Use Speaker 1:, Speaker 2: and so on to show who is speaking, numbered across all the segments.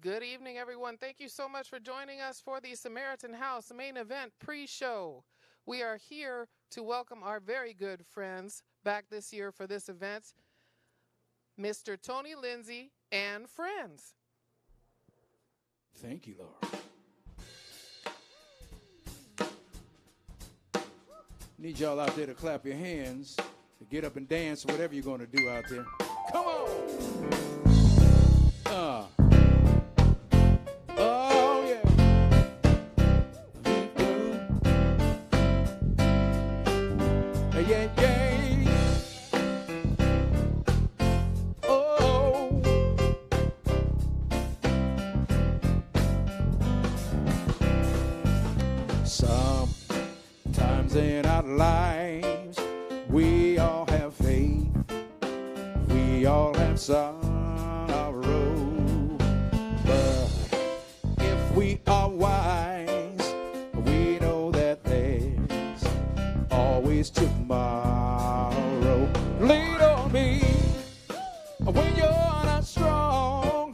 Speaker 1: Good evening, everyone. Thank you so much for joining us for the Samaritan House main event pre-show. We are here to welcome our very good friends back this year for this event, Mr. Tony Lindsay and friends.
Speaker 2: Thank you, Lord. Need y'all out there to clap your hands, to get up and dance, whatever you're going to do out there. Come on! Oh, yeah. Yeah, yeah. Oh. Sometimes in our lives, we all have faith. We all have sorrow. But if we are wise, we know that there's always tomorrow. Lean on me when you're not strong,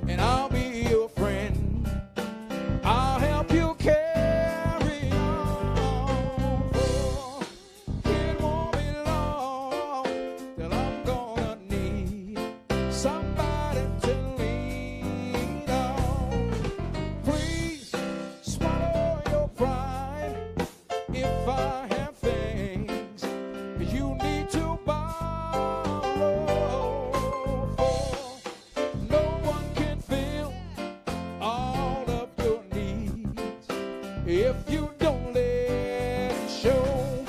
Speaker 2: and I'll be your friend. I'll help you carry on. For it won't be long till I'm gonna need somebody to lean on. Please swallow your pride if I have things you need to borrow. For no one can fill all of your needs if you don't let it show.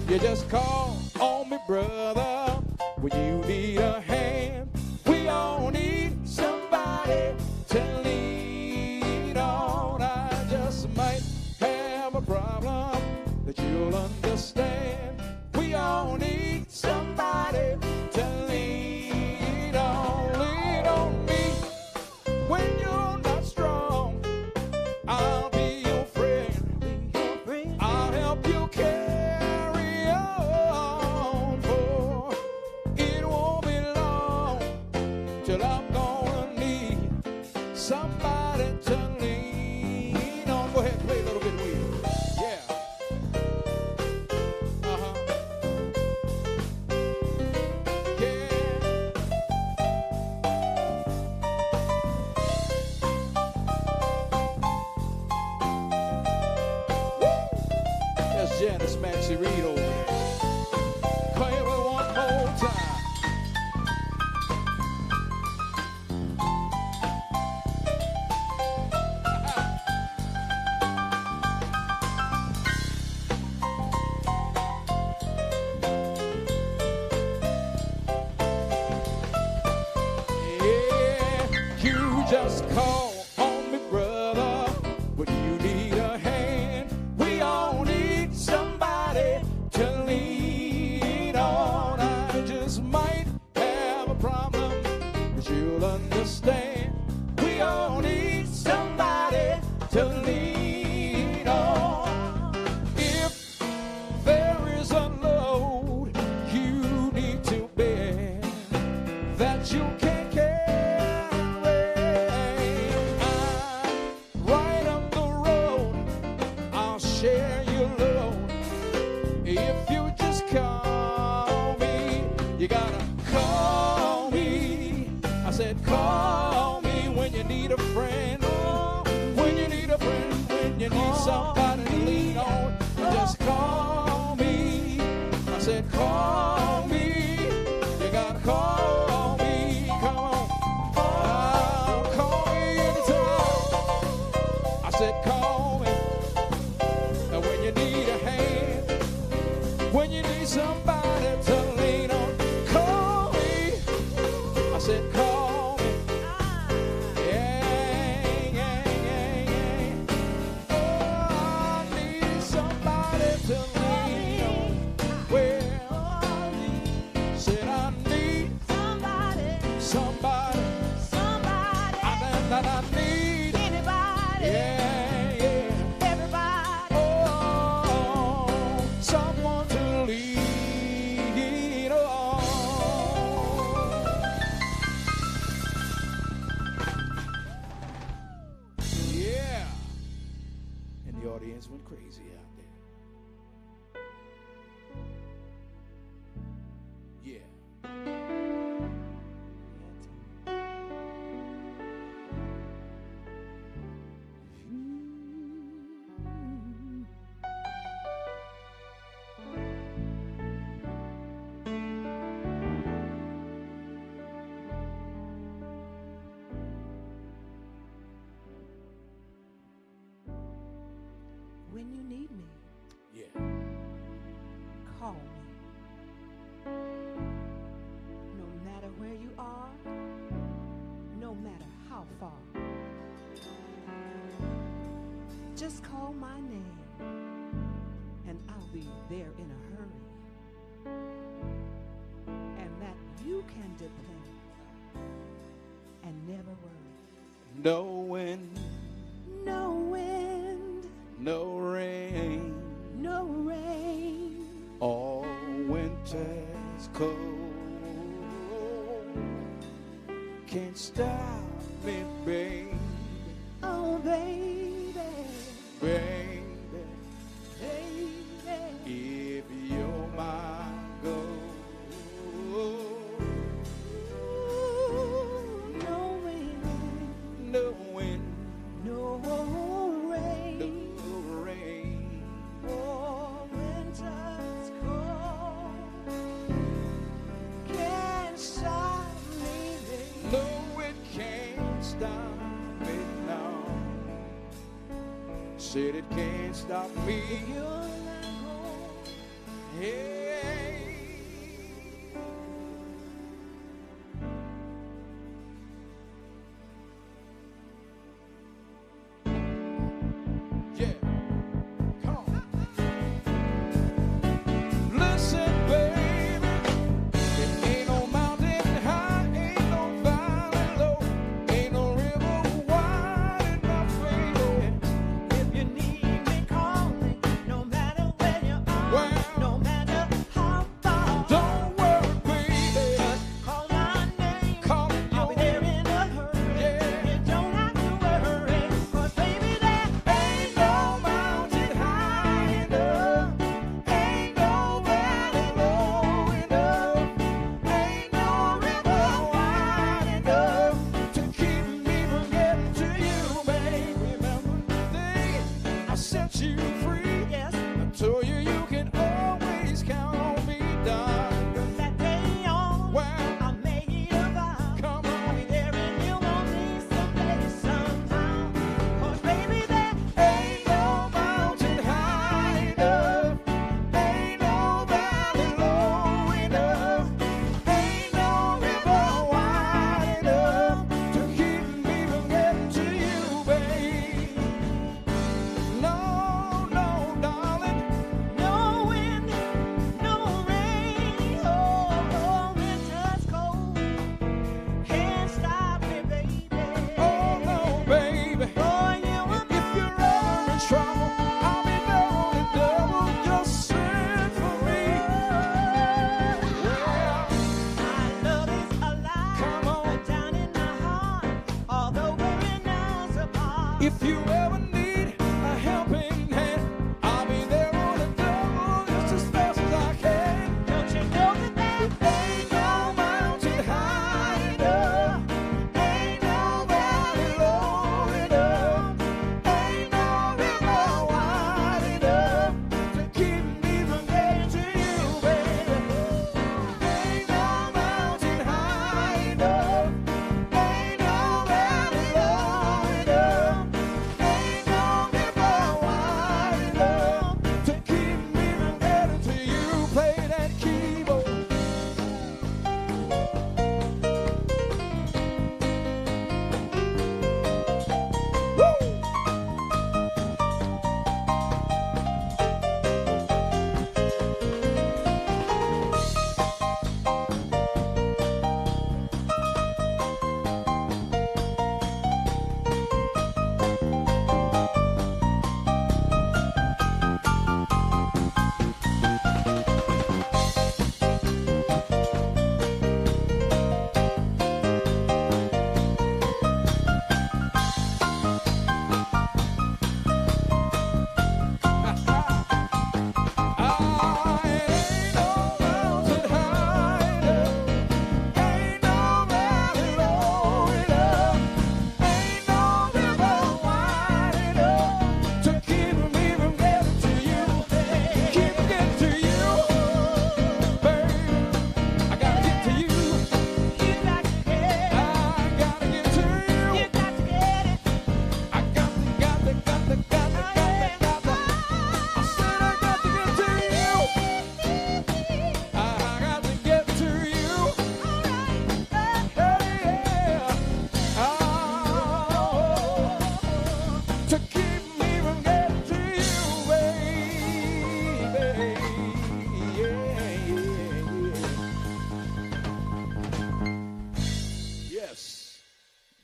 Speaker 2: You just call on me, brother, when you need a hand. We all need somebody to lean on. I just might have a problem that you'll understand. We all need somebody to lean on. Lean on me when you're not strong. I'll be your friend. I'll help you carry on. For it won't be long till I'm gonna need somebody to lean on. Go ahead, play a little bit with you. Yeah. Uh-huh. Yeah. That's Janice Maxie Reed over there. Play it one more time. Yeah, you just call on me, brother, when you need a hand. We all need somebody to lean on. I just might have a problem that you'll understand. We all need somebody to lean on. If there is a load you need to bear that you can't carry, I'm right up the road. I'll share your load if you just call me. You gotta call me. I said call me when you need a friend. When you need a friend, when you need somebody to lean on. Just call me. I said call me. You gotta call me. Come on. Call me anytime. I said call me. And when you need a hand, when you need somebody to lean on, call me. I said call me. Yeah, yeah, yeah, yeah. Oh, I need somebody to lean on. Well, said I need somebody. I need
Speaker 3: Anybody,
Speaker 2: yeah, yeah.
Speaker 3: everybody.
Speaker 2: Oh, someone to lean on. audience went crazy out there. Yeah.
Speaker 3: When you need me,
Speaker 2: Yeah.
Speaker 3: call me. No matter where you are, no matter how far. Just call my name, and I'll be there in a hurry. And that you can depend and never worry.
Speaker 2: No wind,
Speaker 3: No wind,
Speaker 2: no rain,
Speaker 3: no rain.
Speaker 2: all winter's cold. Can't stop me, baby,
Speaker 3: Oh, baby,
Speaker 2: baby.
Speaker 3: baby.
Speaker 2: If you're my gold.
Speaker 3: No wind,
Speaker 2: No wind,
Speaker 3: no rain,
Speaker 2: no rain.
Speaker 3: or winter's cold. Can't stop me, baby.
Speaker 2: No, it can't stop me now. Said it can't stop me.
Speaker 3: If you're not home,
Speaker 2: Hey. Yeah. Come on. Listen, baby. It ain't no mountain high, ain't no valley low, ain't no river wide enough, baby.
Speaker 3: if you need me, call me. No matter where you are,
Speaker 2: Well,
Speaker 3: no matter how far.
Speaker 2: don't worry, baby.
Speaker 3: Call my name.
Speaker 2: Call it
Speaker 3: I'll be
Speaker 2: your
Speaker 3: there in a hurry.
Speaker 2: Yeah.
Speaker 3: You don't have to worry, 'cause baby, there
Speaker 2: Ain't no mountain high enough, ain't no valley low enough, ain't no river wide enough to keep me from getting to you, baby. Remember the day I set you free?
Speaker 3: yes,
Speaker 2: I told you you can always count on me, darling.
Speaker 3: from that day on,
Speaker 2: Well,
Speaker 3: I made it a vow.
Speaker 2: come
Speaker 3: I'll
Speaker 2: on.
Speaker 3: be there and you won't need someday, somehow. 'Cause baby, there
Speaker 2: Ain't no mountain high enough, ain't no valley low enough, ain't no river wide enough to keep me from getting to you, babe. No, no, darling.
Speaker 3: no wind, no rain, oh, winter's cold. Can't stop me, baby.
Speaker 2: Oh no, baby.
Speaker 3: Boy, you are
Speaker 2: If you're ever in trouble, I'll be there on the double. Just send for me. Well,
Speaker 3: my love is alive.
Speaker 2: Come on.
Speaker 3: Down in my heart, although we're miles apart.
Speaker 2: if you ever need a helping hand, I'll be there on the double just as fast as I can.
Speaker 3: Don't you know that there
Speaker 2: Ain't no mountain high enough, ain't no valley low enough, ain't no river wide enough to keep me from getting to you, baby. Ain't no mountain high enough, ain't no valley low enough, ain't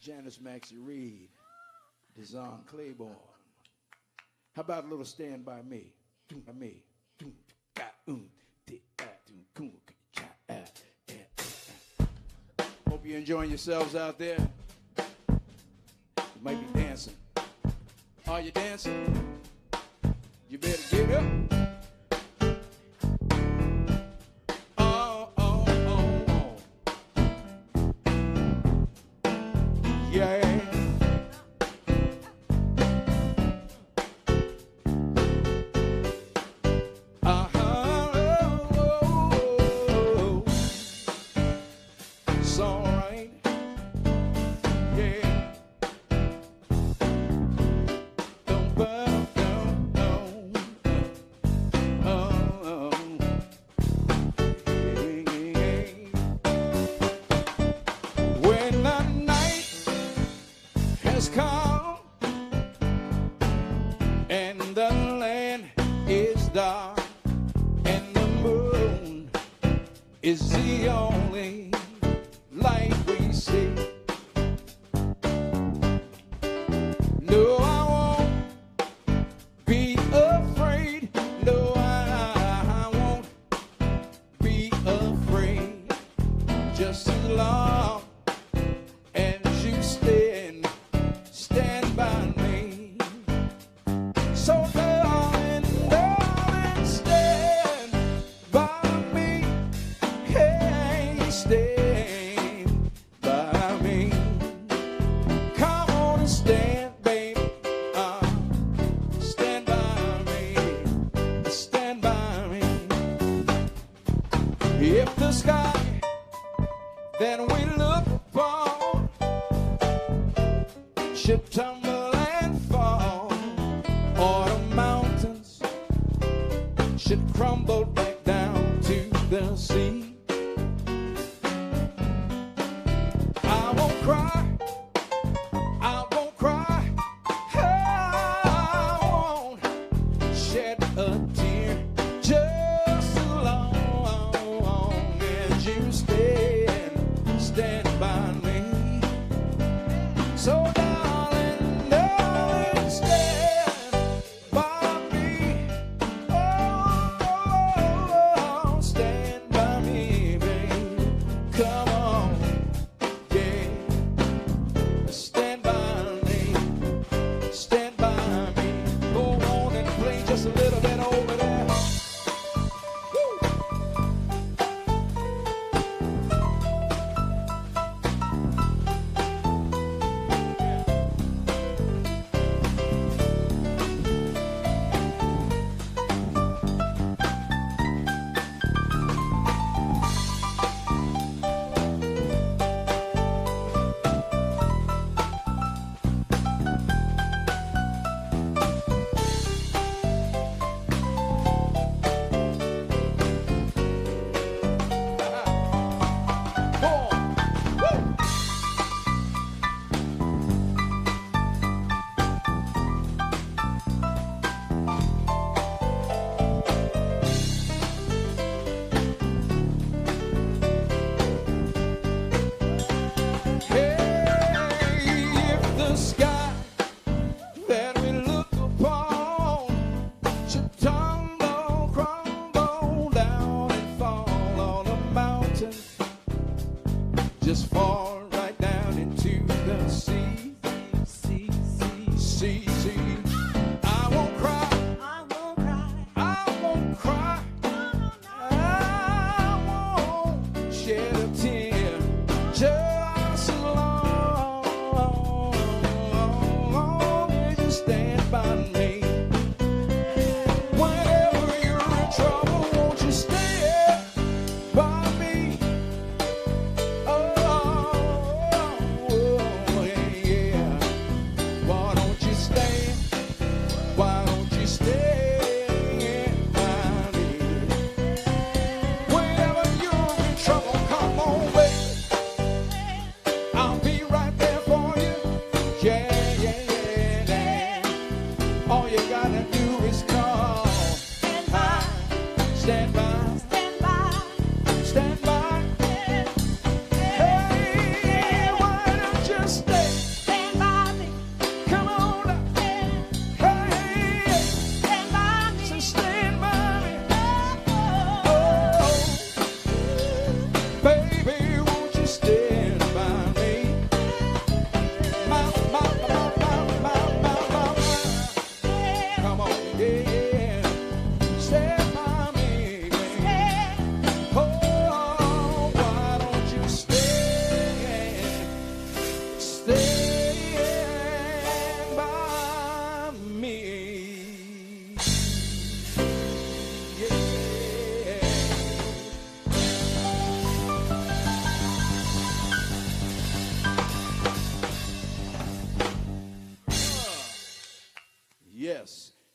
Speaker 2: Janice Maxie Reed, Deshaun Claiborne. How about a little Stand By Me? By me. Hope you're enjoying yourselves out there. You might be dancing. Are you dancing? You better get up. Is the only light we see. No, I won't be afraid. No, I won't be afraid. Just as long as you stand by me. So darling, darling, stand by me. Stand by me. Come on and stand, baby. Stand by me. Stand by me. If the sky that we look upon should tumble and fall, or the mountains should crumble back down to the sea, I won't cry, I won't cry, I won't shed a tear, just as long as you stand by me. So darling, darling, stand by me. Oh, stand by me, baby. Come on. Stand by me, stand by me. Go on and play just a little bit over there. Woo. Just fall right down into the sea. See. I won't cry. I won't cry. I won't cry. I won't shed a tear. Just as long as you stand by me. Whenever you're in trouble, won't you stand by me? Oh,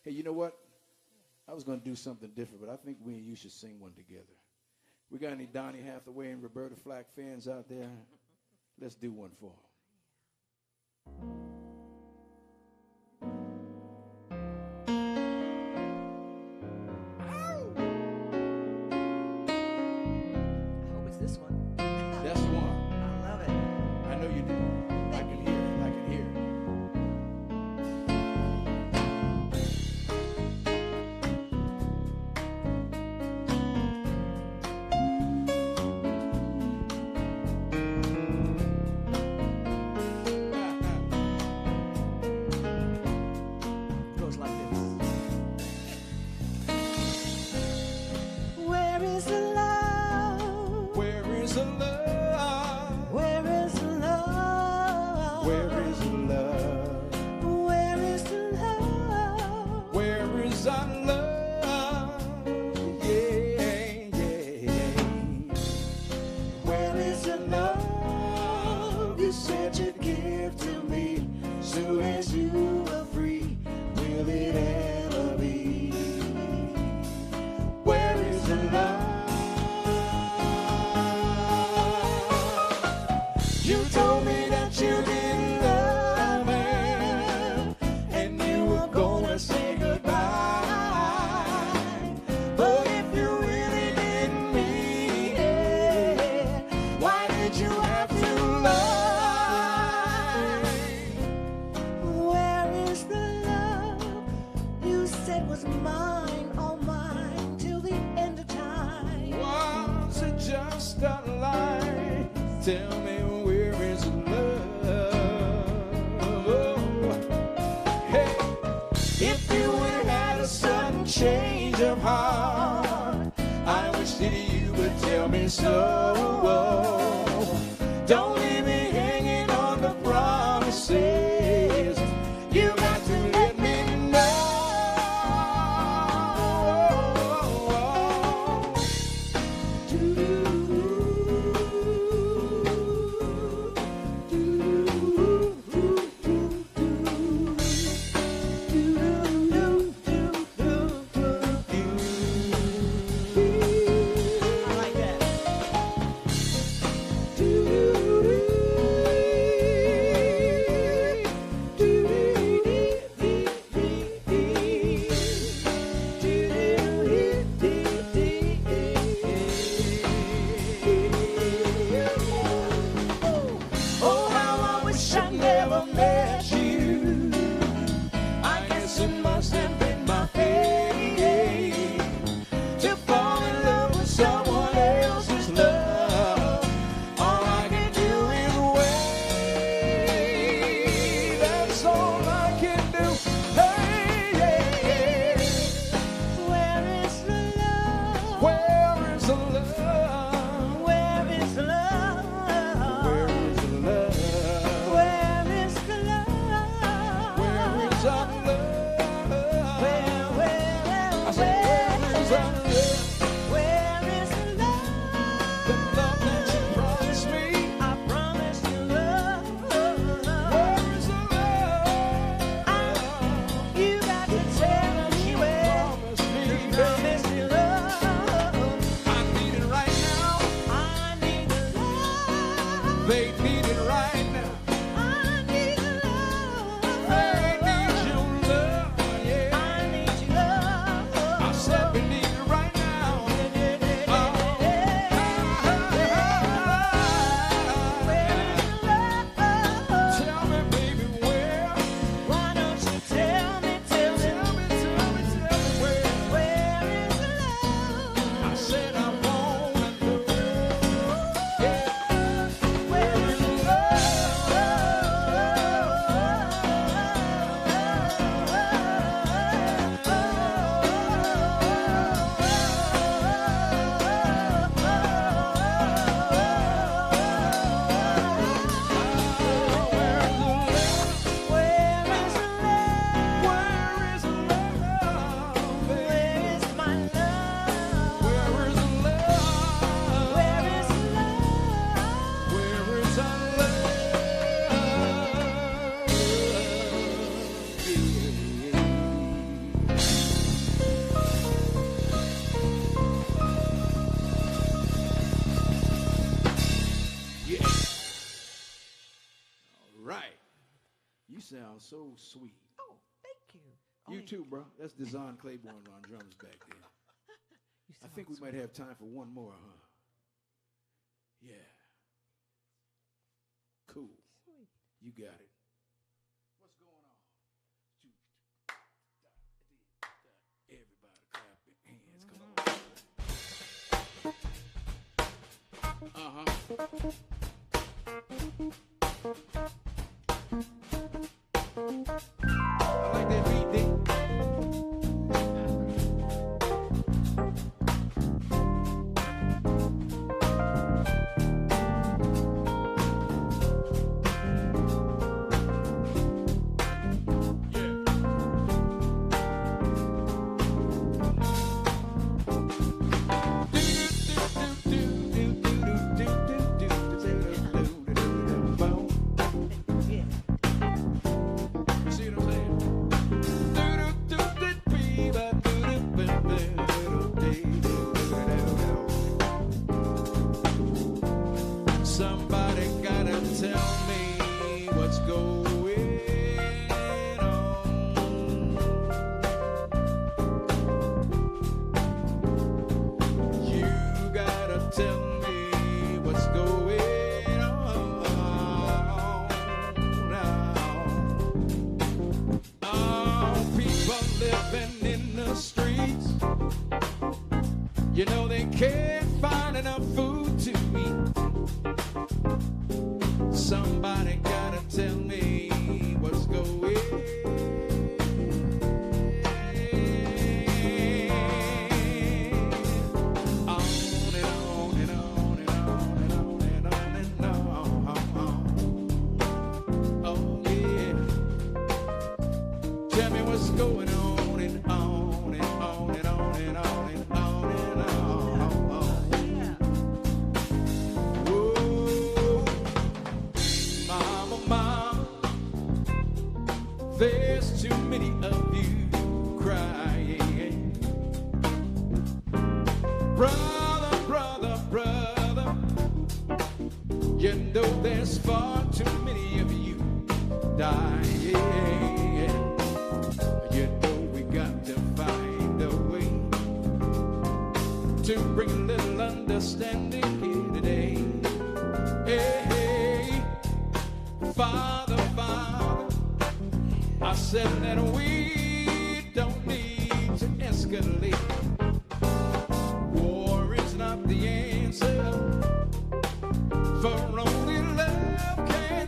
Speaker 2: Hey, you know what? I was going to do something different, but I think we and you should sing one together. We got any Donny Hathaway and Roberta Flack fans out there? Let's do one for them.
Speaker 3: This one.
Speaker 2: That's the one.
Speaker 3: I love it.
Speaker 2: I know you do. I can hear it. I can hear
Speaker 3: It goes like this. Where is the love?
Speaker 2: Where is the love?
Speaker 3: Where is the love?
Speaker 2: Where is the love?
Speaker 3: Where is the love?
Speaker 2: Where is our love? Yeah, yeah. Where is the love you said you'd give to me? So as you were free, will it ever be? Where is the love? You told me that you didn't love me, and you were gonna say goodbye. But if you really didn't mean it, why did you have to lie?
Speaker 3: Where is the love you said was mine, all mine, till the end of time?
Speaker 2: Was it just a lie? Tell me, where is love? Hey, if you would have had a sudden change of heart, I wish that you would tell me so. Don't leave me hanging on the promises. You got to let me know.
Speaker 3: I like that.
Speaker 2: Oh, how I wish I never met you. I guess it must have been my fate to fall in love with someone else's love. All I can do is wait. That's all I can do. Hey, yeah, yeah.
Speaker 3: Where is the love?
Speaker 2: Where is the love?
Speaker 3: Where is the love?
Speaker 2: Where is the love?
Speaker 3: Where is the love?
Speaker 2: Where is our love? I said, where is our love?
Speaker 3: Where is the love?
Speaker 2: The love that you promised me.
Speaker 3: I promised you love.
Speaker 2: Where is the love?
Speaker 3: You got to tell me where.
Speaker 2: Promise me.
Speaker 3: You promised you love.
Speaker 2: I need it right now.
Speaker 3: I need the love.
Speaker 2: They need it right now.
Speaker 3: I need the love.
Speaker 2: They need your love. Yeah.
Speaker 3: I need your love.
Speaker 2: I said we need it right now. Tell me, baby, where?
Speaker 3: Why don't you tell me
Speaker 2: Tell me where?
Speaker 3: where is the love?
Speaker 2: I said I wanna know. Yeah.
Speaker 3: Where is the love?
Speaker 2: You sound so sweet.
Speaker 3: Oh, thank you.
Speaker 2: You
Speaker 3: Only-
Speaker 2: too, bro. That's Deshaun Claiborne on drums back there.
Speaker 3: You
Speaker 2: I
Speaker 3: sound
Speaker 2: think we
Speaker 3: sweet.
Speaker 2: might have time for one more, huh? Yeah. Cool.
Speaker 3: Sweet.
Speaker 2: You got it. What's going on? Everybody clap your hands. Come on. I like that beat, Dick.
Speaker 3: Yeah.
Speaker 2: See what I'm saying? Somebody gotta tell me what's going on. You gotta tell me what's going on now. Oh, people living in the streets, you know they can't find enough food to eat. Somebody gotta tell me what's going on and on and on and on and on and on and on. Oh yeah. Tell me what's going on and on and on and on and on and on and on.
Speaker 3: Yeah.
Speaker 2: Whoa, mama, mama, there's too many of you crying. Brother, brother, brother, you know there's far too many of you dying. You know we got to find a way to bring a little understanding here today. Hey, hey, Father, Father, I said that we don't need to escalate. War is not the answer, for only love can.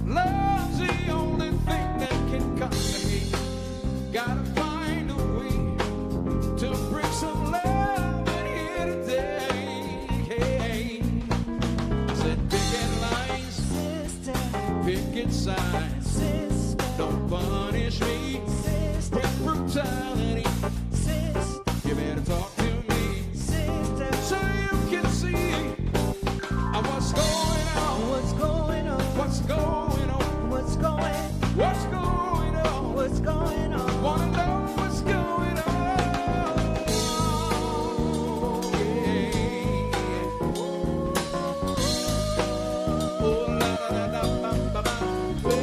Speaker 2: Love's the only thing that can conquer me. Gotta find a way to bring some love in here today. Hey, I said picket lines,
Speaker 3: Sister,
Speaker 2: picket signs.
Speaker 3: sister,
Speaker 2: Don't punish me
Speaker 3: sister,
Speaker 2: with brutality.
Speaker 3: sister,
Speaker 2: You better talk to me
Speaker 3: sister.
Speaker 2: so you can see what's going on.
Speaker 3: What's going on?
Speaker 2: What's going on?
Speaker 3: What's going?
Speaker 2: What's going on?
Speaker 3: What's going on?
Speaker 2: Wanna know what's going on? Yeah. Oh, la, la, la, la, ba, ba, ba.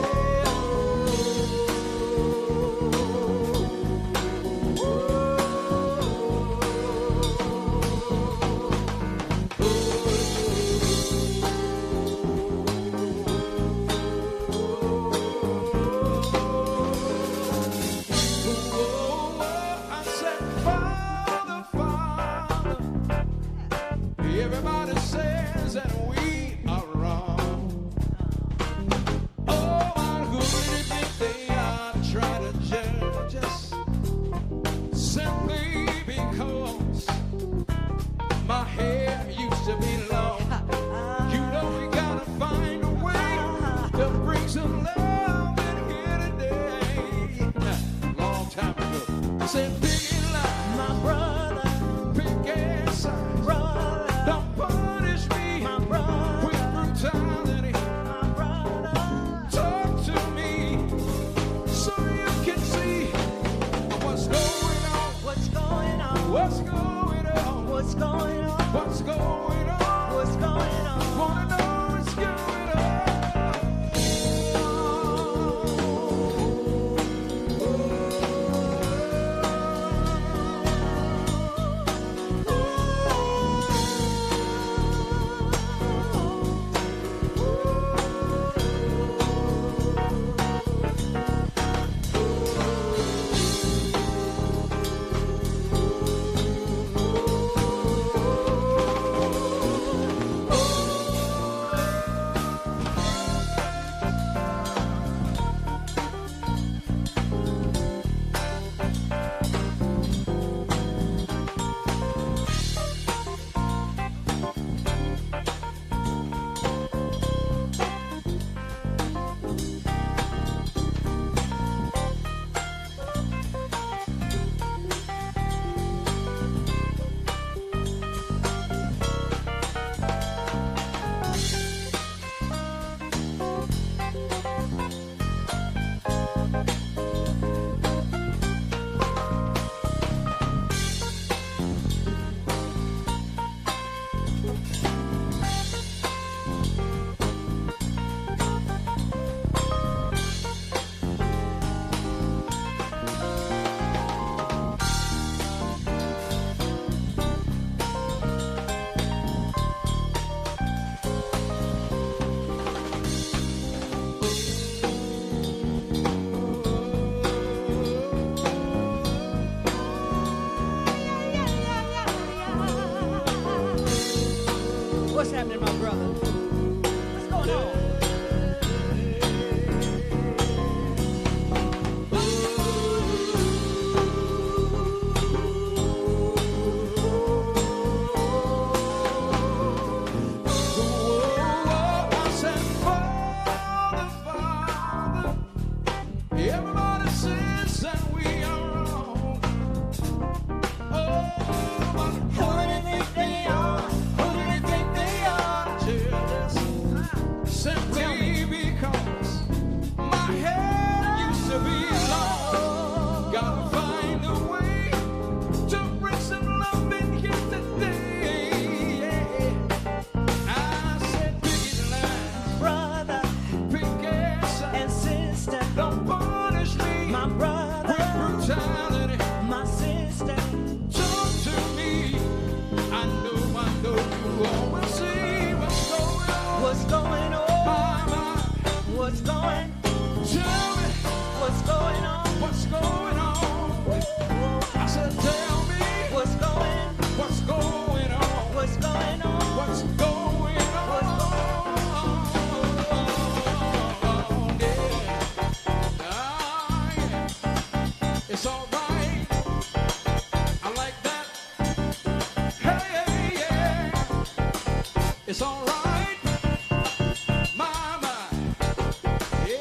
Speaker 3: What's going?
Speaker 2: Tell me
Speaker 3: What's going on?
Speaker 2: what's going on. I said, tell me
Speaker 3: What's going?
Speaker 2: what's going on.
Speaker 3: What's going on?
Speaker 2: What's going on? Yeah. Ah, yeah. It's all right. I like that. Hey, yeah. It's all right. My, my. Yeah,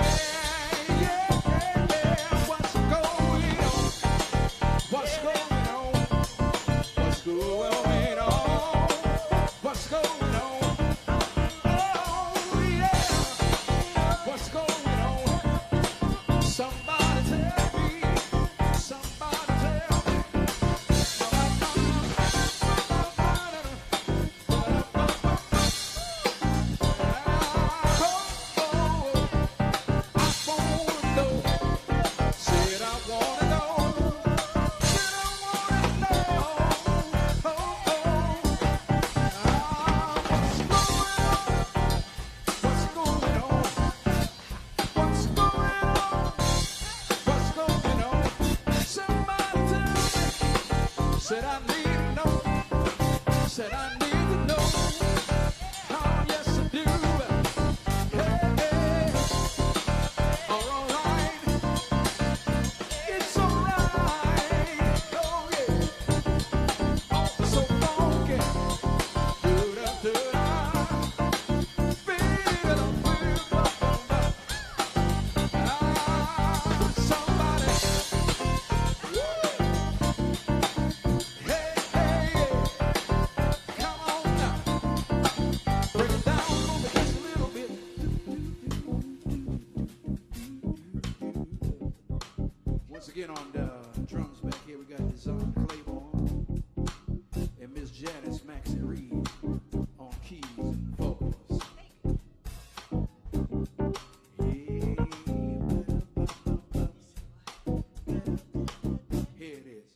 Speaker 2: yeah, yeah, yeah. What's going on? What's going on? What's going on? What's going on? Oh, yeah. What's going on? Somebody tell me. Somebody tell me. Said I need to know. Said I need to know. Oh, yes I do. Hey, hey. All right. It's all right. Oh yeah. Oh, so funky. Do-da-do-da. Feel-a-feel-a-feel. Ah, somebody. Hey, hey, come on now. Break it down for me just a little bit. Once again on the drums back here, we got Design Claiborne and Miss Janice Maxie Reed on keys and vocals. Here it is.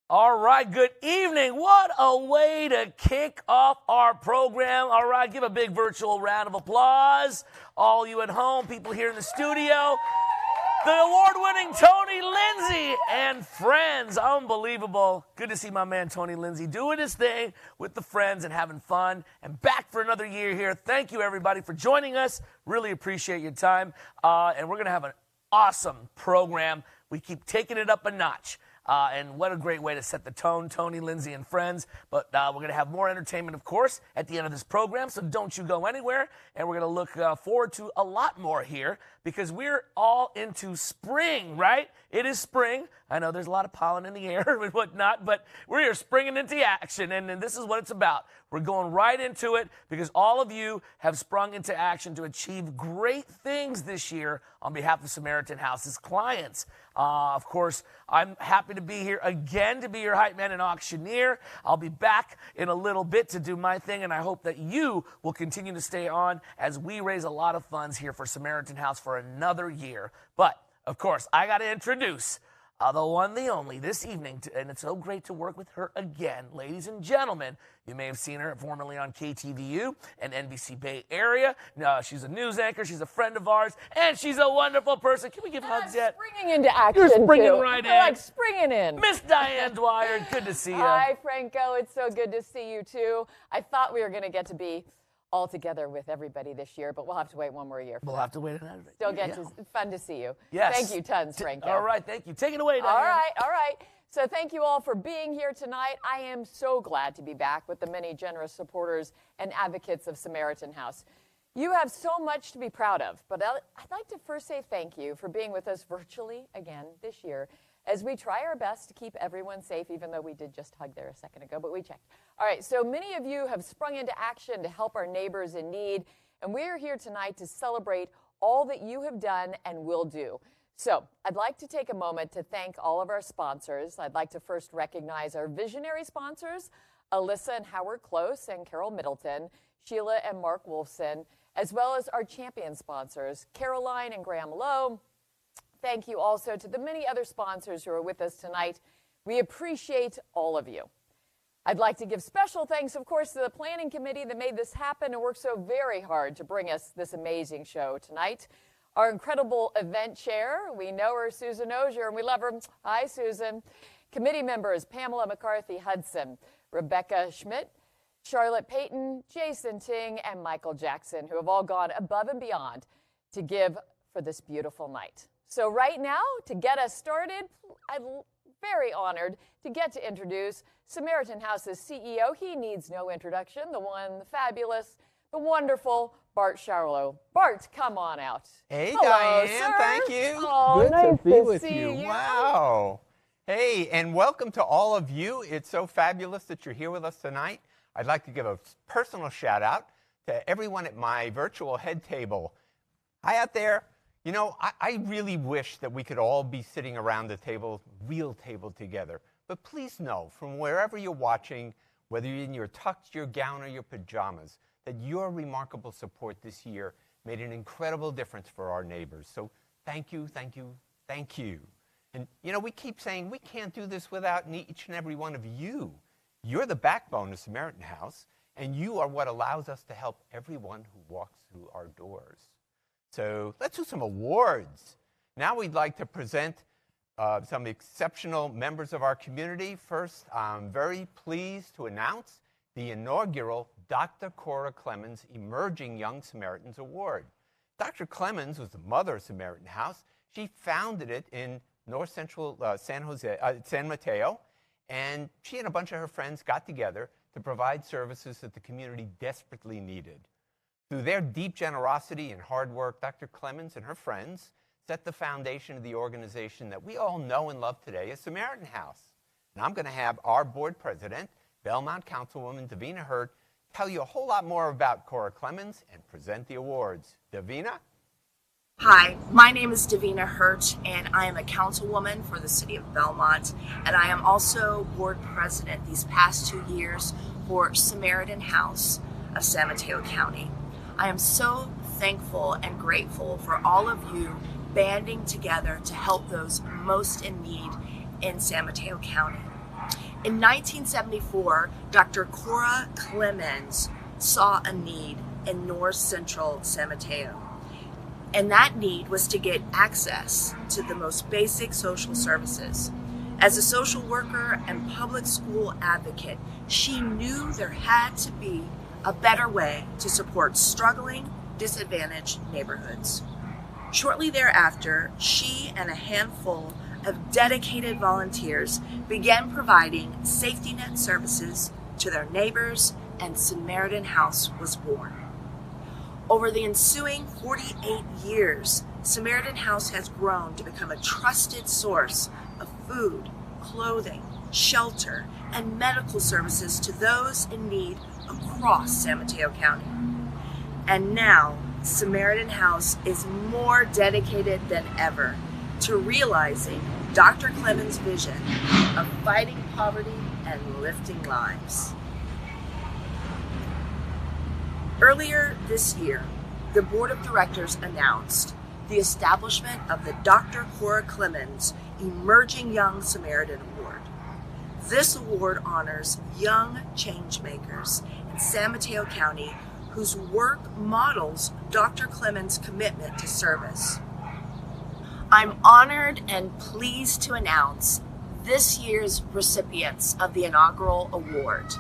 Speaker 4: All right, good evening. What a way to kick off our program. All right, give a big virtual round of applause. All you at home, people here in the studio, the award-winning Tony Lindsay and friends. Unbelievable. Good to see my man Tony Lindsay doing his thing with the friends and having fun and back for another year here. Thank you, everybody, for joining us. Really appreciate your time. And we're going to have an awesome program. We keep taking it up a notch. And what a great way to set the tone, Tony, Lindsay, and friends. But we're going to have more entertainment, of course, at the end of this program, so don't you go anywhere. And we're going to look forward to a lot more here because we're all into spring, right? It is spring. I know there's a lot of pollen in the air and whatnot, but we're springing into action, and this is what it's about. We're going right into it because all of you have sprung into action to achieve great things this year on behalf of Samaritan House's clients. Of course, I'm happy to be here again to be your hype man and auctioneer. I'll be back in a little bit to do my thing, and I hope that you will continue to stay on as we raise a lot of funds here for Samaritan House for another year. But, of course, I got to introduce the one, the only, this evening, and it's so great to work with her again. Ladies and gentlemen, you may have seen her formerly on KTVU and NBC Bay Area. She's a news anchor, she's a friend of ours, and she's a wonderful person. Can we give hugs yet?
Speaker 5: Springing into action,
Speaker 4: You're springing
Speaker 5: too.
Speaker 4: right
Speaker 5: You're
Speaker 4: in.
Speaker 5: like springing in.
Speaker 4: Miss Diane Dwyer, good to see you.
Speaker 5: Hi, Franco. It's so good to see you, too. I thought we were going to get to be all together with everybody this year, but we'll have to wait one more year.
Speaker 4: We'll have to wait another bit.
Speaker 5: Still get to, fun to see you.
Speaker 4: Yes.
Speaker 5: Thank you tons, Franco.
Speaker 4: All right, thank you. Take it away, Diane.
Speaker 5: All right. So thank you all for being here tonight. I am so glad to be back with the many generous supporters and advocates of Samaritan House. You have so much to be proud of, but I'd like to first say thank you for being with us virtually again this year as we try our best to keep everyone safe, even though we did just hug there a second ago, but we checked. All right, so many of you have sprung into action to help our neighbors in need, and we're here tonight to celebrate all that you have done and will do. So I'd like to take a moment to thank all of our sponsors. I'd like to first recognize our visionary sponsors, Alyssa and Howard Close and Carol Middleton, Sheila and Mark Wolfson, as well as our champion sponsors, Caroline and Graham Lowe. Thank you also to the many other sponsors who are with us tonight. We appreciate all of you. I'd like to give special thanks, of course, to the planning committee that made this happen and worked so very hard to bring us this amazing show tonight. Our incredible event chair, we know her, Susan Ogier, and we love her. Hi, Susan. Committee members, Pamela McCarthy Hudson, Rebecca Schmidt, Charlotte Payton, Jason Ting, and Michael Jackson, who have all gone above and beyond to give for this beautiful night. So right now, to get us started, I'm very honored to get to introduce Samaritan House's CEO. He needs no introduction, the one, the fabulous, the wonderful Bart Charlow. Bart, come on out.
Speaker 6: Hey,
Speaker 5: Hello,
Speaker 6: Diane,
Speaker 5: sir.
Speaker 6: thank you.
Speaker 5: Oh,
Speaker 2: Good
Speaker 5: nice
Speaker 2: to be with
Speaker 5: see
Speaker 2: you.
Speaker 6: Wow. Hey, and welcome to all of you. It's so fabulous that you're here with us tonight. I'd like to give a personal shout out to everyone at my virtual head table. Hi out there. You know, I really wish that we could all be sitting around the table, real table together. But please know, from wherever you're watching, whether you're in your tux, your gown, or your pajamas, that your remarkable support this year made an incredible difference for our neighbors. So thank you, thank you, thank you. And, you know, we keep saying we can't do this without each and every one of you. You're the backbone of Samaritan House, and you are what allows us to help everyone who walks through our doors. So let's do some awards. Now we'd like to present some exceptional members of our community. First, I'm very pleased to announce the inaugural Dr. Cora Clemens Emerging Young Samaritans Award. Dr. Clemens was the mother of Samaritan House. She founded it in North Central San Mateo, and she and a bunch of her friends got together to provide services that the community desperately needed. Through their deep generosity and hard work, Dr. Clemens and her friends set the foundation of the organization that we all know and love today as Samaritan House. And I'm going to have our board president, Belmont Councilwoman Davina Hurt, tell you a whole lot more about Cora Clemens and present the awards. Davina?
Speaker 7: Hi, my name is Davina Hurt, and I am a councilwoman for the city of Belmont, and I am also board president these past 2 years for Samaritan House of San Mateo County. I am so thankful and grateful for all of you banding together to help those most in need in San Mateo County. In 1974, Dr. Cora Clemens saw a need in North Central San Mateo. And that need was to get access to the most basic social services. As a social worker and public school advocate, she knew there had to be a better way to support struggling, disadvantaged neighborhoods. Shortly thereafter, she and a handful of dedicated volunteers began providing safety net services to their neighbors, and Samaritan House was born. Over the ensuing 48 years, Samaritan House has grown to become a trusted source of food, clothing, shelter, and medical services to those in need across San Mateo County. And now, Samaritan House is more dedicated than ever to realizing Dr. Clemens' vision of fighting poverty and lifting lives. Earlier this year, the board of directors announced the establishment of the Dr. Cora Clemens Emerging Young Samaritan Award. This award honors young changemakers in San Mateo County whose work models Dr. Clemens' commitment to service. I'm honored and pleased to announce this year's recipients of the inaugural award.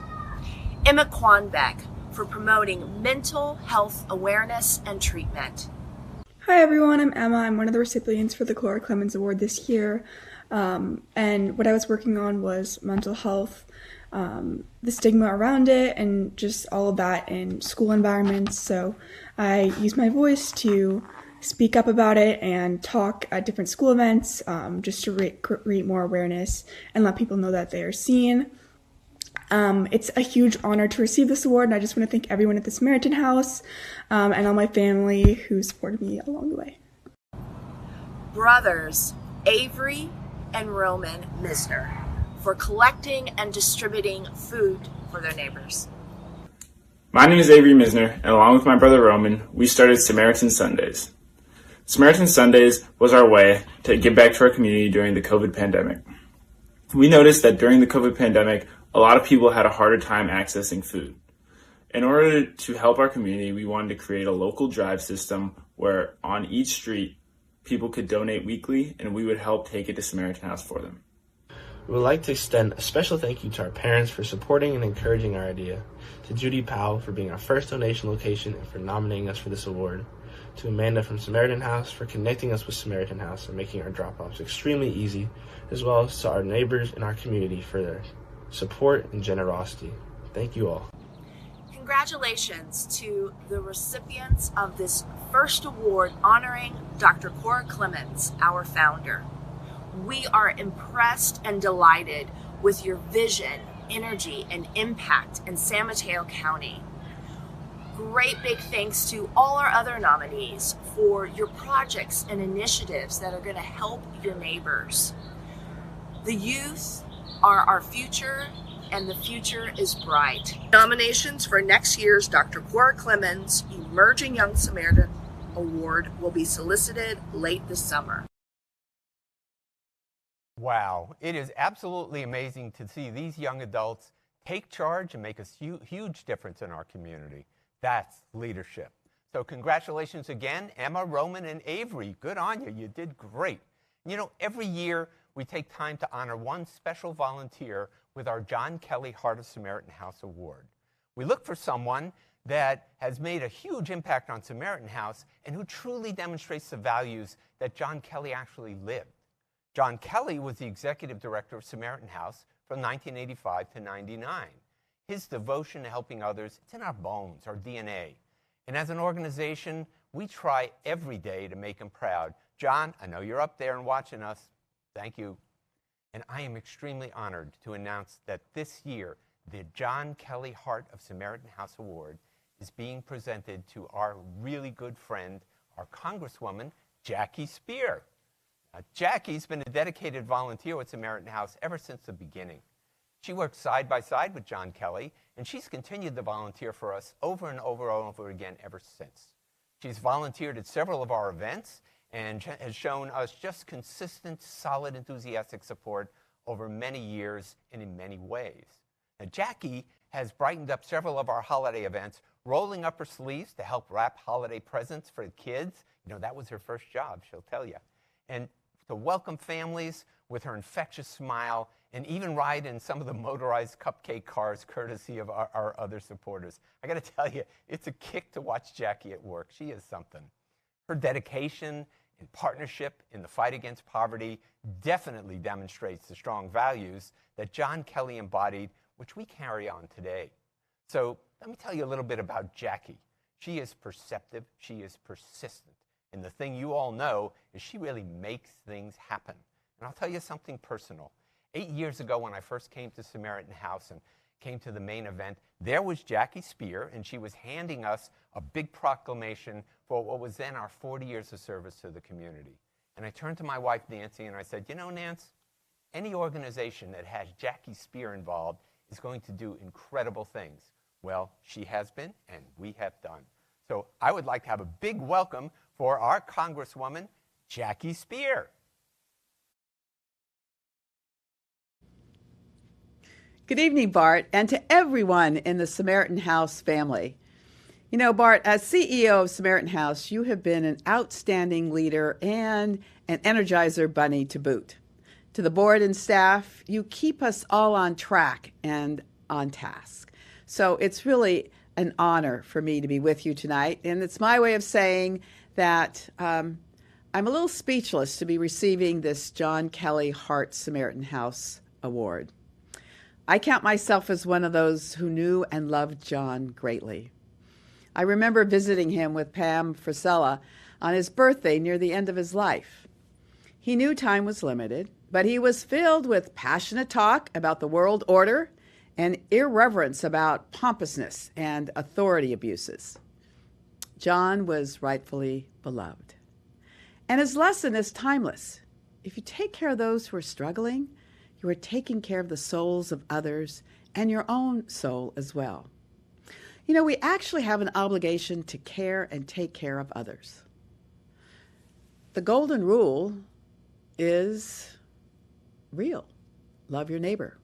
Speaker 7: Emma Quanbeck for promoting mental health awareness and treatment.
Speaker 8: Hi everyone, I'm Emma. I'm one of the recipients for the Cora Clemens Award this year. And what I was working on was mental health, the stigma around it, and just all of that in school environments. So I used my voice to speak up about it and talk at different school events, just to create more awareness and let people know that they are seen. It's a huge honor to receive this award, and I just want to thank everyone at the Samaritan House and all my family who supported me along the way.
Speaker 7: Brothers Avery and Roman Misner for collecting and distributing food for their neighbors.
Speaker 9: My name is Avery Misner, and along with my brother Roman, we started Samaritan Sundays. Samaritan Sundays was our way to give back to our community during the COVID pandemic. We noticed that during the COVID pandemic, a lot of people had a harder time accessing food. In order to help our community, we wanted to create a local drive system where on each street, people could donate weekly and we would help take it to Samaritan House for them.
Speaker 10: We would like to extend a special thank you to our parents for supporting and encouraging our idea, to Judy Powell for being our first donation location and for nominating us for this award, to Amanda from Samaritan House for connecting us with Samaritan House and making our drop-offs extremely easy, as well as to our neighbors and our community for their support and generosity. Thank you all.
Speaker 7: Congratulations to the recipients of this first award honoring Dr. Cora Clemens, our founder. We are impressed and delighted with your vision, energy, and impact in San Mateo County. Great big thanks to all our other nominees for your projects and initiatives that are going to help your neighbors. The youth are our future, and the future is bright. Nominations for next year's Dr. Cora Clemens Emerging Young Samaritan Award will be solicited late this summer.
Speaker 6: Wow, it is absolutely amazing to see these young adults take charge and make a huge difference in our community. That's leadership. So congratulations again, Emma, Roman, and Avery. Good on you. You did great. You know, every year we take time to honor one special volunteer with our John Kelly Heart of Samaritan House Award. We look for someone that has made a huge impact on Samaritan House and who truly demonstrates the values that John Kelly actually lived. John Kelly was the executive director of Samaritan House from 1985 to 99. His devotion to helping others, it's in our bones, our DNA. And as an organization, we try every day to make him proud. John, I know you're up there and watching us. Thank you. And I am extremely honored to announce that this year, the John Kelly Heart of Samaritan House Award is being presented to our really good friend, our Congresswoman, Jackie Spear. Jackie's been a dedicated volunteer with Samaritan House ever since the beginning. She worked side by side with John Kelly, and she's continued to volunteer for us over and over and over again ever since. She's volunteered at several of our events and has shown us just consistent, solid, enthusiastic support over many years and in many ways. Now, Jackie has brightened up several of our holiday events, rolling up her sleeves to help wrap holiday presents for the kids. You know, that was her first job, she'll tell you. And to welcome families with her infectious smile and even ride in some of the motorized cupcake cars courtesy of our other supporters. I got to tell you, it's a kick to watch Jackie at work. She is something. Her dedication and partnership in the fight against poverty definitely demonstrates the strong values that John Kelly embodied, which we carry on today. So let me tell you a little bit about Jackie. She is perceptive. She is persistent. And the thing you all know is she really makes things happen. And I'll tell you something personal. 8 years ago when I first came to Samaritan House and came to the main event, there was Jackie Spear, and she was handing us a big proclamation for what was then our 40 years of service to the community. And I turned to my wife, Nancy, and I said, you know, Nance, any organization that has Jackie Spear involved is going to do incredible things. Well, she has been, and we have done. So I would like to have a big welcome for our Congresswoman, Jackie Spear.
Speaker 11: Good evening, Bart, and to everyone in the Samaritan House family. You know, Bart, as CEO of Samaritan House, you have been an outstanding leader and an Energizer bunny to boot. To the board and staff, you keep us all on track and on task. So it's really an honor for me to be with you tonight, and it's my way of saying that I'm a little speechless to be receiving this John Kelly Heart Samaritan House Award. I count myself as one of those who knew and loved John greatly. I remember visiting him with Pam Frisella on his birthday near the end of his life. He knew time was limited, but he was filled with passionate talk about the world order and irreverence about pompousness and authority abuses. John was rightfully beloved. And his lesson is timeless. If you take care of those who are struggling, you are taking care of the souls of others and your own soul as well. You know, we actually have an obligation to care and take care of others. The golden rule is real. Love your neighbor.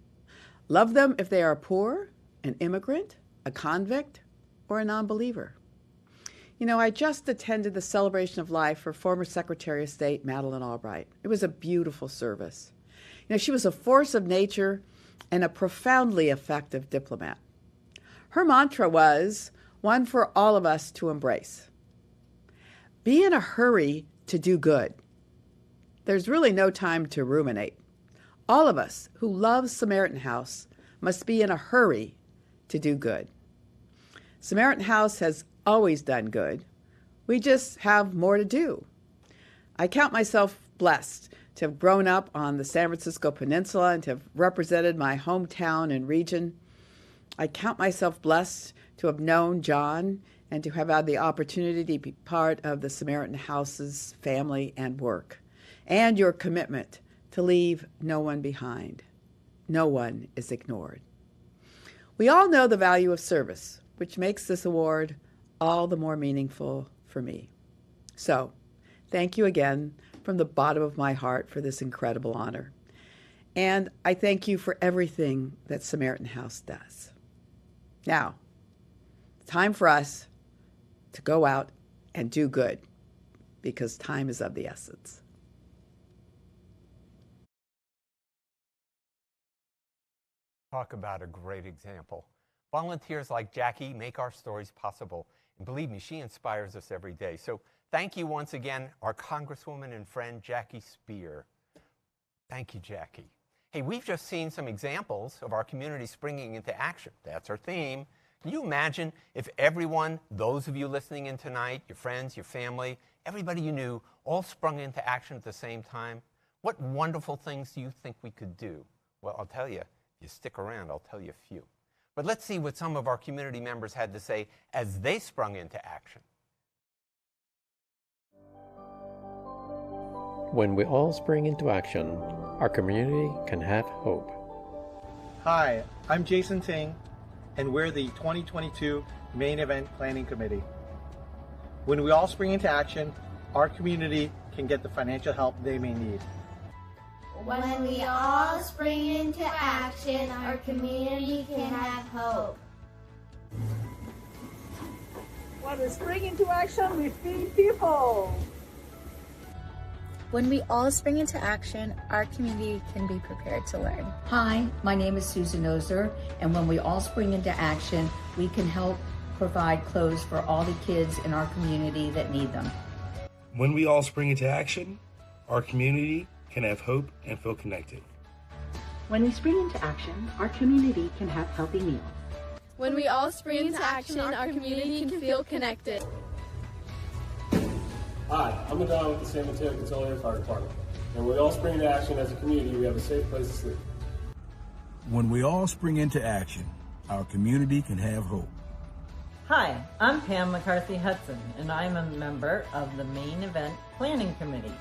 Speaker 11: Love them if they are poor, an immigrant, a convict, or a non-believer. You know, I just attended the celebration of life for former Secretary of State Madeleine Albright. It was a beautiful service. You know, she was a force of nature and a profoundly effective diplomat. Her mantra was one for all of us to embrace. Be in a hurry to do good. There's really no time to ruminate. All of us who love Samaritan House must be in a hurry to do good. Samaritan House has always done good. We just have more to do. I count myself blessed to have grown up on the San Francisco Peninsula and to have represented my hometown and region. I count myself blessed to have known John and to have had the opportunity to be part of the Samaritan House's family and work, and your commitment to leave no one behind. No one is ignored. We all know the value of service, which makes this award all the more meaningful for me. So, thank you again from the bottom of my heart for this incredible honor. And I thank you for everything that Samaritan House does. Now, it's time for us to go out and do good, because time is of the essence.
Speaker 6: Talk about a great example. Volunteers like Jackie make our stories possible. And believe me, she inspires us every day. So thank you once again, our Congresswoman and friend, Jackie Spear. Thank you, Jackie. Hey, we've just seen some examples of our community springing into action. That's our theme. Can you imagine if everyone, those of you listening in tonight, your friends, your family, everybody you knew, all sprung into action at the same time? What wonderful things do you think we could do? Well, I'll tell you, if you stick around, I'll tell you a few. But let's see what some of our community members had to say as they sprung into action.
Speaker 12: When we all spring into action, our community can have hope.
Speaker 13: Hi, I'm Jason Ting, and we're the 2022 Main Event Planning Committee. When we all spring into action, our community can get the financial help they may need.
Speaker 14: When we all spring into action, our community can have hope.
Speaker 15: When we spring into action, we feed people.
Speaker 16: When we all spring into action, our community can be prepared to learn.
Speaker 17: Hi, my name is Susan Ozer, and when we all spring into action, we can help provide clothes for all the kids in our community that need them.
Speaker 18: When we all spring into action, our community can have hope and feel connected.
Speaker 19: When we spring into action, our community can have healthy meals.
Speaker 20: When we all spring into action, our community can feel connected.
Speaker 21: Hi, I'm Adon with the San Mateo Consolidated Fire Department. And when we all spring into action as a community, we have a safe place to sleep.
Speaker 22: When we all spring into action, our community can have hope.
Speaker 23: Hi, I'm Pam McCarthy-Hudson, and I'm a member of the Main Event Planning Committee.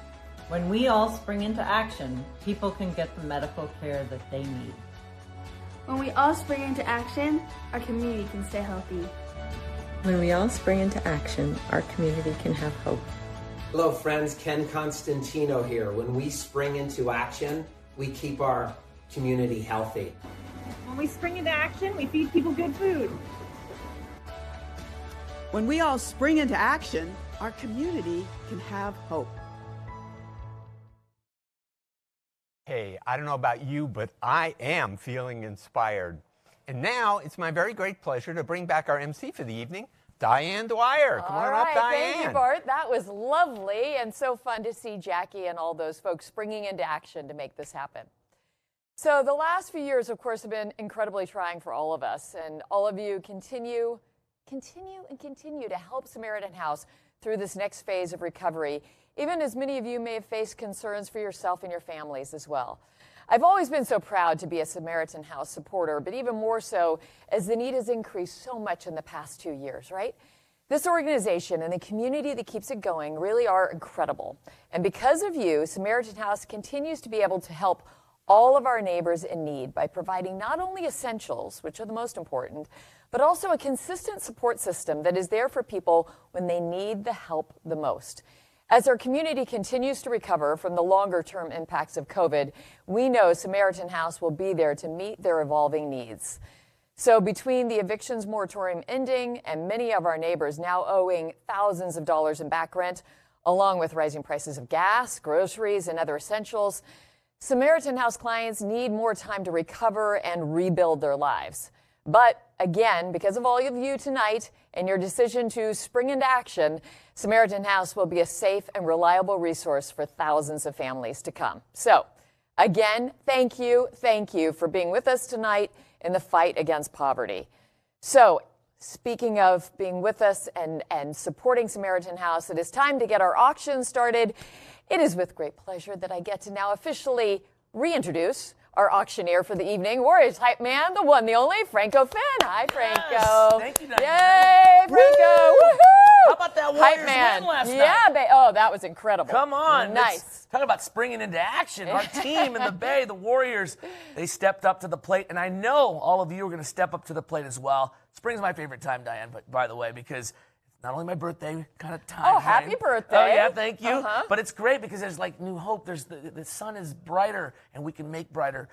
Speaker 23: When we all spring into action, people can get the medical care that they need.
Speaker 20: When we all spring into action, our community can stay healthy.
Speaker 24: When we all spring into action, our community can have hope.
Speaker 25: Hello friends, Ken Constantino here. When we spring into action, we keep our community healthy.
Speaker 15: When we spring into action, we feed people good food.
Speaker 11: When we all spring into action, our community can have hope.
Speaker 6: Hey, I don't know about you, but I am feeling inspired. And now it's my very great pleasure to bring back our MC for the evening, Diane Dwyer. Come on up, Diane.
Speaker 5: Thank you, Bart. That was lovely and so fun to see Jackie and all those folks springing into action to make this happen. So the last few years, of course, have been incredibly trying for all of us, and all of you continue to help Samaritan House through this next phase of recovery, even as many of you may have faced concerns for yourself and your families as well. I've always been so proud to be a Samaritan House supporter, but even more so as the need has increased so much in the past 2 years, right? This organization and the community that keeps it going really are incredible. And because of you, Samaritan House continues to be able to help all of our neighbors in need by providing not only essentials, which are the most important, but also a consistent support system that is there for people when they need the help the most. As our community continues to recover from the longer-term impacts of COVID, we know Samaritan House will be there to meet their evolving needs. So between the evictions moratorium ending and many of our neighbors now owing thousands of dollars in back rent, along with rising prices of gas, groceries, and other essentials, Samaritan House clients need more time to recover and rebuild their lives. But again, because of all of you tonight and your decision to spring into action, Samaritan House will be a safe and reliable resource for thousands of families to come. So again, thank you for being with us tonight in the fight against poverty. So speaking of being with us and supporting Samaritan House, it is time to get our auction started. It is with great pleasure that I get to now officially reintroduce our auctioneer for the evening, Warriors hype man, the one, the only, Franco Finn. Hi, Franco.
Speaker 1: Yes. Thank you, Diane.
Speaker 5: Yay, Franco.
Speaker 1: Woo!
Speaker 5: Woohoo!
Speaker 1: How about that Warriors win last night?
Speaker 5: Oh, that was incredible.
Speaker 1: Come on.
Speaker 5: Nice.
Speaker 1: Talk about springing into action. Our team in the Bay, the Warriors, they stepped up to the plate, and I know all of you are going to step up to the plate as well. Spring's my favorite time, Diane, but by the way, because not only my birthday kind of time.
Speaker 5: Oh, happy birthday.
Speaker 1: Oh, yeah, thank you. But it's great because there's like new hope. There's the sun is brighter, and we can make brighter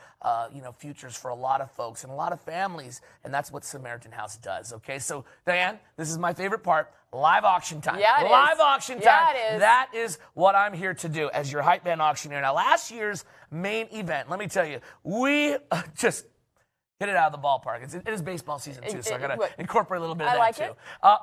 Speaker 1: futures for a lot of folks and a lot of families, and that's what Samaritan House does, okay? So, Diane, this is my favorite part, live auction time.
Speaker 5: Yeah, it
Speaker 1: live
Speaker 5: is.
Speaker 1: auction time.
Speaker 5: Yeah, it is.
Speaker 1: That is what I'm here to do as your hype man auctioneer. Now, last year's main event, let me tell you, we just get it out of the ballpark. It is baseball season, too, so I got to incorporate a little bit of that, too.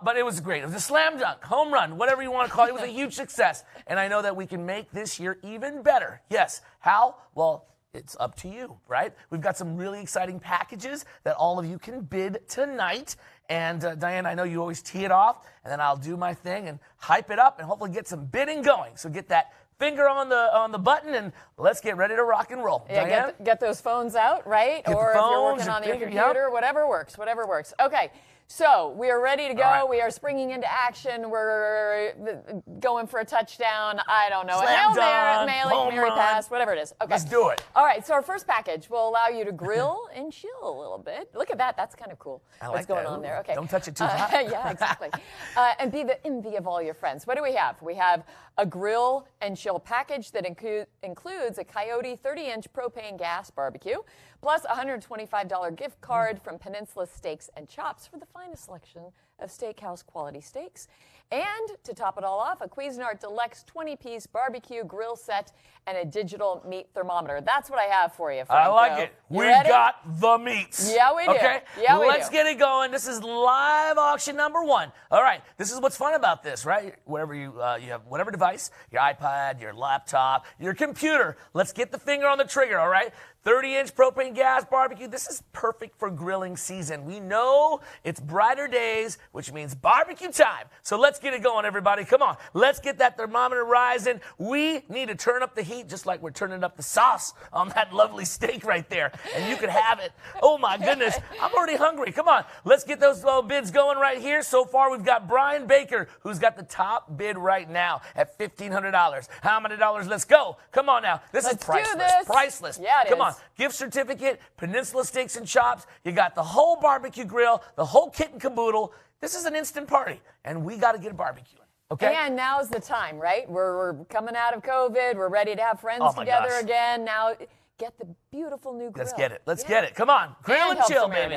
Speaker 1: But it was great. It was a slam dunk, home run, whatever you want to call it. It was a huge success. And I know that we can make this year even better. Yes. How? Well, it's up to you, right? We've got some really exciting packages that all of you can bid tonight. And, Diane, I know you always tee it off, and then I'll do my thing and hype it up and hopefully get some bidding going. So get that finger on the button, and let's get ready to rock and roll.
Speaker 5: Yeah, get those phones out, right?
Speaker 1: Get
Speaker 5: or
Speaker 1: the
Speaker 5: if you're
Speaker 1: phones,
Speaker 5: working on your
Speaker 1: finger,
Speaker 5: computer, whatever works. Okay, so we are ready to go.
Speaker 1: All right.
Speaker 5: We are springing into action. We're going for a touchdown. I don't know.
Speaker 1: Slam dunk,
Speaker 5: Mary pass, whatever it is. Okay.
Speaker 1: Let's do it.
Speaker 5: All right, so our first package will allow you to grill and chill a little bit. Look at that. That's kind of cool.
Speaker 1: I like
Speaker 5: What's going
Speaker 1: that.
Speaker 5: on there? Okay.
Speaker 1: Don't touch it too hot.
Speaker 5: Yeah, exactly. And be the envy of all your friends. What do we have? We have a grill and chill package that includes a Coyote 30-inch propane gas barbecue, plus a $125 gift card from Peninsula Steaks and Chops for the finest selection of steakhouse quality steaks. And to top it all off, a Cuisinart Deluxe 20-piece barbecue grill set and a digital meat thermometer. That's what I have for you, Franco.
Speaker 1: I like it. We've got the meats.
Speaker 5: Yeah, we do.
Speaker 1: Okay?
Speaker 5: Yeah, we do.
Speaker 1: Let's get it going. This is live auction number 1. All right. This is what's fun about this, right? Wherever you have whatever device, your iPad, your laptop, your computer. Let's get the finger on the trigger, all right? 30-inch propane gas barbecue. This is perfect for grilling season. We know it's brighter days, which means barbecue time. So let's get it going, everybody. Come on. Let's get that thermometer rising. We need to turn up the heat just like we're turning up the sauce on that lovely steak right there. And you can have it. Oh, my goodness. I'm already hungry. Come on. Let's get those bids going right here. So far, we've got Brian Baker, who's got the top bid right now at $1,500. How many dollars? Let's go. Come on now. This is priceless. Priceless.
Speaker 5: Yeah, it
Speaker 1: Come
Speaker 5: is.
Speaker 1: on. Gift certificate, Peninsula Steaks and Chops. You got the whole barbecue grill, the whole kit and caboodle. This is an instant party, and we got to get barbecuing. Okay?
Speaker 5: And now's the time, right? We're coming out of COVID. We're ready to have friends together again. Now, get the beautiful new grill.
Speaker 1: Let's get it. Let's get it. Come on. Grill and chill, baby.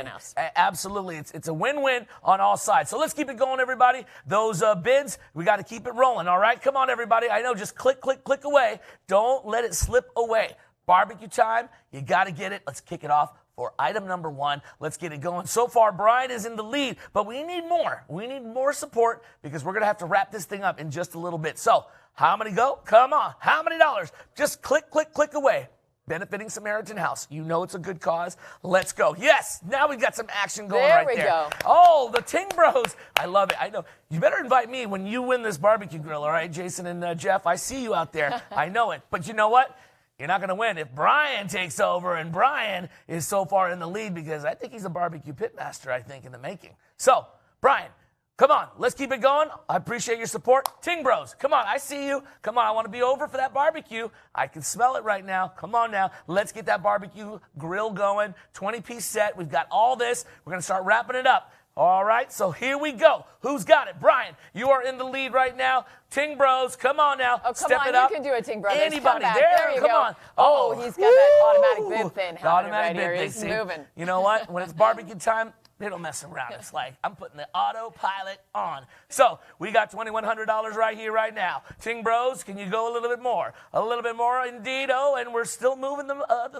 Speaker 1: Absolutely. It's a win-win on all sides. So let's keep it going, everybody. Those bids, we got to keep it rolling, all right? Come on, everybody. I know, just click, click, click away. Don't let it slip away. Barbecue time, you got to get it. Let's kick it off for item number 1. Let's get it going. So far, Brian is in the lead, but we need more. We need more support because we're going to have to wrap this thing up in just a little bit. So how many go? Come on. How many dollars? Just click, click, click away. Benefiting Samaritan House. You know it's a good cause. Let's go. Yes, now we've got some action going right there.
Speaker 5: There we go.
Speaker 1: Oh, the Ting Bros. I love it. I know. You better invite me when you win this barbecue grill, all right, Jason and Jeff? I see you out there. I know it. But you know what? You're not going to win if Brian takes over, and Brian is so far in the lead because I think he's a barbecue pitmaster, I think, in the making. So, Brian, come on. Let's keep it going. I appreciate your support. Ting Bros, come on. I see you. Come on. I want to be over for that barbecue. I can smell it right now. Come on now. Let's get that barbecue grill going. 20-piece set. We've got all this. We're going to start wrapping it up. All right, so here we go. Who's got it? Brian, you are in the lead right now. Ting Bros, come on now.
Speaker 5: Oh, come
Speaker 1: Step
Speaker 5: on,
Speaker 1: it up.
Speaker 5: you can do it, Ting Brothers.
Speaker 1: Anybody
Speaker 5: come back.
Speaker 1: there?
Speaker 5: You
Speaker 1: Come
Speaker 5: go.
Speaker 1: on.
Speaker 5: Oh, he's got that automatic bid thing
Speaker 1: The
Speaker 5: happening
Speaker 1: automatic
Speaker 5: right here.
Speaker 1: bid thing.
Speaker 5: He's
Speaker 1: See,
Speaker 5: moving.
Speaker 1: you know what? When it's barbecue time, they don't mess around. It's like I'm putting the autopilot on. So we got $2,100 right here, right now. Ting Bros, can you go a little bit more? A little bit more, indeed. Oh, and we're still moving the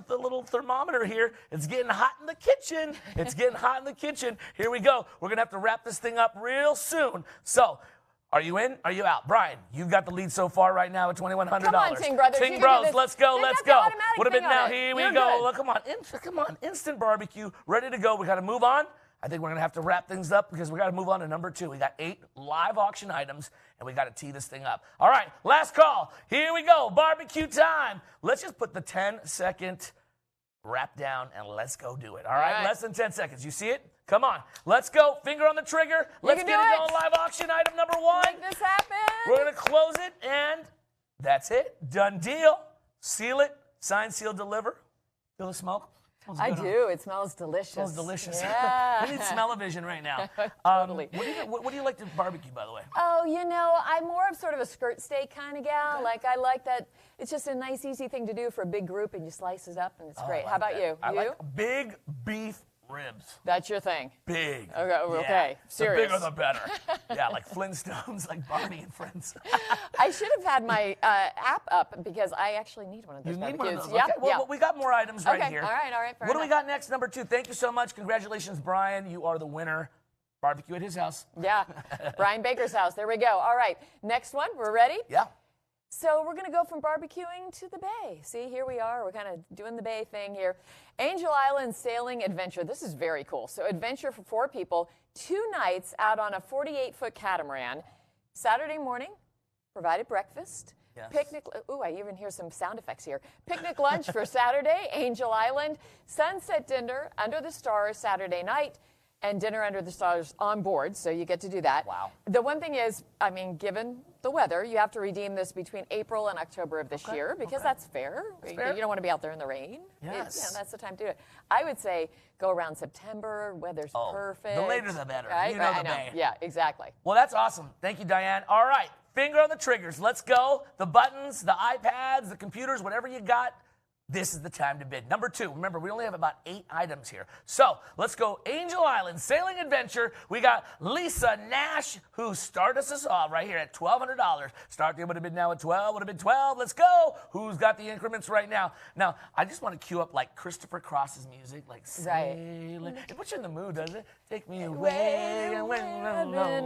Speaker 1: little thermometer here. It's getting hot in the kitchen. It's getting hot in the kitchen. Here we go. We're going to have to wrap this thing up real soon. So are you in? Are you out? Brian, you've got the lead so far right now at $2,100.
Speaker 5: Come on, Ting Brothers.
Speaker 1: Ting Bros, let's go, let's go. Would have been now. Here we
Speaker 5: You're
Speaker 1: go.
Speaker 5: good.
Speaker 1: Look, come on. Instant barbecue, ready to go. We got to move on. I think we're going to have to wrap things up because we got to move on to number 2. We got 8 live auction items, and we got to tee this thing up. All right, last call. Here we go. Barbecue time. Let's just put the 10-second wrap down, and let's go do it. All right, less than 10 seconds. You see it? Come on. Let's go. Finger on the trigger. Let's get it going. Live auction item number 1.
Speaker 5: Make this happen.
Speaker 1: We're going to close it, and that's it. Done deal. Seal it. Sign, seal, deliver. Feel the smoke?
Speaker 5: I do. It smells delicious.
Speaker 1: Smells delicious.
Speaker 5: Yeah.
Speaker 1: We need smell-o-vision right now.
Speaker 5: Totally.
Speaker 1: What do you like to barbecue, by the way?
Speaker 5: Oh, you know, I'm more of sort of a skirt steak kind of gal. Okay. Like, I like that. It's just a nice, easy thing to do for a big group, and you slice it up, and it's great.
Speaker 1: Like
Speaker 5: How about
Speaker 1: that.
Speaker 5: you?
Speaker 1: I like big beef ribs.
Speaker 5: That's your thing.
Speaker 1: Big.
Speaker 5: Okay. Serious.
Speaker 1: The bigger the better. Yeah, like Flintstones, like Barney and Friends.
Speaker 5: I should have had my app up because I actually need one of those.
Speaker 1: You need
Speaker 5: barbecues.
Speaker 1: one of those.
Speaker 5: Yeah.
Speaker 1: Okay. Well, we got more items right here.
Speaker 5: All right.
Speaker 1: What do we got next? Number 2. Thank you so much. Congratulations, Brian. You are the winner. Barbecue at his house.
Speaker 5: Yeah. Brian Baker's house. There we go. All right. Next one. We're ready?
Speaker 1: Yeah.
Speaker 5: So we're going to go from barbecuing to the bay. See, here we are. We're kind of doing the bay thing here. Angel Island Sailing Adventure. This is very cool. So adventure for 4 people, 2 nights out on a 48-foot catamaran. Saturday morning, provided breakfast.
Speaker 1: Yes.
Speaker 5: Picnic. Ooh, I even hear some sound effects here. Picnic lunch for Saturday, Angel Island. Sunset dinner under the stars Saturday night. And dinner under the stars on board, so you get to do that.
Speaker 1: Wow.
Speaker 5: The one thing is, I mean, given the weather, you have to redeem this between April and October of this year because that's fair. You don't want to be out there in the rain.
Speaker 1: Yes.
Speaker 5: That's the time to do it. I would say go around September, weather's perfect.
Speaker 1: The later the better.
Speaker 5: Right?
Speaker 1: You know the
Speaker 5: May. Yeah, exactly.
Speaker 1: Well, that's awesome. Thank you, Diane. All right, finger on the triggers. Let's go. The buttons, the iPads, the computers, whatever you got. This is the time to bid. Number 2, remember, we only have about 8 items here. So let's go Angel Island Sailing Adventure. We got Lisa Nash, who started us off right here at $1,200. Start there would have been now at 12, would have been 12. Let's go. Who's got the increments right now? Now, I just want to cue up like Christopher Cross's music, like sailing. It puts you in the mood, doesn't it? Take me away.
Speaker 5: I don't know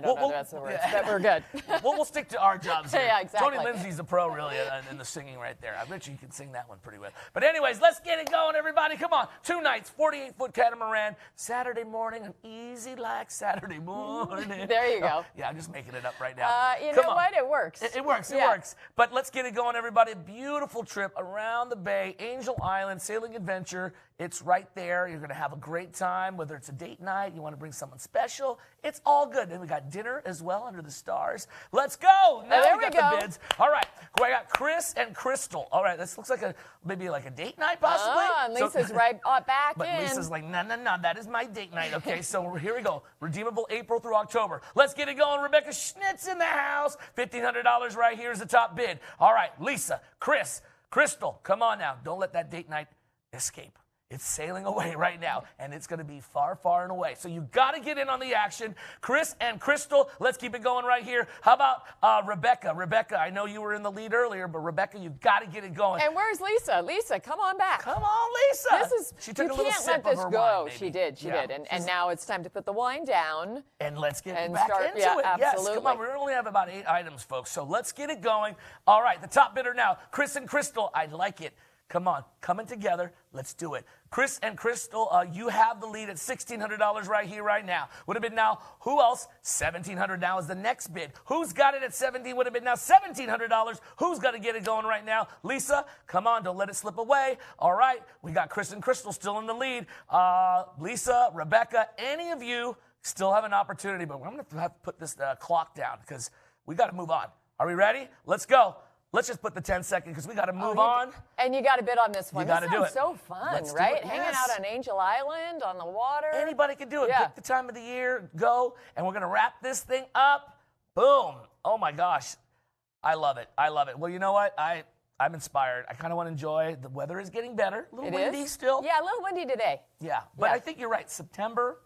Speaker 5: the rest of the words, but we're good.
Speaker 1: We'll stick to our jobs here.
Speaker 5: Yeah, exactly.
Speaker 1: Tony Lindsay's a pro, really, in the singing right there. I bet you can sing that one pretty well. But anyways, let's get it going, everybody. Come on. 2 nights, 48-foot catamaran. Saturday morning, an easy like Saturday morning.
Speaker 5: There you go.
Speaker 1: Yeah, I'm just making it up right now.
Speaker 5: You know what? It works.
Speaker 1: It works. It works. But let's get it going, everybody. Beautiful trip around the bay. Angel Island Sailing Adventure. It's right there. You're going to have a great time, whether it's a date night, you want to bring someone special. It's all good. And we got dinner as well under the stars. Let's go. Now
Speaker 5: there
Speaker 1: we got the bids. All right. We got Chris and Crystal. All right. This looks like maybe like a date night, possibly.
Speaker 5: And Lisa's right back
Speaker 1: but
Speaker 5: in.
Speaker 1: But Lisa's like, no. That is my date night. Okay, so here we go. Redeemable April through October. Let's get it going. Rebecca Schnitz in the house. $1,500 right here is the top bid. All right. Lisa, Chris, Crystal, come on now. Don't let that date night escape. It's sailing away right now, and it's going to be far, far and away. So you got to get in on the action. Chris and Crystal, let's keep it going right here. How about Rebecca? Rebecca, I know you were in the lead earlier, but Rebecca, you got to get it going.
Speaker 5: And where's Lisa? Lisa, come on back.
Speaker 1: Come on, Lisa.
Speaker 5: She took a little sip of her wine. She did. She did. And now it's time to put the wine down.
Speaker 1: And let's get back into it.
Speaker 5: Absolutely.
Speaker 1: Yes, come on. We only have about 8 items, folks. So let's get it going. All right, the top bidder now, Chris and Crystal. I like it. Come on, coming together. Let's do it. Chris and Crystal, you have the lead at $1,600 right here, right now. Would have been now, who else? $1,700 now is the next bid. Who's got it at $17? Would have been now $1,700. Who's got to get it going right now? Lisa, come on, don't let it slip away. All right, we got Chris and Crystal still in the lead. Lisa, Rebecca, any of you still have an opportunity, but I'm going to have to put this clock down because we got to move on. Are we ready? Let's go. let's just put the 10-second because we got to move on.
Speaker 5: And you got to bid on this one.
Speaker 1: You got to do it.
Speaker 5: So fun,
Speaker 1: Let's
Speaker 5: right?
Speaker 1: do it.
Speaker 5: Hanging
Speaker 1: Yes.
Speaker 5: out on Angel Island on the water.
Speaker 1: Anybody can do it.
Speaker 5: Yeah.
Speaker 1: Pick the time of the year, go, and we're going to wrap this thing up. Boom. Oh, my gosh. I love it. I love it. Well, you know what? I'm inspired. I kind of want to enjoy. The weather is getting better. A little windy still.
Speaker 5: Yeah, a little windy today.
Speaker 1: Yeah, but I think you're right. September,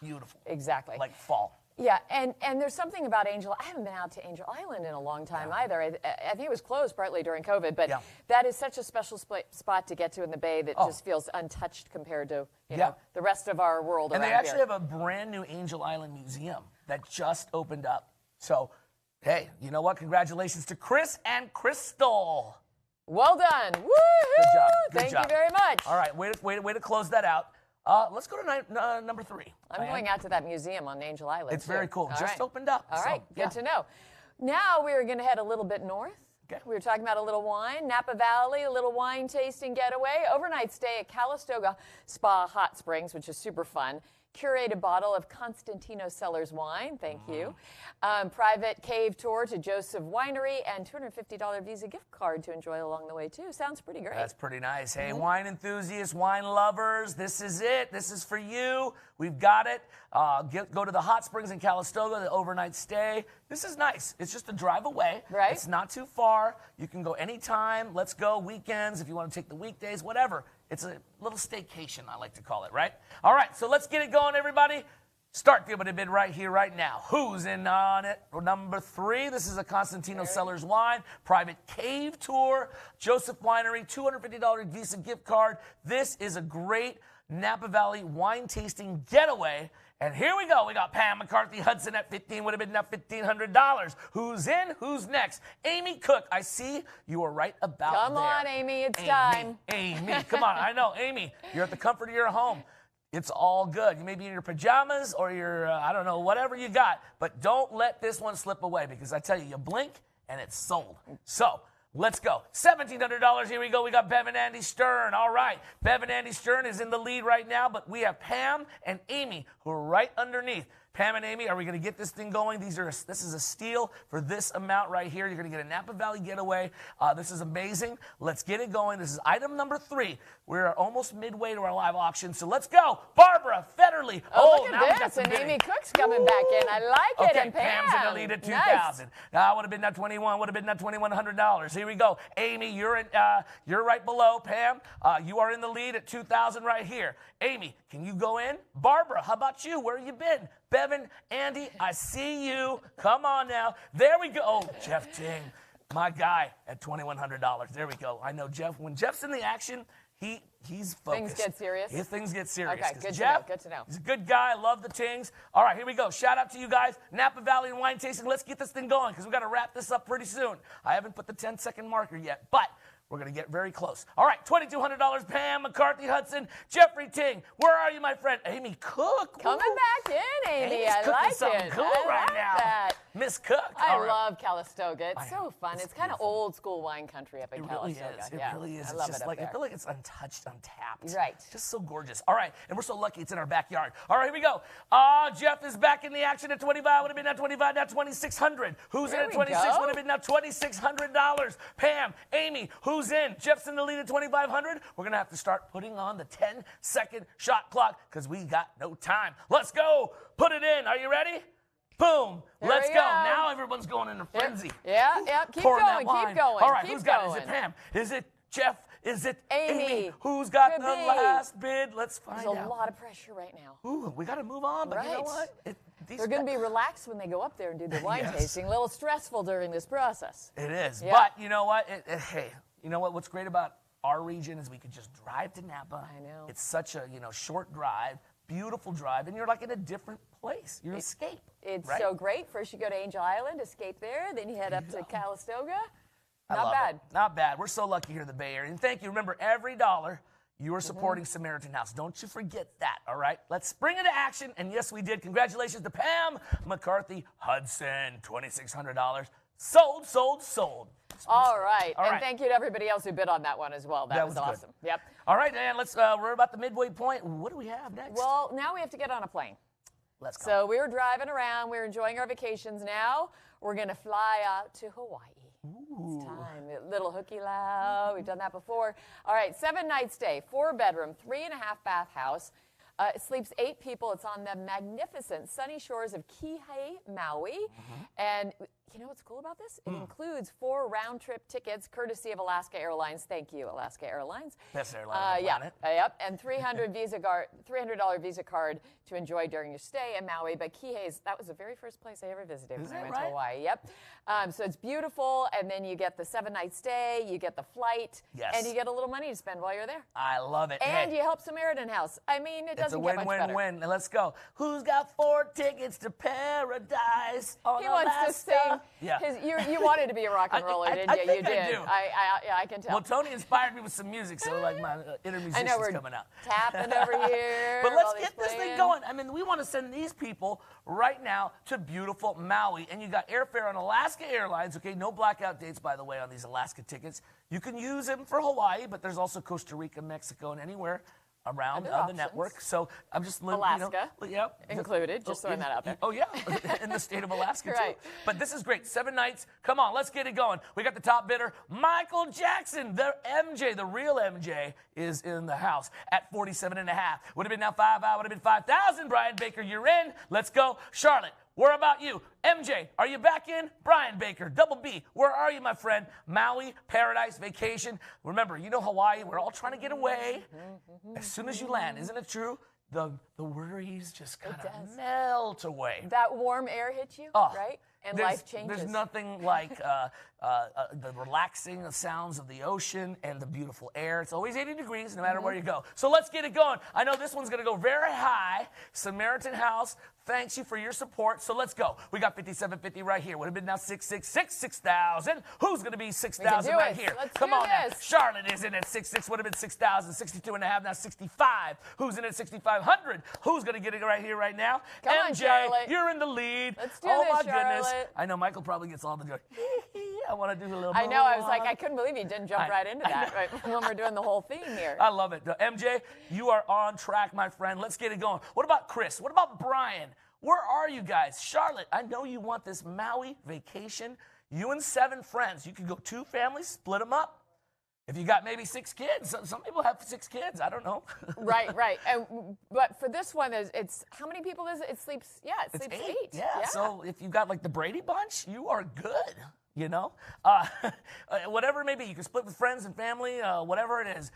Speaker 1: beautiful.
Speaker 5: Exactly.
Speaker 1: Like fall.
Speaker 5: Yeah, and there's something about Angel. I haven't been out to Angel Island in a long time either. I think it was closed partly during COVID, but that is such a special spot to get to in the Bay that just feels untouched compared to you know, the rest of our world
Speaker 1: And
Speaker 5: around
Speaker 1: they actually
Speaker 5: here.
Speaker 1: have a brand new Angel Island museum that just opened up. So, hey, you know what? Congratulations to Chris and Crystal.
Speaker 5: Well done. Woo-hoo!
Speaker 1: Good job. Good
Speaker 5: Thank
Speaker 1: job.
Speaker 5: you very much.
Speaker 1: All right, way to close that out. Let's go to number 3.
Speaker 5: I'm going out to that museum on Angel Island.
Speaker 1: It's very cool.
Speaker 5: All
Speaker 1: Just
Speaker 5: right.
Speaker 1: opened up.
Speaker 5: All
Speaker 1: so,
Speaker 5: right,
Speaker 1: yeah.
Speaker 5: good to know. Now we're going to head a little bit north.
Speaker 1: Okay.
Speaker 5: We were talking about a little wine, Napa Valley, a little wine tasting getaway, overnight stay at Calistoga Spa Hot Springs, which is super fun. Curated bottle of Constantino Cellars wine, thank you. Private cave tour to Joseph Winery and $250 Visa gift card to enjoy along the way too. Sounds pretty great.
Speaker 1: That's pretty nice. Hey, wine enthusiasts, wine lovers, this is it. This is for you. We've got it. Go to the hot springs in Calistoga, the overnight stay. This is nice. It's just a drive away.
Speaker 5: Right.
Speaker 1: It's not too far. You can go anytime. Let's go weekends if you want to take the weekdays, whatever. It's a little staycation, I like to call it, right? All right, so let's get it going, everybody. Start the bid right here, right now. Who's in on it? Number 3, this is a Constantino Cellars wine, private cave tour, Joseph Winery, $250 Visa gift card. This is a great Napa Valley wine tasting getaway. And here we go. We got Pam McCarthy Hudson at 15, would have been up $1,500. Who's in? Who's next? Amy Cook. I see you are right about
Speaker 5: Come
Speaker 1: there.
Speaker 5: on, Amy, it's time.
Speaker 1: Amy, come on. I know, Amy, you're at the comfort of your home. It's all good. You may be in your pajamas or your, I don't know, whatever you got. But don't let this one slip away because I tell you, you blink and it's sold. So, let's go. $1,700. Here we go. We got Bev and Andy Stern. All right. Bev and Andy Stern is in the lead right now, but we have Pam and Amy who are right underneath. Pam and Amy, are we going to get this thing going? This is a steal for this amount right here. You're going to get a Napa Valley getaway. This is amazing. Let's get it going. This is item number 3. We're almost midway to our live auction, so let's go. Barbara Federle.
Speaker 5: Oh, look
Speaker 1: now we
Speaker 5: at
Speaker 1: got
Speaker 5: this,
Speaker 1: some
Speaker 5: and
Speaker 1: bidding.
Speaker 5: Amy Cook's coming back in. I like it,
Speaker 1: Okay,
Speaker 5: and Pam.
Speaker 1: Pam's in the lead at $2,000.
Speaker 5: Nice.
Speaker 1: Now, would have been that 21. Would have been that $2,100. Here we go. Amy, you're right below. Pam, you are in the lead at $2,000 right here. Amy, can you go in? Barbara, how about you? Where have you been? Bevan, Andy, I see you. Come on now. There we go. Oh, Jeff Ting, my guy at $2,100. There we go. I know Jeff. When Jeff's in the action, he's focused.
Speaker 5: Things get serious?
Speaker 1: Things get serious.
Speaker 5: Okay, good
Speaker 1: Jeff,
Speaker 5: to know. Good to know.
Speaker 1: He's a good guy. I love the Tings. All right, here we go. Shout out to you guys. Napa Valley and wine tasting. Let's get this thing going because we've got to wrap this up pretty soon. I haven't put the 10-second marker yet, but we're going to get very close. All right, $2,200, Pam McCarthy Hudson, Jeffrey Ting. Where are you, my friend? Amy Cook.
Speaker 5: Coming back in, Amy.
Speaker 1: Amy's
Speaker 5: I
Speaker 1: cooking
Speaker 5: like
Speaker 1: something
Speaker 5: it.
Speaker 1: cool
Speaker 5: I
Speaker 1: right
Speaker 5: like
Speaker 1: now.
Speaker 5: that.
Speaker 1: Miss Cook.
Speaker 5: I
Speaker 1: All right.
Speaker 5: love Calistoga. It's
Speaker 1: I know.
Speaker 5: so fun. It's kind of old school wine country up in
Speaker 1: It really
Speaker 5: Calistoga.
Speaker 1: is. It
Speaker 5: Yeah,
Speaker 1: really is.
Speaker 5: I
Speaker 1: It's
Speaker 5: love
Speaker 1: just
Speaker 5: it up
Speaker 1: like
Speaker 5: there.
Speaker 1: I feel like it's untouched, untapped.
Speaker 5: Right.
Speaker 1: Just so gorgeous. All right, and we're so lucky it's in our backyard. All right, here we go. Jeff is back in the action at 25. Would have been at 25. Now 2,600. Who's in
Speaker 5: There
Speaker 1: at
Speaker 5: we
Speaker 1: 26?
Speaker 5: go.
Speaker 1: Would have been now $2,600. Pam, Amy, who's in? Jeff's in the lead at 2,500. We're gonna have to start putting on the 10-second shot clock because we got no time. Let's go. Put it in. Are you ready? Boom.
Speaker 5: There
Speaker 1: Let's
Speaker 5: we
Speaker 1: go.
Speaker 5: go.
Speaker 1: Now everyone's going into frenzy.
Speaker 5: Yeah. Keep
Speaker 1: Pouring that
Speaker 5: going.
Speaker 1: wine.
Speaker 5: Keep going.
Speaker 1: All right,
Speaker 5: keep
Speaker 1: who's
Speaker 5: going.
Speaker 1: got it? Is it Pam? Is it Jeff? Is it
Speaker 5: Amy.
Speaker 1: Who's got
Speaker 5: Could
Speaker 1: the
Speaker 5: be.
Speaker 1: last bid? Let's find
Speaker 5: There's
Speaker 1: out.
Speaker 5: a lot of pressure right now.
Speaker 1: Ooh, we got to move on, but you know
Speaker 5: Right.
Speaker 1: what?
Speaker 5: They're going to be relaxed when they go up there and do the wine
Speaker 1: Yes.
Speaker 5: tasting. A little stressful during this process.
Speaker 1: It is.
Speaker 5: Yeah.
Speaker 1: But you know what? Hey, you know what? What's great about our region is we could just drive to Napa.
Speaker 5: I know.
Speaker 1: It's such a, short drive, beautiful drive, and you're like in a different place. You escape.
Speaker 5: It's
Speaker 1: right?
Speaker 5: so great. First you go to Angel Island, escape there, then you head up to Calistoga.
Speaker 1: I
Speaker 5: Not
Speaker 1: love
Speaker 5: bad.
Speaker 1: it. Not bad. We're so lucky here in the Bay Area. And thank you. Remember, every dollar you are supporting Samaritan House. Don't you forget that, all right? Let's spring into action. And yes, we did. Congratulations to Pam McCarthy Hudson. $2,600. Sold.
Speaker 5: All right.
Speaker 1: All
Speaker 5: And
Speaker 1: right.
Speaker 5: thank you to everybody else who bid on that one as well. That was
Speaker 1: was good.
Speaker 5: awesome. Yep.
Speaker 1: All right, Dan, we're about the midway point. What do we have next?
Speaker 5: Well, now we have to get on a plane.
Speaker 1: Let's go.
Speaker 5: So we were driving around. We were enjoying our vacations now. We're going to fly out to Hawaii. It's time. A little hooky low. We've done that before. All right, 7-night stay, 4-bedroom, 3.5-bath house. It sleeps 8 people. It's on the magnificent sunny shores of Kihei, Maui. And you know what's cool about this? It includes 4 round-trip tickets, courtesy of Alaska Airlines. Thank you, Alaska Airlines.
Speaker 1: Best airline on the planet.
Speaker 5: Yep, and $300 Visa card to enjoy during your stay in Maui. But Kihei's, that was the very first place I ever visited when I went to Hawaii. Yep. So it's beautiful, and then you get the 7-night stay, you get the flight, and you get a little money to spend while you're there.
Speaker 1: I love it.
Speaker 5: And you help Samaritan House. I mean, it doesn't get much better.
Speaker 1: It's a win-win-win. Let's go. Who's got 4 tickets to paradise on
Speaker 5: He
Speaker 1: Alaska?
Speaker 5: wants to sing. You wanted to be a rock and roller, didn't you?
Speaker 1: I think
Speaker 5: You did.
Speaker 1: I do.
Speaker 5: I can tell.
Speaker 1: Well, Tony inspired me with some music, so like my inner musician's coming out.
Speaker 5: Tapping over here.
Speaker 1: But let's get this thing going. I mean, we want to send these people right now to beautiful Maui. And you got airfare on Alaska Airlines. Okay, no blackout dates, by the way, on these Alaska tickets. You can use them for Hawaii, but there's also Costa Rica, Mexico, and anywhere around the network. So I'm just
Speaker 5: Alaska included, just throwing that out there.
Speaker 1: Oh, yeah, in the state of Alaska,
Speaker 5: right.
Speaker 1: too. But this is great. 7 nights. Come on, let's get it going. We got the top bidder, Michael Jackson. The MJ, the real MJ, is in the house at 47.5. Would have been now 5. Would have been 5,000. Brian Baker, you're in. Let's go. Charlotte, where about you? MJ, are you back in? Brian Baker, Double B, where are you, my friend? Maui, paradise, vacation. Remember, you know Hawaii, we're all trying to get away. As soon as you land, isn't it true? The worries just kind of melt away.
Speaker 5: That warm air hits you, right? And life changes.
Speaker 1: There's nothing like the relaxing sounds of the ocean and the beautiful air. It's always 80 degrees no matter where you go. So let's get it going. I know this one's going to go very high. Samaritan House, thanks you for your support. So let's go. We got 5750 right here. Would have been now 666, 6,000. Who's going to be 6,000 right here? Come on now. Charlotte is in at 66. Would have been 6,000. 62.5, now 65. Who's in at 6,500? Who's going to get it right here, right now?
Speaker 5: Come on, Charlotte.
Speaker 1: You're in the lead.
Speaker 5: Let's do
Speaker 1: oh,
Speaker 5: this,
Speaker 1: my goodness.
Speaker 5: Charlotte.
Speaker 1: I know Michael probably gets all the joy. I want to do a little
Speaker 5: I know. I was like, I couldn't believe he didn't jump right into that right when we're doing the whole theme here.
Speaker 1: I love it. MJ, you are on track, my friend. Let's get it going. What about Chris? What about Brian? Where are you guys? Charlotte, I know you want this Maui vacation. You and 7 friends. You could go 2 families, split them up. If you got maybe 6 kids, some people have 6 kids. I don't know.
Speaker 5: Right. But for this one, it's how many people is it? It sleeps 8.
Speaker 1: Yeah. So if you got like the Brady Bunch, you are good. You know, whatever it may be, you can split with friends and family, whatever it is.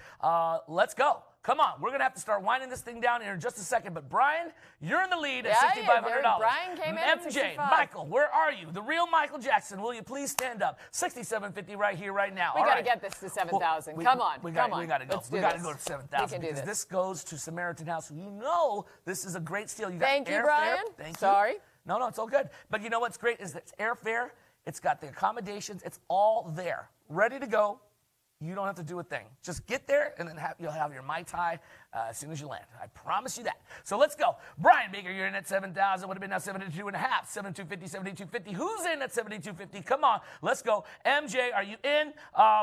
Speaker 1: Let's go. Come on, we're going to have to start winding this thing down here in just a second. But Brian, you're in the lead at $6,500.
Speaker 5: Brian came in at
Speaker 1: MJ,
Speaker 5: 65.
Speaker 1: Michael, where are you? The real Michael Jackson, will you please stand up? $6,750 right here, right now.
Speaker 5: We got to get this to 7,000. Come on.
Speaker 1: We got to go. We got to go to 7,000
Speaker 5: because
Speaker 1: this goes to Samaritan House. You know this is a great steal. You got
Speaker 5: Thank you,
Speaker 1: airfare.
Speaker 5: Brian.
Speaker 1: Thank you.
Speaker 5: Sorry.
Speaker 1: No, it's all good. But you know what's great is that it's airfare. It's got the accommodations. It's all there, ready to go. You don't have to do a thing. Just get there, and then you'll have your Mai Tai as soon as you land. I promise you that. So let's go. Brian Baker, you're in at 7,000. Would have been now 72.5, 7250, 7250. Who's in at 7250? Come on, let's go. MJ, are you in?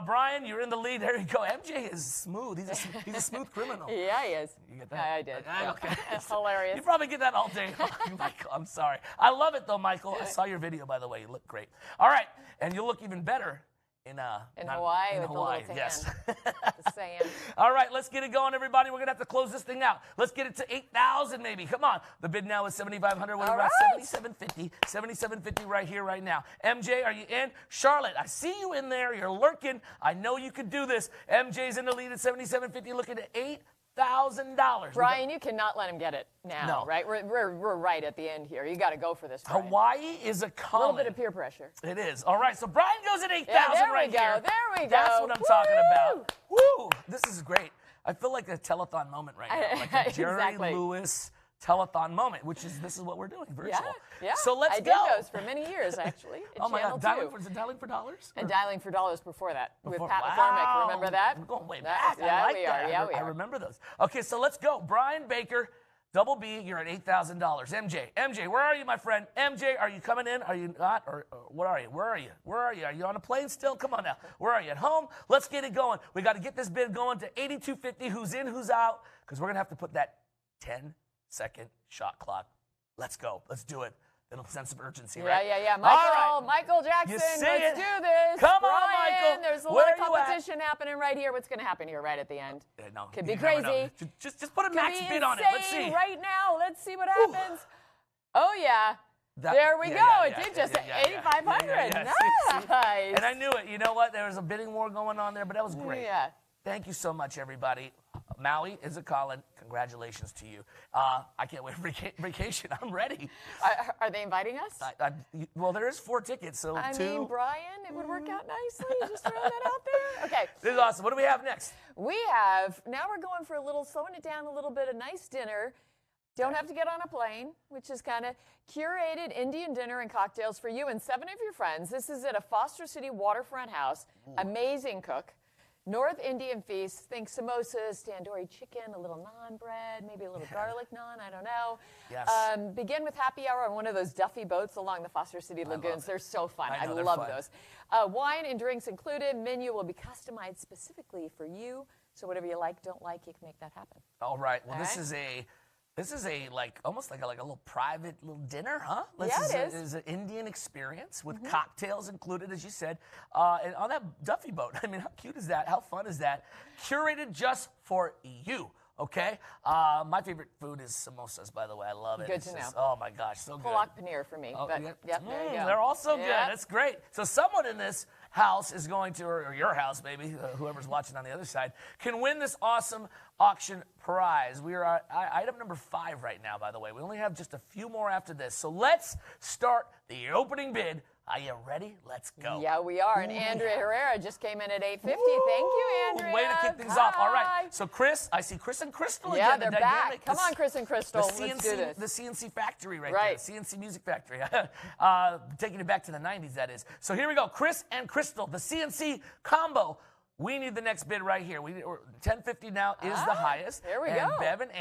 Speaker 1: Brian, you're in the lead. There you go. MJ is smooth. He's a smooth criminal.
Speaker 5: Yeah, he is.
Speaker 1: You get that?
Speaker 5: I did.
Speaker 1: Okay.
Speaker 5: That's hilarious.
Speaker 1: You probably get that all day, Michael. I'm sorry. I love it, though, Michael. I saw your video, by the way. You look great. All right, and you'll look even better in
Speaker 5: Hawaii with
Speaker 1: Hawaii,
Speaker 5: the little tan.
Speaker 1: yes.
Speaker 5: The sand.
Speaker 1: All right, let's get it going, everybody. We're going to have to close this thing out. Let's get it to 8,000 maybe. Come on. The bid now is 7,500. We're about 7,750. 7,750 right here, right now. MJ, are you in? Charlotte, I see you in there. You're lurking. I know you could do this. MJ's in the lead at 7,750, looking at $8,000.
Speaker 5: Brian, you cannot let him get it now, right? We're right at the end here. You got to go for this, Brian.
Speaker 1: Hawaii is a
Speaker 5: A little bit of peer pressure.
Speaker 1: It is. All right, so Brian goes at 8,000 right here.
Speaker 5: There we go.
Speaker 1: That's what I'm talking about. Woo! This is great. I feel like a telethon moment right now, like a Jerry Lewis telethon moment, this is what we're doing, virtual.
Speaker 5: Yeah.
Speaker 1: So let's go.
Speaker 5: I did those for many years, actually.
Speaker 1: Oh my God, was it Dialing for Dollars?
Speaker 5: And Dialing for Dollars before that with Pat McCormick. Remember that?
Speaker 1: We're going way back. I like that.
Speaker 5: Yeah, we are.
Speaker 1: I remember those. Okay, so let's go. Brian Baker, Double B, you're at $8,000. MJ, where are you, my friend? MJ, are you coming in? Are you not? Or what are you? Where are you? Are you on a plane still? Come on now. Where are you? At home? Let's get it going. We got to get this bid going to 8,250. Who's in? Who's out? Because we're gonna have to put that 10-second shot clock. Let's go. Let's do it. It'll sense of urgency, right?
Speaker 5: Yeah.
Speaker 1: Michael
Speaker 5: Jackson, let's do this.
Speaker 1: Come
Speaker 5: Brian.
Speaker 1: on,
Speaker 5: lot
Speaker 1: Where
Speaker 5: of
Speaker 1: are you at?
Speaker 5: competition happening right here. What's going to happen here right at the end?
Speaker 1: No,
Speaker 5: Could be
Speaker 1: you never know.
Speaker 5: crazy.
Speaker 1: Just put a
Speaker 5: Could
Speaker 1: max
Speaker 5: be
Speaker 1: bid on it. Let's
Speaker 5: insane
Speaker 1: see.
Speaker 5: right now. Let's see what happens. Oh, yeah. There we go. It did just 8,500. Nice.
Speaker 1: And I knew it. You know what? There was a bidding war going on there, but that was great.
Speaker 5: Yeah.
Speaker 1: Thank you so much, everybody. Maui is a Colin. Congratulations to you. I can't wait for vacation. I'm ready.
Speaker 5: Are they inviting us?
Speaker 1: Well, there is 4 tickets, so
Speaker 5: I
Speaker 1: 2.
Speaker 5: mean, Brian, it would work out nicely. Just throw that out there. Okay.
Speaker 1: This is awesome. What do we have next?
Speaker 5: Now we're going for a little, slowing it down a little bit, a nice dinner. Don't have to get on a plane, which is kind of curated Indian dinner and cocktails for you and 7 of your friends. This is at a Foster City waterfront house. Amazing cook. North Indian feast. Think samosas, tandoori chicken, a little naan bread, maybe a little garlic naan. I don't know.
Speaker 1: Yes.
Speaker 5: Begin with happy hour on one of those Duffy boats along the Foster City lagoons. They're so fun. I
Speaker 1: know, they're
Speaker 5: love
Speaker 1: fun.
Speaker 5: those. Wine and drinks included. Menu will be customized specifically for you. So whatever you like, don't like, you can make that happen.
Speaker 1: All right. Well,
Speaker 5: All
Speaker 1: this
Speaker 5: right.
Speaker 1: is a almost like a little private little dinner, huh?
Speaker 5: Yeah, it
Speaker 1: is an Indian experience with cocktails included, as you said, and on that Duffy boat. I mean, how cute is that? How fun is that? Curated just for you. Okay. My favorite food is samosas, by the way. I love it.
Speaker 5: Good
Speaker 1: It's
Speaker 5: to
Speaker 1: just,
Speaker 5: know.
Speaker 1: oh my gosh, so good.
Speaker 5: Palak paneer for me.
Speaker 1: Oh,
Speaker 5: but,
Speaker 1: yeah.
Speaker 5: Yep, there you go.
Speaker 1: They're all so
Speaker 5: Yep.
Speaker 1: good. That's great. So someone in this house is going to, or your house maybe, whoever's watching on the other side, can win this awesome auction prize. We are at item number 5 right now, by the way. We only have just a few more after this. So let's start the opening bid. Are you ready? Let's go.
Speaker 5: Yeah, we are. And Andrea Herrera just came in at $8.50. Thank you, Andrea.
Speaker 1: Way to kick things off. All right. So Chris, I see Chris and Crystal
Speaker 5: Yeah,
Speaker 1: again.
Speaker 5: they're
Speaker 1: the dynamic,
Speaker 5: back. Come on, Chris and Crystal.
Speaker 1: The CNC,
Speaker 5: Let's do this.
Speaker 1: The CNC factory right
Speaker 5: Right.
Speaker 1: there. CNC Music Factory. Taking it back to the 90s, that is. So here we go. Chris and Crystal, the CNC combo. We need the next bid right here. $10.50 now is the highest.
Speaker 5: There we
Speaker 1: and
Speaker 5: go.
Speaker 1: Bev and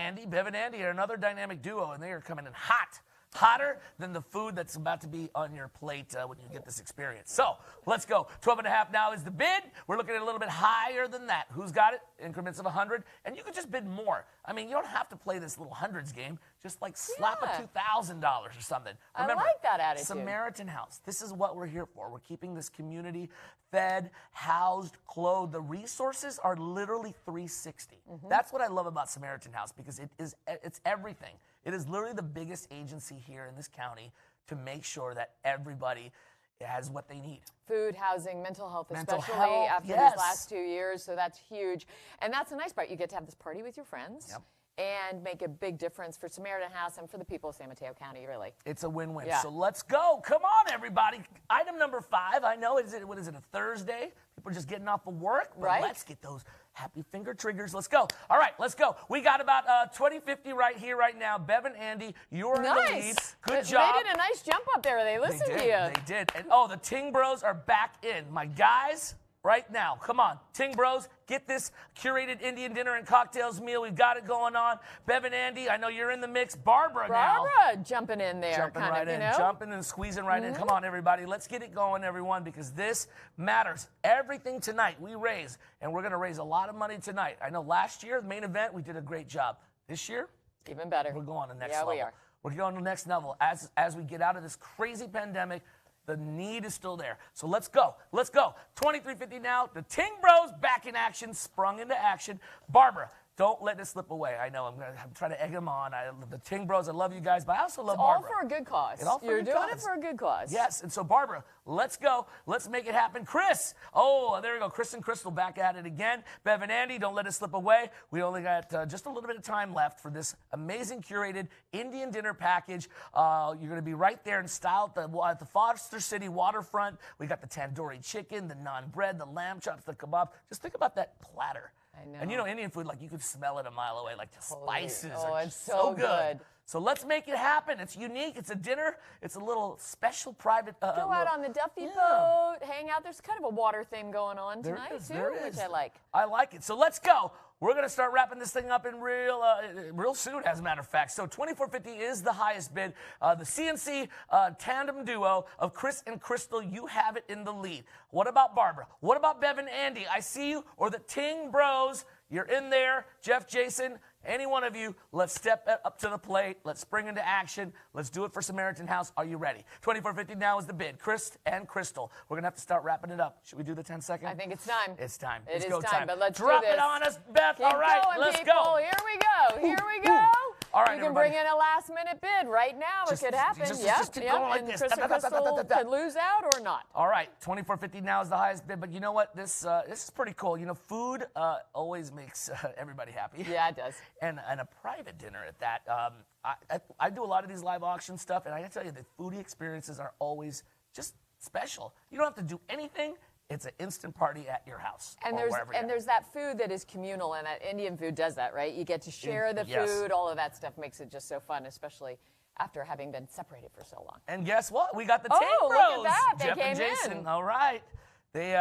Speaker 1: Andy are another dynamic duo, and they are coming in hot. Hotter than the food that's about to be on your plate when you get this experience. So let's go. 12.5 now is the bid. We're looking at a little bit higher than that. Who's got it? Increments of 100. And you can just bid more. I mean, you don't have to play this little hundreds game. Just like slap a $2,000 or something. Remember,
Speaker 5: I like that attitude.
Speaker 1: Samaritan House. This is what we're here for. We're keeping this community fed, housed, clothed. The resources are literally 360. That's what I love about Samaritan House because it's everything. It is literally the biggest agency here in this county to make sure that everybody has what they need.
Speaker 5: Food, housing, mental health,
Speaker 1: Mental
Speaker 5: especially
Speaker 1: health,
Speaker 5: after
Speaker 1: yes.
Speaker 5: these last 2 years. So that's huge. And that's the nice part. You get to have this party with your friends and make a big difference for Samaritan House and for the people of San Mateo County, really.
Speaker 1: It's a win-win.
Speaker 5: Yeah.
Speaker 1: So let's go. Come on, everybody. Item number 5. I know, what is it, a Thursday? People are just getting off of work. But
Speaker 5: Right.
Speaker 1: let's get those happy finger triggers. Let's go. All right, let's go. We got about 20-50 right here, right now. Bev and Andy, you're in the lead. Good job.
Speaker 5: They did a nice jump up there. They listened to you.
Speaker 1: They did. And the Ting Bros are back in. My guys, right now, come on. Ting Bros, get this curated Indian dinner and cocktails meal. We've got it going on. Bev and Andy, I know you're in the mix. Barbara
Speaker 5: jumping in there.
Speaker 1: Jumping
Speaker 5: kind
Speaker 1: right
Speaker 5: of,
Speaker 1: in.
Speaker 5: You know?
Speaker 1: Jumping and squeezing right in. Come on, everybody. Let's get it going, everyone, because this matters. Everything tonight we raise, and we're going to raise a lot of money tonight. I know last year, the main event, we did a great job. This year,
Speaker 5: even better.
Speaker 1: We're going to the next
Speaker 5: Yeah,
Speaker 1: level.
Speaker 5: we are.
Speaker 1: We're going to the next level. As we get out of this crazy pandemic, the need is still there. So let's go. Let's go. 23.50 now. The Ting Bros back in action, sprung into action. Barbara, don't let this slip away. I know I'm trying to egg them on. The Ting Bros, I love you guys, but I also love Barbara.
Speaker 5: All for a good cause.
Speaker 1: You're
Speaker 5: doing it for a good cause.
Speaker 1: Yes, and so Barbara, let's go. Let's make it happen. Chris, there we go. Chris and Crystal back at it again. Bev and Andy, don't let it slip away. We only got just a little bit of time left for this amazing curated Indian dinner package. You're going to be right there in style at the Foster City waterfront. We got the tandoori chicken, the naan bread, the lamb chops, the kebab. Just think about that platter.
Speaker 5: I know.
Speaker 1: And you know, Indian food, like you could smell it a mile away, like the spices
Speaker 5: Oh,
Speaker 1: are
Speaker 5: it's
Speaker 1: so
Speaker 5: good.
Speaker 1: So let's make it happen. It's unique. It's a dinner. It's a little special private.
Speaker 5: Go out on the Duffy boat, hang out. There's kind of a water theme going on tonight, which I like.
Speaker 1: I like it. So let's go. We're going to start wrapping this thing up in real soon, as a matter of fact. So $24.50 is the highest bid. The CNC tandem duo of Chris and Crystal, you have it in the lead. What about Barbara? What about Bev and Andy? I see you. Or the Ting Bros. You're in there. Jeff, Jason, Any one of you, let's step up to the plate. Let's spring into action. Let's do it for Samaritan House. Are you ready? $24.50 now is the bid. Chris and Crystal, we're going to have to start wrapping it up. Should we do the 10-second?
Speaker 5: I think it's time.
Speaker 1: It's time.
Speaker 5: It
Speaker 1: It's
Speaker 5: is
Speaker 1: go
Speaker 5: time, but let's
Speaker 1: Drop
Speaker 5: do this.
Speaker 1: it on us, Beth.
Speaker 5: Keep
Speaker 1: All right,
Speaker 5: going,
Speaker 1: let's
Speaker 5: people.
Speaker 1: go.
Speaker 5: Here we go. Here we go.
Speaker 1: All right,
Speaker 5: you can bring in a last-minute bid right now. It could happen.
Speaker 1: Just keep going like
Speaker 5: and
Speaker 1: this.
Speaker 5: Chris and Crystal could lose out or not.
Speaker 1: All right, $24.50 now is the highest bid, but you know what? This is pretty cool. You know, food always makes everybody happy.
Speaker 5: Yeah, it does.
Speaker 1: And a private dinner at that. I do a lot of these live auction stuff, and I gotta tell you, the foodie experiences are always just special. You don't have to do anything. It's an instant party at your house.
Speaker 5: And there's that food that is communal, and that Indian food does that, right? You get to share the food. All of that stuff makes it just so fun, especially after having been separated for so long.
Speaker 1: And guess what? We got the Tate Bros.
Speaker 5: Look at that.
Speaker 1: Jeff and Jason. All right. They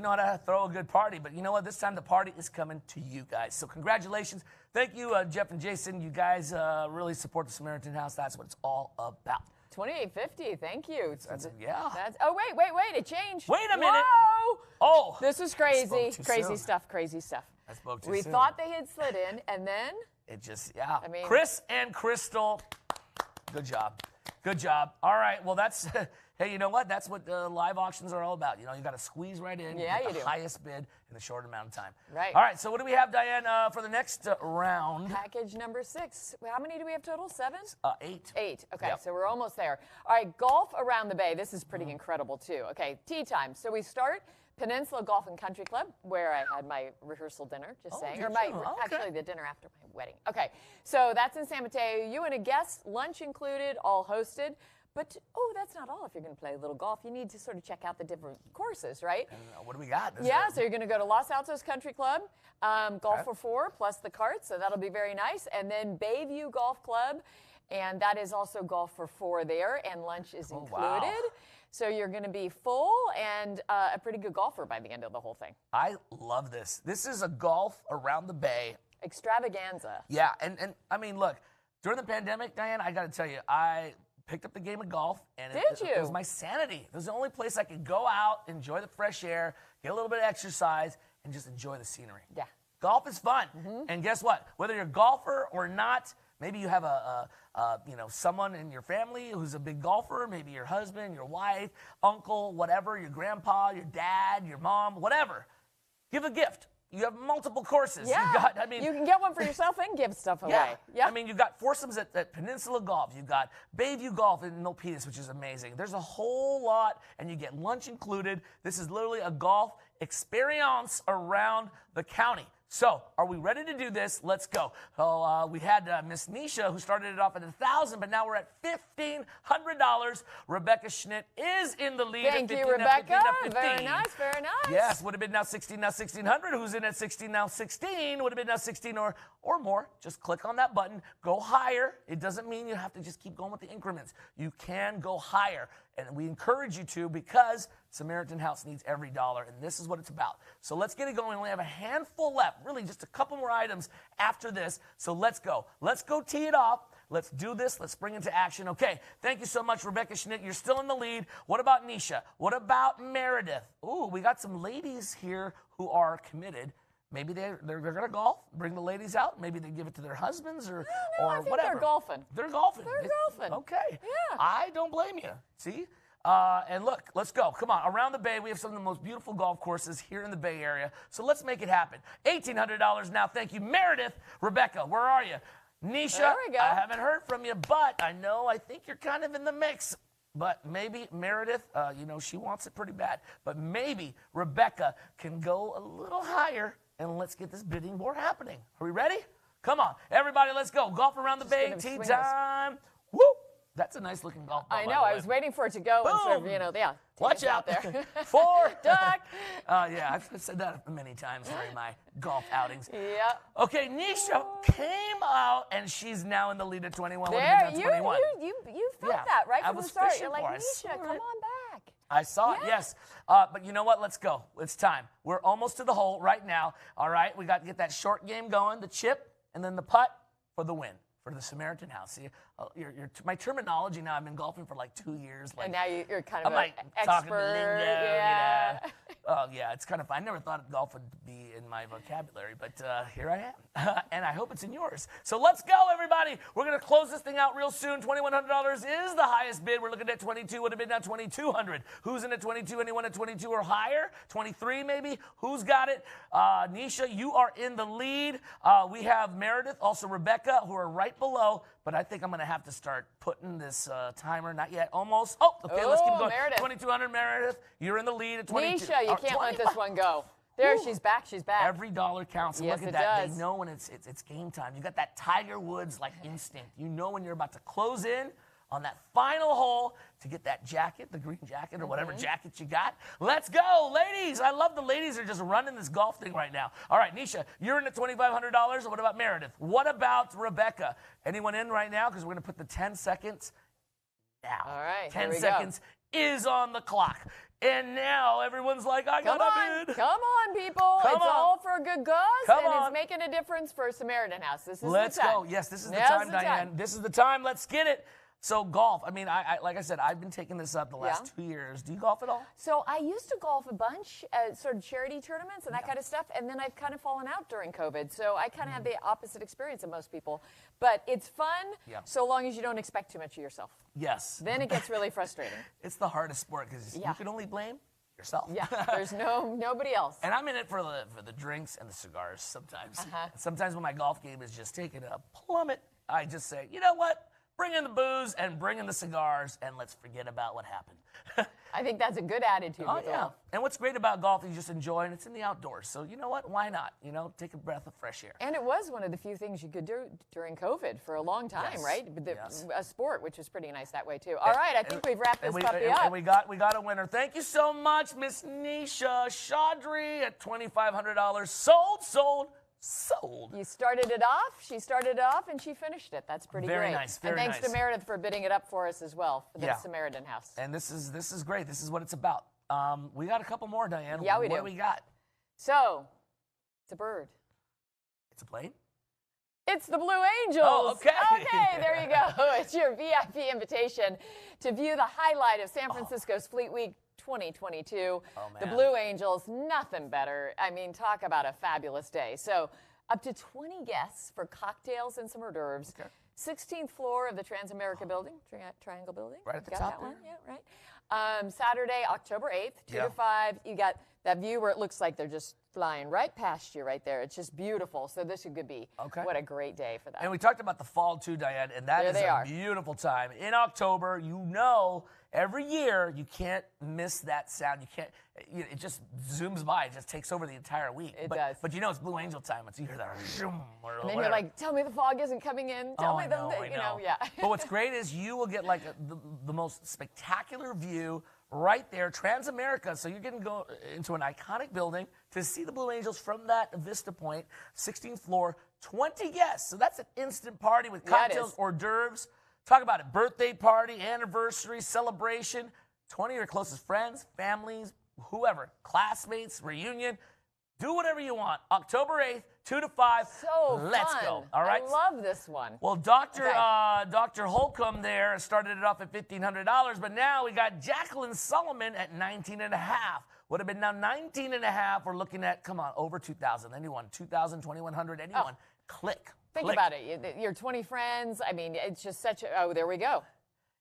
Speaker 1: know how to throw a good party, but you know what? This time the party is coming to you guys. So congratulations. Thank you, Jeff and Jason. You guys really support the Samaritan House. That's what it's all about.
Speaker 5: $28.50. Thank you.
Speaker 1: Yeah.
Speaker 5: Oh, wait. It changed.
Speaker 1: Wait a minute.
Speaker 5: Whoa.
Speaker 1: Oh.
Speaker 5: This is crazy.
Speaker 1: Crazy
Speaker 5: stuff.
Speaker 1: I spoke too
Speaker 5: we
Speaker 1: soon.
Speaker 5: thought they had slid in, and then?
Speaker 1: It just, yeah.
Speaker 5: I mean,
Speaker 1: Chris and Crystal, good job. Good job. All right. Well, that's, hey, you know what? That's what live auctions are all about. You know, you got to squeeze right in.
Speaker 5: Yeah,
Speaker 1: get
Speaker 5: you
Speaker 1: the
Speaker 5: do.
Speaker 1: highest bid in a short amount of time.
Speaker 5: Right.
Speaker 1: All right. So what do we have, Diane, for the next round?
Speaker 5: Package number 6. How many do we have total? 7?
Speaker 1: 8.
Speaker 5: 8. Okay,
Speaker 1: Yep.
Speaker 5: so we're almost there. All right, golf around the bay. This is pretty incredible, too. Okay, tee time. So we start Peninsula Golf and Country Club, where I had my rehearsal dinner, just saying. Or actually the dinner after my wedding. Okay, so that's in San Mateo. You and a guest, lunch included, all hosted. But, that's not all. If you're going to play a little golf, you need to sort of check out the different courses, right?
Speaker 1: And, what do we got?
Speaker 5: So you're going to go to Los Altos Country Club, golf for 4, plus the carts, so that'll be very nice. And then Bayview Golf Club, and that is also golf for 4 there, and lunch is included.
Speaker 1: Wow.
Speaker 5: So you're going to be full and a pretty good golfer by the end of the whole thing.
Speaker 1: I love this. This is a golf around the bay.
Speaker 5: Extravaganza.
Speaker 1: Yeah, and I mean, look, during the pandemic, Diane, I got to tell you, I picked up the game of golf, and it was my sanity. It was the only place I could go out, enjoy the fresh air, get a little bit of exercise, and just enjoy the scenery.
Speaker 5: Yeah.
Speaker 1: Golf is fun. And guess what? Whether you're a golfer or not, maybe you have someone in your family who's a big golfer, maybe your husband, your wife, uncle, whatever, your grandpa, your dad, your mom, whatever. Give a gift. You have multiple courses.
Speaker 5: Yeah, you can get one for yourself and give stuff away.
Speaker 1: Yeah. I mean, you've got foursomes at Peninsula Golf. You've got Bayview Golf in Milpitas, which is amazing. There's a whole lot, and you get lunch included. This is literally a golf experience around the county. So, are we ready to do this? Let's go. So, we had Miss Nisha, who started it off at $1,000, but now we're at $1,500. Rebecca Schnitt is in the lead.
Speaker 5: Thank
Speaker 1: at
Speaker 5: you,
Speaker 1: 15,
Speaker 5: Rebecca.
Speaker 1: 15.
Speaker 5: Very nice, very nice.
Speaker 1: Yes, would have been now 16, now 1,600. Who's in at 16, now 16? Would have been now 16 or more. Just click on that button. Go higher. It doesn't mean you have to just keep going with the increments. You can go higher. And we encourage you to, because Samaritan House needs every dollar, and this is what it's about. So let's get it going. We only have a handful left, really just a couple more items after this. So let's go. Let's go tee it off. Let's do this. Let's spring into action. Okay, thank you so much, Rebecca Schnitt. You're still in the lead. What about Nisha? What about Meredith? Ooh, we got some ladies here who are committed. Maybe they're going to golf, bring the ladies out. Maybe they give it to their husbands or
Speaker 5: I think
Speaker 1: whatever.
Speaker 5: they're golfing.
Speaker 1: They're golfing.
Speaker 5: They're golfing.
Speaker 1: Okay.
Speaker 5: Yeah.
Speaker 1: I don't blame you. See? And look, let's go. Come on. Around the bay, we have some of the most beautiful golf courses here in the Bay Area. So let's make it happen. $1,800 now. Thank you. Meredith. Rebecca, where are you? Nisha,
Speaker 5: there we go.
Speaker 1: I haven't heard from you, but I think you're kind of in the mix. But maybe Meredith, she wants it pretty bad. But maybe Rebecca can go a little higher, and let's get this bidding war happening. Are we ready? Come on. Everybody, let's go. Golf around the bay, tee time. Woo! That's a nice looking golf ball.
Speaker 5: I know. I was waiting for it to go and sort of,
Speaker 1: watch out
Speaker 5: there.
Speaker 1: 4.
Speaker 5: Duck.
Speaker 1: I've said that many times during my golf outings.
Speaker 5: Yeah.
Speaker 1: Okay, Nisha came out, and she's now in the lead at 21.
Speaker 5: There,
Speaker 1: you
Speaker 5: felt that right
Speaker 1: I
Speaker 5: from the
Speaker 1: was
Speaker 5: start.
Speaker 1: fishing
Speaker 5: You're like,
Speaker 1: for it.
Speaker 5: Nisha, come on back.
Speaker 1: I saw it, yes. But you know what? Let's go. It's time. We're almost to the hole right now. All right, we got to get that short game going, the chip, and then the putt for the win. For the Samaritan House. See, my terminology now, I've been golfing for like 2 years.
Speaker 5: And now you're kind of
Speaker 1: I'm
Speaker 5: an
Speaker 1: like talking to
Speaker 5: expert.
Speaker 1: lingo,
Speaker 5: Yeah.
Speaker 1: Well, yeah, it's kind of fun. I never thought golf would be in my vocabulary, but here I am. And I hope it's in yours. So let's go, everybody. We're going to close this thing out real soon. $2,100 is the highest bid. We're looking at 22. Would have been now 2,200. Who's in at 22? Anyone at 22 or higher? 23 maybe? Who's got it? Nisha, you are in the lead. We have Meredith, also Rebecca, who are right below. But I think I'm going to have to start putting this timer. Not yet. Almost. Oh, okay. Let's keep going.
Speaker 5: Meredith.
Speaker 1: 2,200, Meredith. You're in the lead at 22.
Speaker 5: Nisha, you can't let this one go. There, she's back. She's back.
Speaker 1: Every dollar counts. And
Speaker 5: Yes,
Speaker 1: look at
Speaker 5: it
Speaker 1: that.
Speaker 5: does.
Speaker 1: They know when it's game time. You got that Tiger Woods like instinct. You know when you're about to close in on that final hole to get that jacket, the green jacket or whatever jacket you got. Let's go, ladies. I love the ladies are just running this golf thing right now. All right, Nisha, you're in at $2,500. What about Meredith? What about Rebecca? Anyone in right now? Because we're going to put the 10 seconds now.
Speaker 5: All right,
Speaker 1: 10
Speaker 5: here we
Speaker 1: seconds is on the clock. And now everyone's like, I got a bid.
Speaker 5: Come on, people.
Speaker 1: Come
Speaker 5: it's
Speaker 1: on.
Speaker 5: all for a good cause,
Speaker 1: Come
Speaker 5: and
Speaker 1: on.
Speaker 5: it's making a difference for Samaritan House. This is
Speaker 1: Let's
Speaker 5: the time.
Speaker 1: go. Yes, this is the
Speaker 5: Now's
Speaker 1: time, Diane. This is the time. Let's get it. So golf. I mean, I like I said, I've been taking this up the last 2 years. Do you golf at all?
Speaker 5: So I used to golf a bunch at sort of charity tournaments and that kind of stuff, and then I've kind of fallen out during COVID. So I kind of have the opposite experience of most people. But it's fun so long as you don't expect too much of yourself.
Speaker 1: Yes.
Speaker 5: Then it gets really frustrating.
Speaker 1: It's the hardest sport because you can only blame yourself.
Speaker 5: Yeah, there's nobody else.
Speaker 1: And I'm in it for the drinks and the cigars sometimes. Sometimes when my golf game is just taking a plummet, I just say, you know what? Bring in the booze and bring in the cigars, and let's forget about what happened.
Speaker 5: I think that's a good attitude.
Speaker 1: Oh,
Speaker 5: with
Speaker 1: yeah.
Speaker 5: golf.
Speaker 1: And what's great about golf is you just enjoy, and it's in the outdoors. So you know what? Why not? You know, take a breath of fresh air.
Speaker 5: And it was one of the few things you could do during COVID for a long time,
Speaker 1: Yes.
Speaker 5: right? A sport, which was pretty nice that way, too. All right, I think we've wrapped this puppy up.
Speaker 1: And we got a winner. Thank you so much, Miss Nisha Chaudhry at $2,500. Sold.
Speaker 5: You started it off, she started it off, and she finished it. That's pretty
Speaker 1: Very
Speaker 5: great.
Speaker 1: nice,
Speaker 5: and
Speaker 1: very
Speaker 5: thanks
Speaker 1: nice.
Speaker 5: to Meredith for bidding it up for us as well for the
Speaker 1: Yeah.
Speaker 5: Samaritan House.
Speaker 1: And this is great. This is what it's about. We got a couple more, Diane.
Speaker 5: Yeah, we do.
Speaker 1: What do we got?
Speaker 5: So, it's a bird.
Speaker 1: It's a plane?
Speaker 5: It's the Blue Angels.
Speaker 1: Oh, okay.
Speaker 5: Okay, there you go. It's your VIP invitation to view the highlight of San Francisco's Fleet Week 2022. The Blue Angels, nothing better. I mean, talk about a fabulous day. So, up to 20 guests for cocktails and some hors d'oeuvres. 16th floor of the Transamerica building, Triangle building.
Speaker 1: Right at the
Speaker 5: got
Speaker 1: top
Speaker 5: that
Speaker 1: there.
Speaker 5: one? Yeah, right. Saturday, October 8th, 2
Speaker 1: Yeah.
Speaker 5: to 5. You got that view where it looks like they're just flying right past you right there. It's just beautiful. So this could be what a great day for that.
Speaker 1: And we talked about the fall too, Diane, and that
Speaker 5: There
Speaker 1: is
Speaker 5: they
Speaker 1: a
Speaker 5: are.
Speaker 1: beautiful time. In October, you know, every year you can't miss that sound. You can't. It just zooms by. It just takes over the entire week.
Speaker 5: It does.
Speaker 1: But you know it's Blue Angel time. It's you hear that zoom or
Speaker 5: And then
Speaker 1: whatever.
Speaker 5: you're like, tell me the fog isn't coming in. Tell me
Speaker 1: I know.
Speaker 5: you know, yeah.
Speaker 1: But what's great is you will get like the most spectacular view right there, Transamerica. So you're going to go into an iconic building to see the Blue Angels from that vista point, 16th floor, 20 guests. So that's an instant party with
Speaker 5: Yeah, it
Speaker 1: cocktails,
Speaker 5: is.
Speaker 1: hors d'oeuvres. Talk about it. Birthday party, anniversary, celebration. 20 of your closest friends, families, whoever, classmates, reunion. Do whatever you want. October 8th, 2 to 5.
Speaker 5: So
Speaker 1: Let's
Speaker 5: fun.
Speaker 1: go. All right?
Speaker 5: I love this one.
Speaker 1: Well, Dr. Holcomb there started it off at $1,500, but now we got Jacqueline Solomon at $19.5. Would have been now $19.5. We're looking at, come on, over $2,000. Anyone, $2,000, $2,100, anyone. Click.
Speaker 5: Think
Speaker 1: Click.
Speaker 5: about it. Your 20 friends. I mean, it's just such a. Oh, there we go.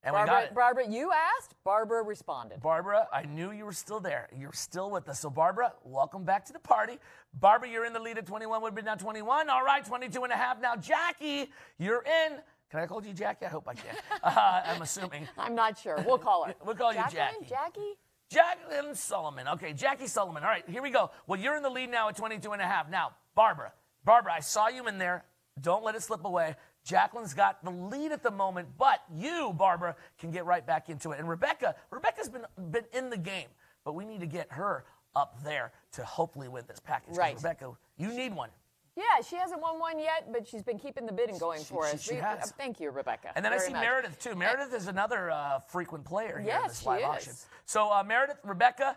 Speaker 1: And
Speaker 5: Barbara,
Speaker 1: we got it.
Speaker 5: Barbara, you asked. Barbara responded.
Speaker 1: Barbara, I knew you were still there. You're still with us. So, Barbara, welcome back to the party. Barbara, you're in the lead at 21. Would have been now 21. All right, 22.5. Now, Jackie, you're in. Can I call you Jackie? I hope I can. I'm assuming.
Speaker 5: I'm not sure. We'll call her.
Speaker 1: We'll call
Speaker 5: Jacqueline?
Speaker 1: you Jackie.
Speaker 5: Jackie?
Speaker 1: Jacqueline Solomon. Okay, Jackie Solomon. All right, here we go. Well, you're in the lead now at 22.5. Now, Barbara, I saw you in there. Don't let it slip away. Jacqueline's got the lead at the moment, but you, Barbara, can get right back into it. And Rebecca's been in the game, but we need to get her up there to hopefully win this package.
Speaker 5: Right.
Speaker 1: Rebecca, you need one.
Speaker 5: Yeah, she hasn't won one yet, but she's been keeping the bidding going for us.
Speaker 1: She has.
Speaker 5: Thank you, Rebecca.
Speaker 1: And then I
Speaker 5: very
Speaker 1: see
Speaker 5: much.
Speaker 1: Meredith, too. Meredith is another frequent player here in
Speaker 5: Yes,
Speaker 1: this live
Speaker 5: she
Speaker 1: auction.
Speaker 5: is.
Speaker 1: So, Meredith, Rebecca,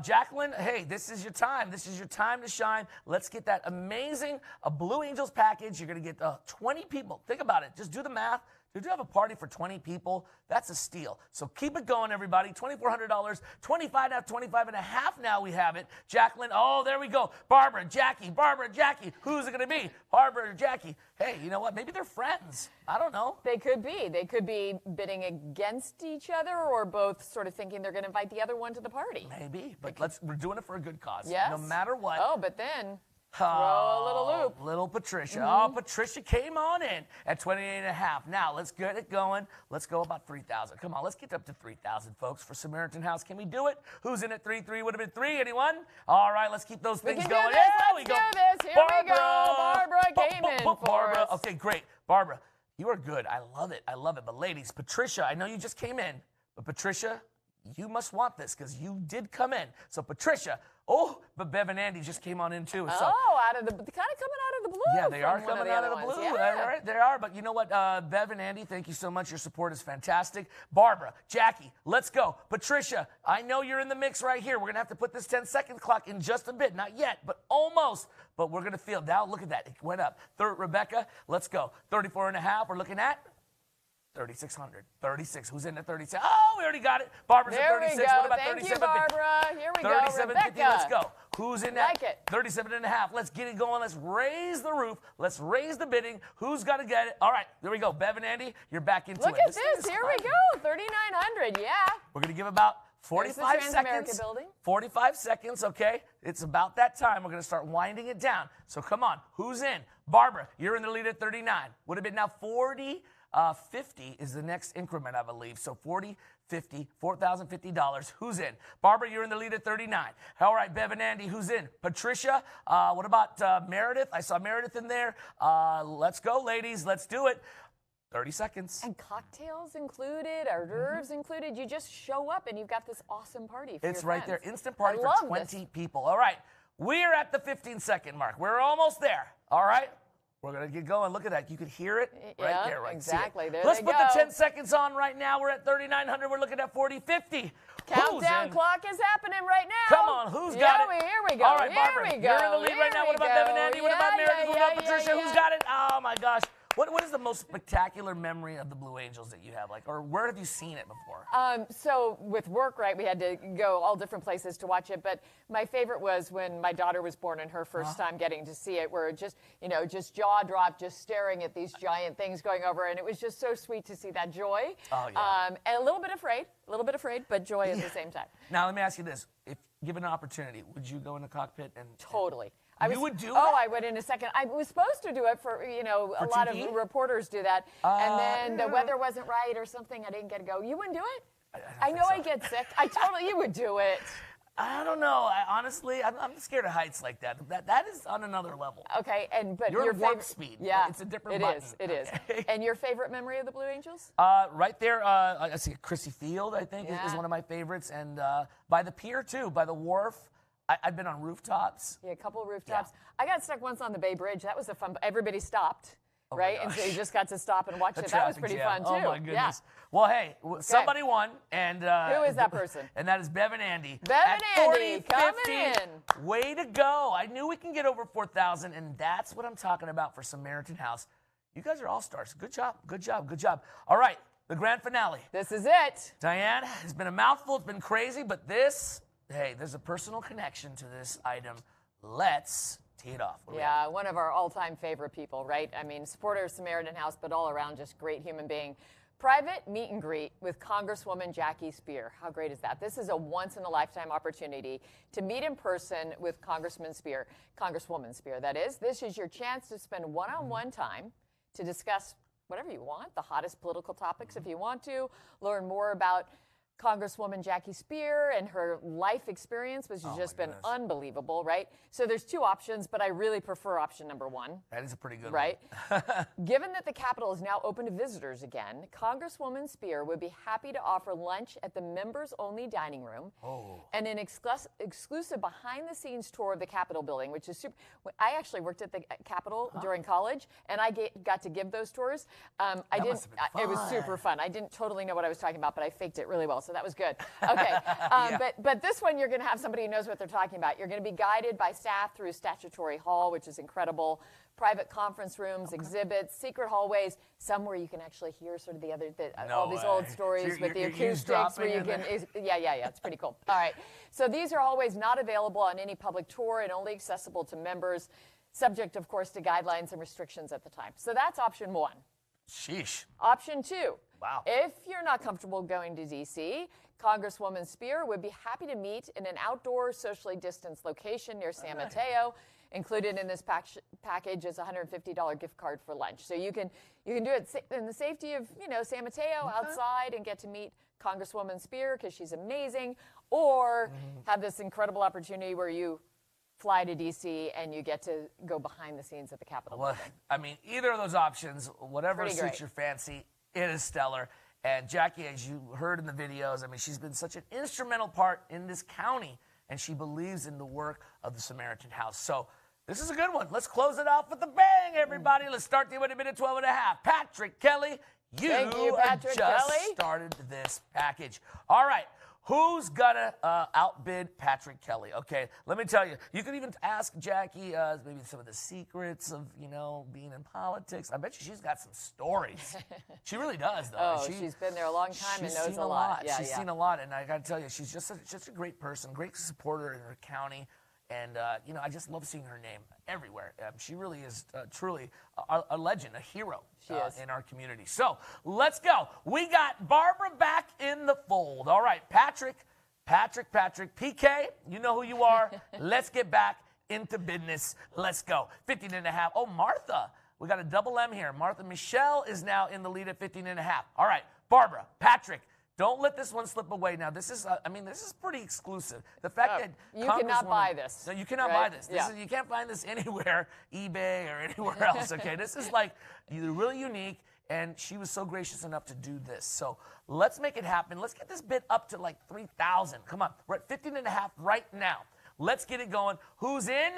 Speaker 1: Jacqueline, hey, this is your time. This is your time to shine. Let's get that amazing Blue Angels package. You're going to get 20 people. Think about it. Just do the math. To have a party for 20 people, that's a steal. So keep it going, everybody. $2,400, 25 now, 25 and a half now we have it. Jacqueline, oh, there we go. Barbara, Jackie. Who's it going to be? Barbara or Jackie? Hey, you know what? Maybe they're friends. I don't know.
Speaker 5: They could be. They could be bidding against each other or both sort of thinking they're going to invite the other one to the party.
Speaker 1: Maybe, but we're doing it for a good cause.
Speaker 5: Yes.
Speaker 1: No matter what.
Speaker 5: Oh, but then throw a little loop.
Speaker 1: Little Patricia. Oh, Patricia came on in at 28 and a half. Now, let's get it going. Let's go about 3,000. Come on, let's get up to 3,000, folks, for Samaritan House. Can we do it? Who's in at 3-3? Would have been 3. Anyone? All right, let's keep those things going.
Speaker 5: Let's do this. Here we go. Barbara came in for us.
Speaker 1: Okay, great. Barbara, you are good. I love it. But ladies, Patricia, I know you just came in, but Patricia, you must want this because you did come in. So, Patricia, but Bev and Andy just came on in too. So,
Speaker 5: kind of coming out of the blue.
Speaker 1: Yeah, they are coming out of the blue.
Speaker 5: Yeah.
Speaker 1: All right, they are. But you know what, Bev and Andy, thank you so much. Your support is fantastic. Barbara, Jackie, let's go. Patricia, I know you're in the mix right here. We're going to have to put this 10-second clock in just a bit. Not yet, but almost. But we're going to feel. Now, look at that. It went up. Rebecca, let's go. 34 and a half. We're looking at 3,600. 36. Who's in at 36? Oh, we already got it. Barbara's at 36.
Speaker 5: There we go.
Speaker 1: What about
Speaker 5: Thank
Speaker 1: 37?
Speaker 5: you, Barbara. Here we go.
Speaker 1: 37.50. Let's go. Who's in that?
Speaker 5: Like it.
Speaker 1: 37 and a half. Let's get it going. Let's raise the roof. Let's raise the bidding. Who's got to get it? All right. There we go. Bev and Andy, you're back into
Speaker 5: Look
Speaker 1: it.
Speaker 5: at this. Here we go. 3,900. Yeah.
Speaker 1: We're going to give about 45
Speaker 5: Transamerica
Speaker 1: seconds.
Speaker 5: building.
Speaker 1: 45 seconds, okay? It's about that time. We're going to start winding it down. So come on. Who's in? Barbara, you're in the lead at 39. Would have been now 40. 50 is the next increment, I believe. So 40, 50, $4,050. Who's in? Barbara, you're in the lead at 39. All right, Bev and Andy, who's in? Patricia, what about Meredith? I saw Meredith in there. Let's go, ladies. Let's do it. 30 seconds.
Speaker 5: And cocktails included, hors d'oeuvres included. You just show up and you've got this awesome party for
Speaker 1: It's
Speaker 5: your
Speaker 1: right
Speaker 5: friends.
Speaker 1: there. Instant party for 20 people. All right. We're at the 15-second mark. We're almost there. All right. We're going to get going. Look at that. You could hear it right there. Right?
Speaker 5: Exactly. There
Speaker 1: Let's
Speaker 5: they
Speaker 1: put
Speaker 5: go.
Speaker 1: the 10 seconds on right now. We're at 3,900. We're looking at 40, 50.
Speaker 5: Countdown clock is happening right now.
Speaker 1: Come on. Who's got it?
Speaker 5: Here we go.
Speaker 1: All right, Barbara.
Speaker 5: Here we go.
Speaker 1: You're in the lead right now. What about Bev and Andy? What about Meredith? What about Patricia? Who's got it? Oh, my gosh. What is the most spectacular memory of the Blue Angels that you have? Or where have you seen it before?
Speaker 5: So with work, right, we had to go all different places to watch it. But my favorite was when my daughter was born and her first time getting to see it, where it just, just jaw dropped, just staring at these giant things going over. And it was just so sweet to see that joy.
Speaker 1: Oh, yeah.
Speaker 5: And a little bit afraid, but joy at the same time.
Speaker 1: Now, let me ask you this. If given an opportunity, would you go in the cockpit and...
Speaker 5: Totally.
Speaker 1: You would do it?
Speaker 5: Oh, I would in a second. I was supposed to do it for, a lot of reporters do that. And then the weather wasn't right or something. I didn't get to go. You wouldn't do it? I know I get sick. You would do it.
Speaker 1: I don't know. Honestly, I'm scared of heights like that. That is on another level.
Speaker 5: Okay, but
Speaker 1: your
Speaker 5: favorite
Speaker 1: warp speed.
Speaker 5: Yeah,
Speaker 1: it's a different button.
Speaker 5: It is. And your favorite memory of the Blue Angels?
Speaker 1: Right there, I see Chrissy Field, I think, is one of my favorites. And by the pier, too, by the wharf. I've been on rooftops.
Speaker 5: Yeah, a couple of rooftops. Yeah. I got stuck once on the Bay Bridge. That was a fun. Everybody stopped, right? And so you just got to stop and watch it. That was pretty fun, too.
Speaker 1: Oh, my goodness.
Speaker 5: Yeah.
Speaker 1: Well, hey, somebody won. And
Speaker 5: who is that person?
Speaker 1: And that is Bev and Andy.
Speaker 5: Bev and Andy, coming in.
Speaker 1: Way to go. I knew we can get over 4,000, and that's what I'm talking about for Samaritan House. You guys are all-stars. Good job, good job, good job. All right, the grand finale.
Speaker 5: This is it.
Speaker 1: Diane, it's been a mouthful. It's been crazy, but this... Hey, there's a personal connection to this item. Let's tee it off.
Speaker 5: Yeah, one of our all-time favorite people, right? I mean, supporter of Samaritan House, but all around just great human being. Private meet and greet with Congresswoman Jackie Speer. How great is that? This is a once-in-a-lifetime opportunity to meet in person with Congresswoman Speer, that is. This is your chance to spend one-on-one time to discuss whatever you want, the hottest political topics if you want to, learn more about Congresswoman Jackie Speer and her life experience, which has just been unbelievable, right? So there's two options, but I really prefer option number one.
Speaker 1: That is a pretty good
Speaker 5: one. Given that the Capitol is now open to visitors again, Congresswoman Speer would be happy to offer lunch at the members-only dining room and an exclusive behind-the-scenes tour of the Capitol building, which is super. I actually worked at the Capitol during college, and I got to give those tours. It was super fun. I didn't totally know what I was talking about, but I faked it really well. so that was good. Okay, but this one you're going to have somebody who knows what they're talking about. You're going to be guided by staff through Statutory Hall, which is incredible. Private conference rooms, exhibits, secret hallways, some where you can actually hear sort of all these old stories with the acoustics where you can, it's pretty cool. All right, so these are hallways not available on any public tour and only accessible to members, subject, of course, to guidelines and restrictions at the time. So that's option 1.
Speaker 1: Sheesh.
Speaker 5: Option 2.
Speaker 1: Wow.
Speaker 5: If you're not comfortable going to D.C., Congresswoman Spear would be happy to meet in an outdoor, socially distanced location near San Mateo. Included in this package is a $150 gift card for lunch. So you can do it in the safety of San Mateo outside and get to meet Congresswoman Spear because she's amazing, or have this incredible opportunity where you fly to D.C. and you get to go behind the scenes at the Capitol building.
Speaker 1: I mean, either of those options, whatever suits your fancy, it is stellar. And Jackie, as you heard in the videos, I mean, she's been such an instrumental part in this county, and she believes in the work of the Samaritan House. So this is a good one. Let's close it off with a bang, everybody. Let's start the 1-minute 12 and a half. Patrick Kelly,
Speaker 5: Thank you, Patrick
Speaker 1: just
Speaker 5: Kelly.
Speaker 1: started this package. All right. Who's gonna outbid Patrick Kelly? Okay, let me tell you. You could even ask Jackie maybe some of the secrets of being in politics. I bet you she's got some stories. She really does, though.
Speaker 5: Oh, she's been there a long time and knows a lot. Yeah,
Speaker 1: she's seen a lot, and I got to tell you, she's just a great person, great supporter in her county. And, I just love seeing her name everywhere. She really is truly a legend, a hero in our community. So let's go. We got Barbara back in the fold. All right, Patrick, PK, you know who you are. Let's get back into business. Let's go. 15.5. Oh, Martha. We got a double M here. Martha Michelle is now in the lead at 15.5. All right, Barbara, Patrick. Don't let this one slip away. Now, this is, this is pretty exclusive. The fact that
Speaker 5: you cannot buy this.
Speaker 1: No, you cannot buy this. You can't find this anywhere, eBay or anywhere else, okay? This is like really unique, and she was so gracious enough to do this. So let's make it happen. Let's get this bid up to like 3,000. Come on. We're at 15.5 right now. Let's get it going. Who's in?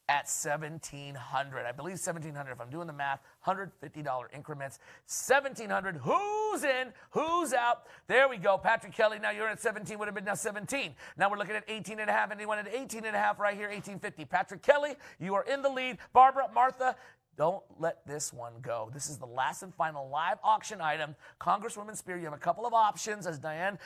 Speaker 1: At $1,700. I believe $1,700. If I'm doing the math, $150 increments. $1,700. Who's in? Who's out? There we go. Patrick Kelly, now you're at 17. Would have been now 17. Now we're looking at 18.5. Anyone at 18.5 right here, 18.50. Patrick Kelly, you are in the lead. Barbara, Martha, don't let this one go. This is the last and final live auction item. Congresswoman Spear, you have a couple of options, as Diane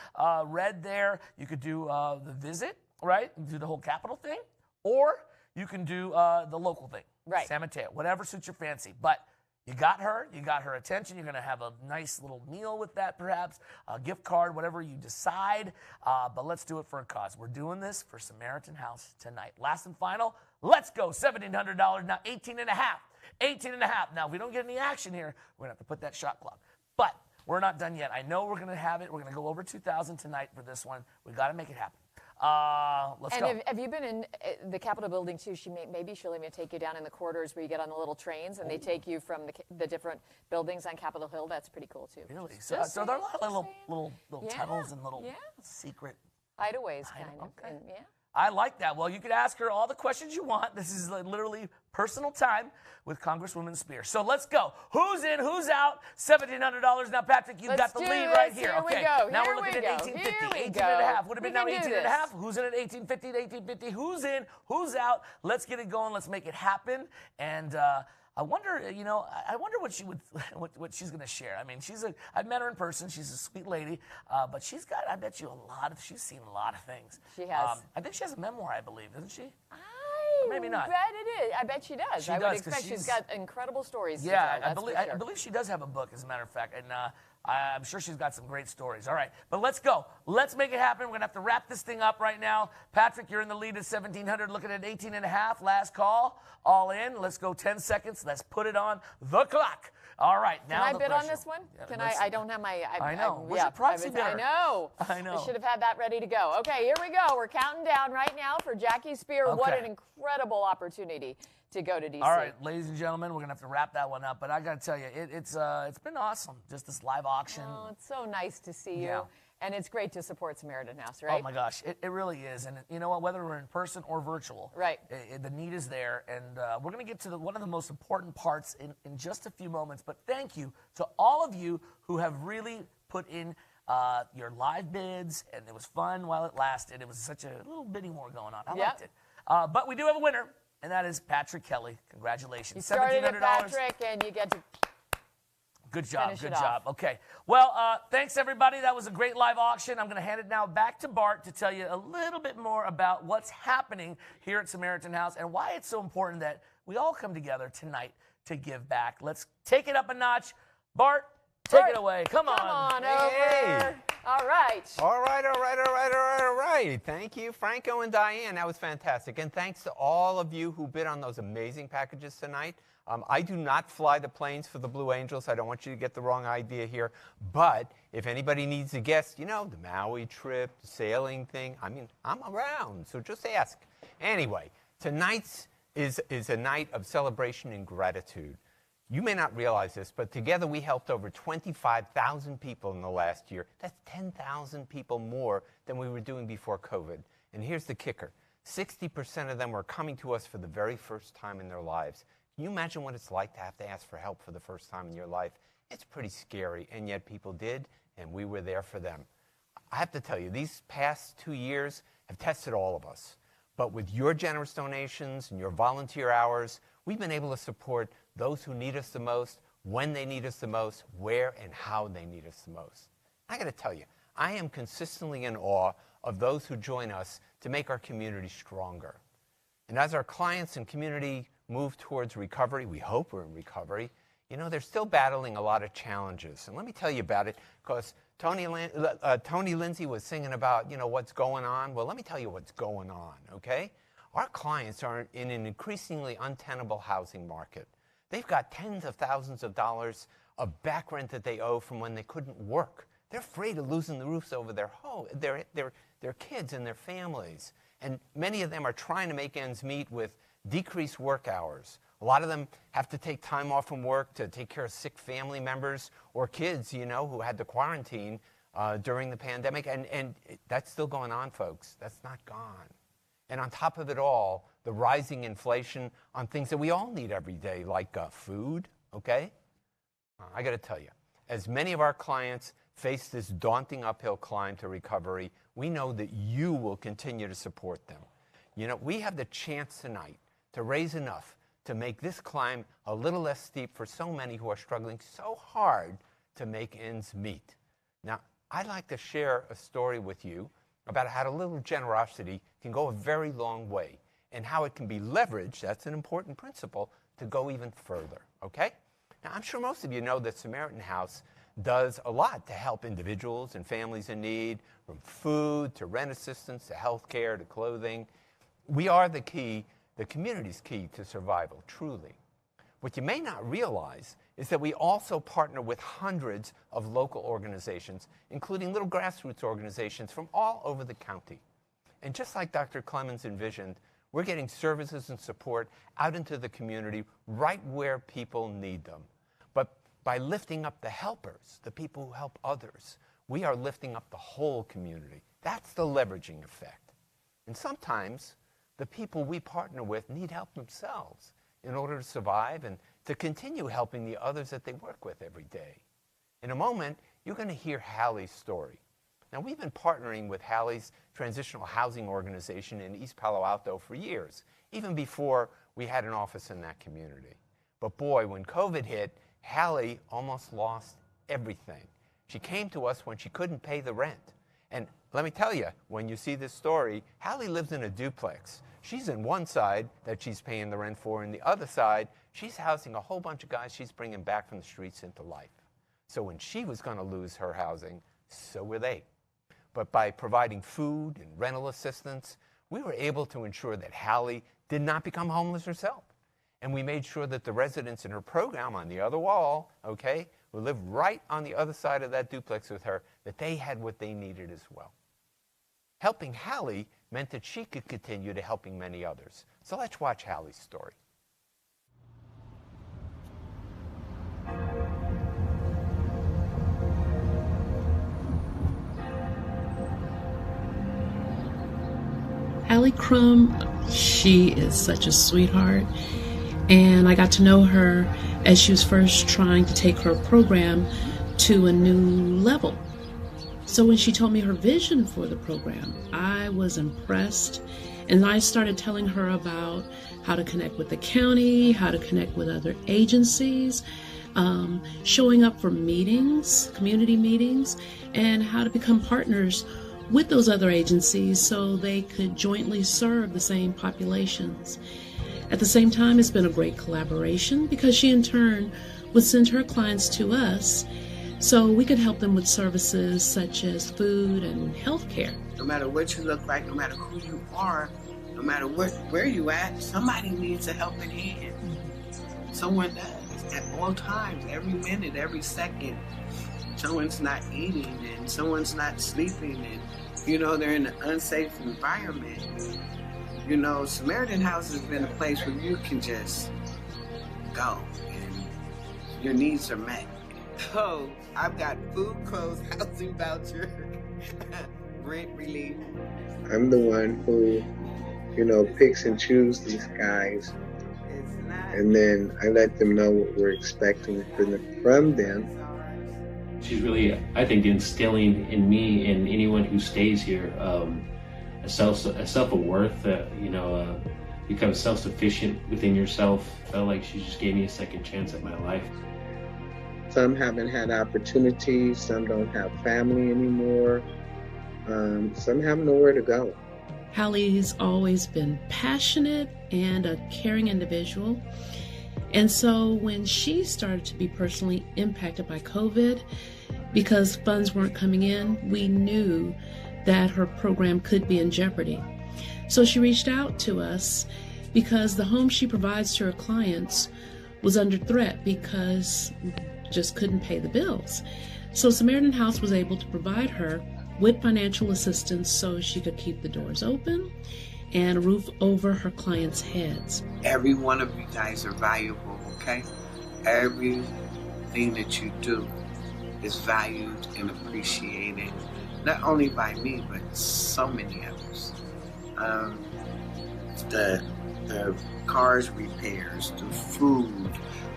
Speaker 1: read there. You could do the visit, right? You do the whole Capitol thing, or you can do the local thing,
Speaker 5: right?
Speaker 1: San Mateo, whatever suits your fancy. But you got her attention. You're going to have a nice little meal with that, perhaps, a gift card, whatever you decide. But let's do it for a cause. We're doing this for Samaritan House tonight. Last and final, let's go. $1,700, now 18.5. 18.5. Now, if we don't get any action here, we're going to have to put that shot clock. But we're not done yet. I know we're going to have it. We're going to go over 2,000 tonight for this one. We got to make it happen. Let's go.
Speaker 5: Have you been in the Capitol building too? Maybe she'll even take you down in the corridors where you get on the little trains and they take you from the different buildings on Capitol Hill. That's pretty cool too.
Speaker 1: Really? So there are a lot of little tunnels and little secret
Speaker 5: hideaways, kind of.
Speaker 1: Okay.
Speaker 5: And,
Speaker 1: I like that. Well, you can ask her all the questions you want. This is literally personal time with Congresswoman Spear. So let's go. Who's in? Who's out? $1,700. Now, Patrick, you've got the lead right here.
Speaker 5: Okay.
Speaker 1: We go. Now we're looking at 18.50. 18.5. Would have been now 18.5. Who's in at 18.50 to 18.50? Who's in? Who's out? Let's get it going. Let's make it happen. And I wonder, I wonder what she's going to share. I mean, I've met her in person. She's a sweet lady, but she's seen a lot of things.
Speaker 5: She has.
Speaker 1: I think she has a memoir, I believe, doesn't she?
Speaker 5: Maybe not. I bet she does. I would expect she's got incredible stories to tell,
Speaker 1: I believe she does have a book, as a matter of fact, and I'm sure she's got some great stories. All right, but let's go. Let's make it happen. We're going to have to wrap this thing up right now. Patrick, you're in the lead at 1,700, looking at 18.5. Last call. All in. Let's go 10 seconds. Let's put it on the clock. All right, now
Speaker 5: Can I bid on this one? I don't have my...
Speaker 1: I know. Where's your proxy bidder?
Speaker 5: I know. I should have had that ready to go. Okay, here we go. We're counting down right now for Jackie Spear.
Speaker 1: Okay.
Speaker 5: What an incredible opportunity to go to D.C.
Speaker 1: All right, ladies and gentlemen, we're going to have to wrap that one up. But I got to tell you, it's been awesome, just this live auction.
Speaker 5: Oh, it's so nice to see you. And it's great to support Samaritan House, right?
Speaker 1: Oh, my gosh. It really is. And you know what? Whether we're in person or virtual,
Speaker 5: right?
Speaker 1: The need is there. And we're going to get to one of the most important parts in just a few moments. But thank you to all of you who have really put in your live bids, and it was fun while it lasted. It was such a little bidding war going on. I
Speaker 5: Yep.
Speaker 1: liked it. But we do have a winner, and that is Patrick Kelly. Congratulations.
Speaker 5: You started it,
Speaker 1: $1,700.
Speaker 5: Patrick, and you get to
Speaker 1: Good job,
Speaker 5: finish
Speaker 1: good
Speaker 5: it
Speaker 1: job.
Speaker 5: off.
Speaker 1: Okay. Well, thanks, everybody. That was a great live auction. I'm going to hand it now back to Bart to tell you a little bit more about what's happening here at Samaritan House and why it's so important that we all come together tonight to give back. Let's take it up a notch. Bart, take it away. Come on.
Speaker 5: Come on
Speaker 6: Hey.
Speaker 5: over. All right.
Speaker 6: All right. Thank you, Franco and Diane. That was fantastic. And thanks to all of you who bid on those amazing packages tonight. I do not fly the planes for the Blue Angels. I don't want you to get the wrong idea here. But if anybody needs a guest, the Maui trip, the sailing thing, I'm around. So just ask. Anyway, tonight's is a night of celebration and gratitude. You may not realize this, but together we helped over 25,000 people in the last year. That's 10,000 people more than we were doing before COVID. And here's the kicker. 60% of them were coming to us for the very first time in their lives. Can you imagine what it's like to have to ask for help for the first time in your life? It's pretty scary, and yet people did, and we were there for them. I have to tell you, these past 2 years have tested all of us. But with your generous donations and your volunteer hours, we've been able to support those who need us the most, when they need us the most, where and how they need us the most. I got to tell you, I am consistently in awe of those who join us to make our community stronger. And as our clients and community move towards recovery, we hope we're in recovery, they're still battling a lot of challenges. And let me tell you about it, because Tony Lindsay was singing about, what's going on. Well, let me tell you what's going on, okay? Our clients are in an increasingly untenable housing market. They've got tens of thousands of dollars of back rent that they owe from when they couldn't work. They're afraid of losing the roofs over their home, their kids and their families. And many of them are trying to make ends meet with decreased work hours. A lot of them have to take time off from work to take care of sick family members or kids, who had to quarantine during the pandemic. And that's still going on, folks. That's not gone. And on top of it all, the rising inflation on things that we all need every day, like food, okay? I got to tell you, as many of our clients face this daunting uphill climb to recovery, we know that you will continue to support them. We have the chance tonight to raise enough to make this climb a little less steep for so many who are struggling so hard to make ends meet. Now, I'd like to share a story with you about how a little generosity can go a very long way and how it can be leveraged, that's an important principle, to go even further, okay? Now, I'm sure most of you know that Samaritan House does a lot to help individuals and families in need, from food to rent assistance to health care to clothing. We are the community's key to survival, truly. What you may not realize is that we also partner with hundreds of local organizations, including little grassroots organizations from all over the county. And just like Dr. Clemens envisioned, we're getting services and support out into the community right where people need them. But by lifting up the helpers, the people who help others, we are lifting up the whole community. That's the leveraging effect. And sometimes the people we partner with need help themselves in order to survive and to continue helping the others that they work with every day. In a moment, you're going to hear Hallie's story. Now, we've been partnering with Hallie's Transitional Housing Organization in East Palo Alto for years, even before we had an office in that community. But boy, when COVID hit, Hallie almost lost everything. She came to us when she couldn't pay the rent. And let me tell you, when you see this story, Hallie lives in a duplex. She's in one side that she's paying the rent for, and the other side, she's housing a whole bunch of guys she's bringing back from the streets into life. So when she was going to lose her housing, so were they. But by providing food and rental assistance, we were able to ensure that Hallie did not become homeless herself. And we made sure that the residents in her program on the other wall, okay, who lived right on the other side of that duplex with her, that they had what they needed as well. Helping Hallie meant that she could continue to helping many others. So let's watch Hallie's story.
Speaker 2: Hallie Crum, she is such a sweetheart, and I got to know her as she was first trying to take her program to a new level. So when she told me her vision for the program, I was impressed. And I started telling her about how to connect with the county, how to connect with other agencies, showing up for meetings, community meetings, and how to become partners with those other agencies so they could jointly serve the same populations. At the same time, it's been a great collaboration because she in turn would send her clients to us so we could help them with services such as food and health care.
Speaker 3: No matter what you look like, no matter who you are, no matter where you at, somebody needs a helping hand. Someone does at all times, every minute, every second. Someone's not eating and someone's not sleeping and, you know, they're in an unsafe environment. You know, Samaritan House has been a place where you can just go and your needs are met. Oh, I've got food, clothes, housing voucher, rent relief.
Speaker 4: I'm the one who, you know, picks and chooses these guys. And then I let them know what we're expecting from them.
Speaker 8: She's really, I think, instilling in me and anyone who stays here a self-worth, become self-sufficient within yourself. Felt like she just gave me a second chance at my life.
Speaker 4: Some haven't had opportunities, some don't have family anymore, some have nowhere to go.
Speaker 2: Hallie's always been passionate and a caring individual. And so when she started to be personally impacted by COVID, because funds weren't coming in, we knew that her program could be in jeopardy. So she reached out to us because the home she provides to her clients was under threat because just couldn't pay the bills. So Samaritan House was able to provide her with financial assistance so she could keep the doors open and a roof over her clients' heads.
Speaker 3: Every one of you guys are valuable, okay? Everything that you do is valued and appreciated, not only by me, but so many others. The cars repairs, the food,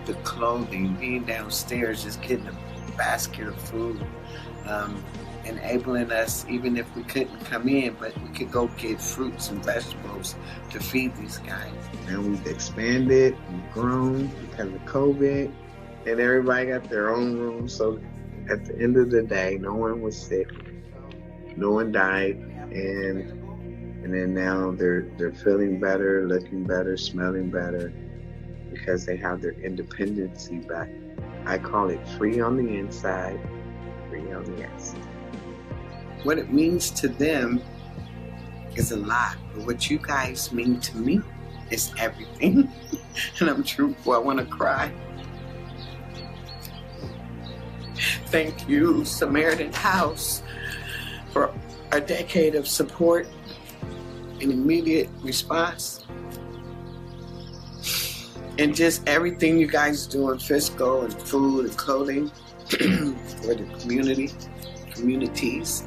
Speaker 3: the clothing, being downstairs, just getting a basket of food, enabling us, even if we couldn't come in, but we could go get fruits and vegetables to feed these guys.
Speaker 4: And we've expanded, we've grown because of COVID, and everybody got their own room. So at the end of the day, no one was sick, no one died, and then now they're feeling better, looking better, smelling better, because they have their independency back. I call it free on the inside, free on the outside.
Speaker 3: What it means to them is a lot, but what you guys mean to me is everything. And I'm truthful, I want to cry. Thank you, Samaritan House, for a decade of support and immediate response. And just everything you guys do in fiscal and food and clothing for the communities.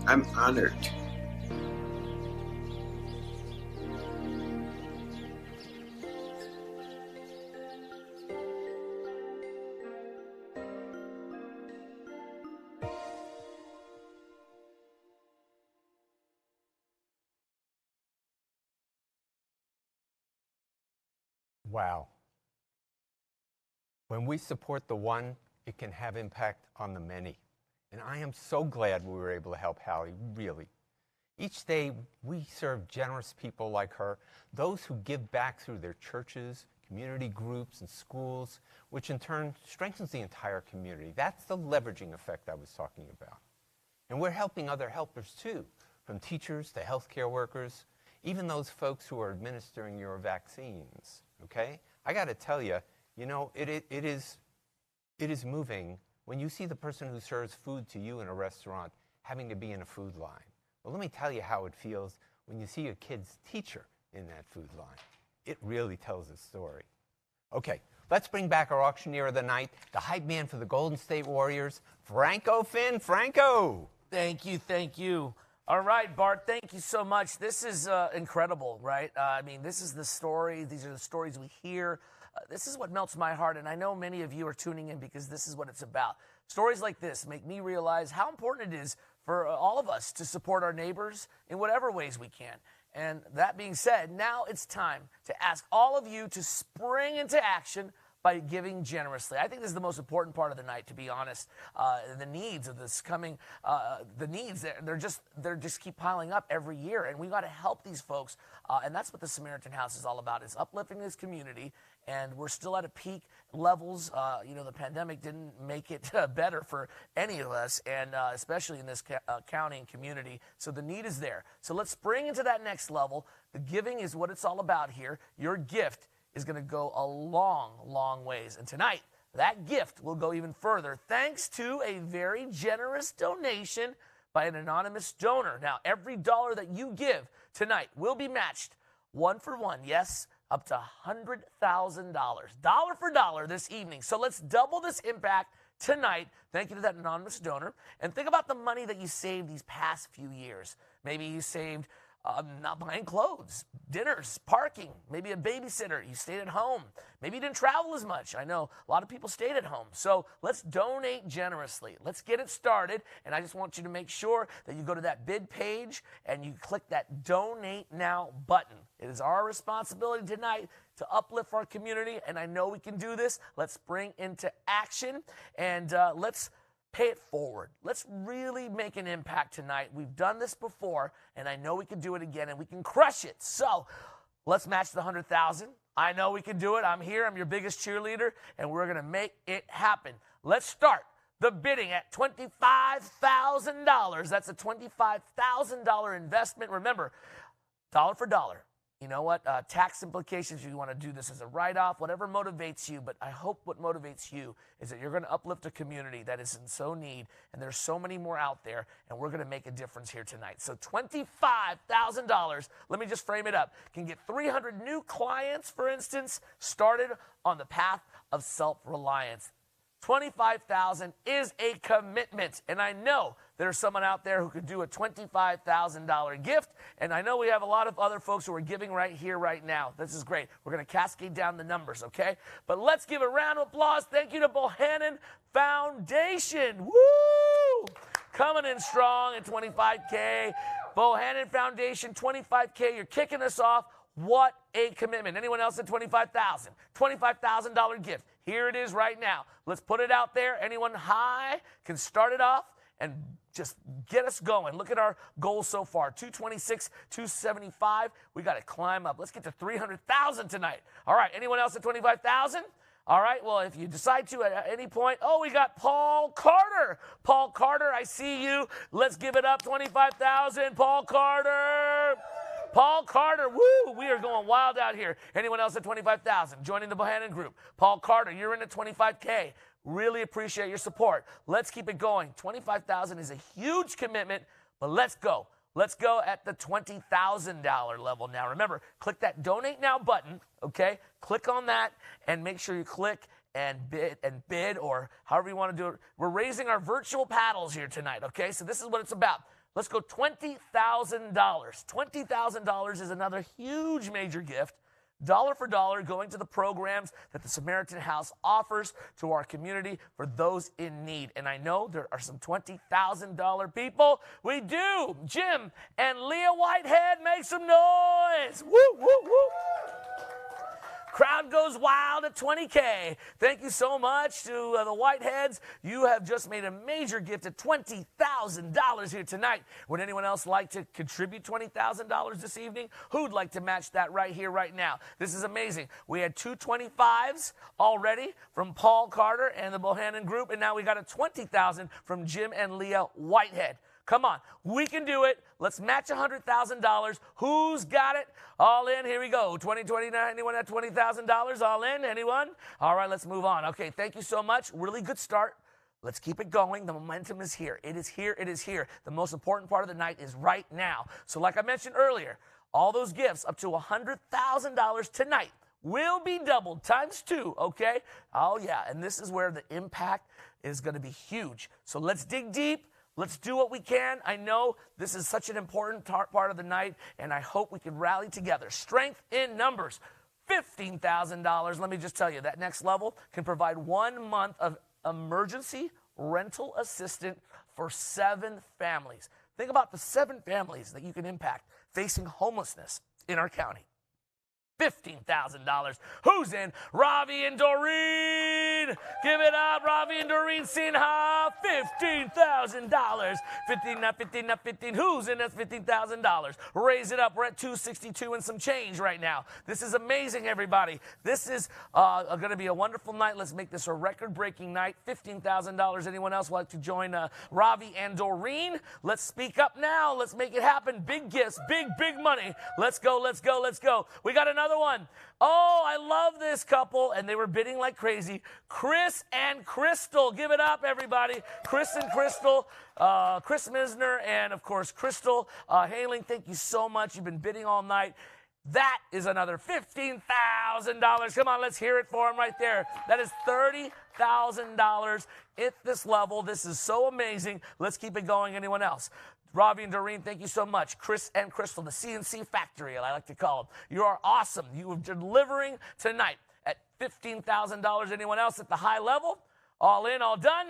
Speaker 3: I'm honored.
Speaker 6: Wow. When we support the one, it can have impact on the many. And I am so glad we were able to help Hallie, really. Each day, we serve generous people like her, those who give back through their churches, community groups, and schools, which in turn strengthens the entire community. That's the leveraging effect I was talking about. And we're helping other helpers too, from teachers to healthcare workers, even those folks who are administering your vaccines, okay? I got to tell you, you know, it is moving when you see the person who serves food to you in a restaurant having to be in a food line. Well, let me tell you how it feels when you see your kid's teacher in that food line. It really tells a story. Okay, let's bring back our auctioneer of the night, the hype man for the Golden State Warriors, Franco Finn. Franco!
Speaker 1: Thank you. All right, Bart, thank you so much. This is incredible, right? I mean, this is the story. These are the stories we hear this is what melts my heart, and I know many of you are tuning in because this is what it's about. Stories like this make me realize how important it is for all of us to support our neighbors in whatever ways we can. And that being said, now it's time to ask all of you to spring into action by giving generously. I think this is the most important part of the night, to be honest. The needs of this coming, the needs, they're just keep piling up every year, and we got to help these folks. And that's what the Samaritan House is all about, is uplifting this community. And we're still at a peak levels. The pandemic didn't make it better for any of us, and especially in this county and community. So the need is there. So let's spring into that next level. The giving is what it's all about here. Your gift is going to go a long, long ways. And tonight, that gift will go even further thanks to a very generous donation by an anonymous donor. Now, every dollar that you give tonight will be matched 1 for 1. Yes, up to $100,000. Dollar for dollar this evening. So let's double this impact tonight. Thank you to that anonymous donor. And think about the money that you saved these past few years. Maybe you saved not buying clothes, dinners, parking, maybe a babysitter. You stayed at home. Maybe you didn't travel as much. I know a lot of people stayed at home. So let's donate generously. Let's get it started. And I just want you to make sure that you go to that bid page and you click that Donate Now button. It is our responsibility tonight to uplift our community. And I know we can do this. Let's spring into action and let's pay it forward. Let's really make an impact tonight. We've done this before, and I know we can do it again, and we can crush it. So let's match the 100,000. I know we can do it. I'm here. I'm your biggest cheerleader, and we're going to make it happen. Let's start the bidding at $25,000. That's a $25,000 investment. Remember, dollar for dollar. You know what? Tax implications, you want to do this as a write-off, whatever motivates you. But I hope what motivates you is that you're going to uplift a community that is in so need. And there's so many more out there. And we're going to make a difference here tonight. So $25,000, let me just frame it up, can get 300 new clients, for instance, started on the path of self-reliance. $25,000 is a commitment. And I know there's someone out there who could do a $25,000 gift. And I know we have a lot of other folks who are giving right here, right now. This is great. We're going to cascade down the numbers, okay? But let's give a round of applause. Thank you to Bohannon Foundation. Woo! Coming in strong at $25K. Bohannon Foundation, $25K. You're kicking us off. What a commitment. Anyone else at $25,000? $25,000 gift. Here it is right now. Let's put it out there. Anyone high can start it off and just get us going. Look at our goals so far. 226, 275. We got to climb up. Let's get to 300,000 tonight. All right. Anyone else at 25,000? All right. Well, if you decide to at any point, we got Paul Carter. Paul Carter, I see you. Let's give it up. 25,000. Paul Carter. Paul Carter, woo, we are going wild out here. Anyone else at 25,000? Joining the Bohannon group. Paul Carter, you're in at 25K. Really appreciate your support. Let's keep it going. 25,000 is a huge commitment, but let's go. Let's go at the $20,000 level now. Remember, click that Donate Now button, okay? Click on that and make sure you click and bid or however you want to do it. We're raising our virtual paddles here tonight, okay? So this is what it's about. Let's go $20,000. $20,000 is another huge major gift, dollar for dollar, going to the programs that the Samaritan House offers to our community for those in need. And I know there are some $20,000 people. We do. Jim and Leah Whitehead, make some noise. Woo, woo, woo. Crowd goes wild at $20K. Thank you so much to the Whiteheads. You have just made a major gift at $20,000 here tonight. Would anyone else like to contribute $20,000 this evening? Who'd like to match that right here, right now? This is amazing. We had two 25s already from Paul Carter and the Bohannon group, and now we got a $20,000 from Jim and Leah Whitehead. Come on, we can do it. Let's match $100,000. Who's got it? All in, here we go. 2029, anyone at $20,000? All in, anyone? All right, let's move on. Okay, thank you so much. Really good start. Let's keep it going. The momentum is here. It is here. It is here. The most important part of the night is right now. So like I mentioned earlier, all those gifts up to $100,000 tonight will be doubled times 2, okay? Oh, yeah, and this is where the impact is going to be huge. So let's dig deep. Let's do what we can. I know this is such an important part of the night, and I hope we can rally together. Strength in numbers. $15,000. Let me just tell you, that next level can provide 1 month of emergency rental assistance for 7 families. Think about the 7 families that you can impact facing homelessness in our county. $15,000. Who's in? Ravi and Doreen. Give it up, Ravi and Doreen Sinha. $15,000. 15. Who's in? That's $15,000. Raise it up. We're at $262 and some change right now. This is amazing, everybody. This is going to be a wonderful night. Let's make this a record-breaking night. $15,000. Anyone else like to join Ravi and Doreen? Let's speak up now. Let's make it happen. Big gifts, big money. Let's go. We got another one. Oh, I love this couple, and they were bidding like crazy. Chris and Crystal. Give it up, everybody. Chris and Crystal. Chris Misner and, of course, Crystal Haling. Thank you so much. You've been bidding all night. That is another $15,000. Come on, let's hear it for them right there. That is $30,000 at this level. This is so amazing. Let's keep it going. Anyone else? Ravi and Doreen, thank you so much. Chris and Crystal, the CNC factory, I like to call them. You are awesome. You are delivering tonight at $15,000. Anyone else at the high level? All in, all done?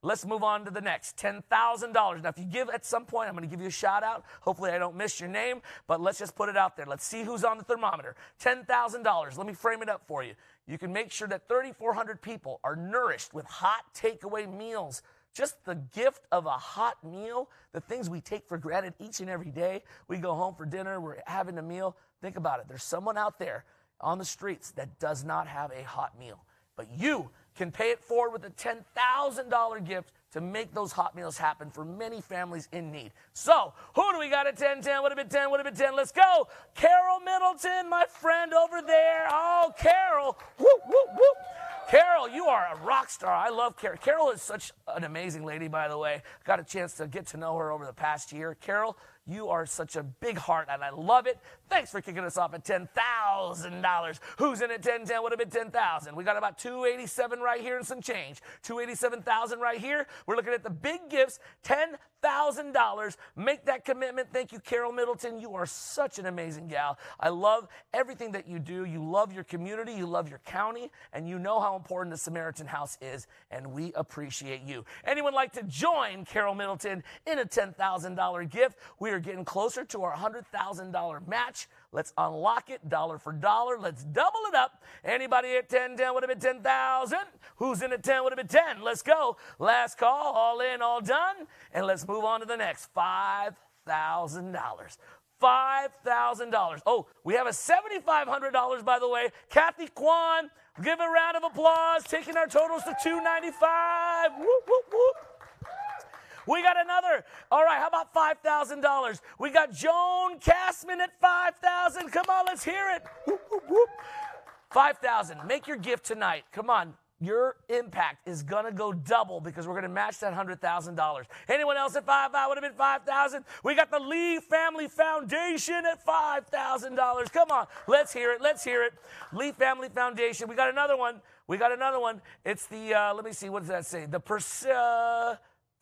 Speaker 1: Let's move on to the next, $10,000. Now, if you give at some point, I'm going to give you a shout out. Hopefully, I don't miss your name, but let's just put it out there. Let's see who's on the thermometer. $10,000. Let me frame it up for you. You can make sure that 3,400 people are nourished with hot takeaway meals. Just the gift of a hot meal, the things we take for granted each and every day. We go home for dinner, we're having a meal. Think about it. There's someone out there on the streets that does not have a hot meal. But you can pay it forward with a $10,000 gift to make those hot meals happen for many families in need. So, who do we got at 10? What have been 10? Let's go. Carol Middleton, my friend over there. Oh, Carol. Whoop, whoop, whoop. Carol, you are a rock star. I love Carol. Carol is such an amazing lady, by the way. Got a chance to get to know her over the past year. Carol, you are such a big heart, and I love it. Thanks for kicking us off at $10,000. Who's in at 10? Would have been 10,000. We got about 287 right here and some change. 287,000 right here. We're looking at the big gifts, $10,000. Make that commitment. Thank you, Carol Middleton. You are such an amazing gal. I love everything that you do. You love your community. You love your county, and you know how important the Samaritan House is, and we appreciate you. Anyone like to join Carol Middleton in a $10,000 gift? We are getting closer to our $100,000 match. Let's unlock it dollar for dollar. Let's double it up. Anybody at 10 would have been 10,000. Who's in at 10 would have been 10. Let's go. Last call, all in, all done. And let's move on to the next $5,000. $5,000. Oh, we have a $7,500, by the way. Kathy Kwan, give a round of applause, taking our totals to $295. Whoop, whoop, whoop. We got another. All right, how about $5,000? We got Joan Castman at $5,000. Come on, let's hear it. Whoop, whoop, whoop. $5,000. Make your gift tonight. Come on. Your impact is going to go double because we're going to match that $100,000. Anyone else at $5,000 would have been $5,000? We got the Lee Family Foundation at $5,000. Come on, let's hear it. Let's hear it. Lee Family Foundation. We got another one. It's the, let me see, what does that say? The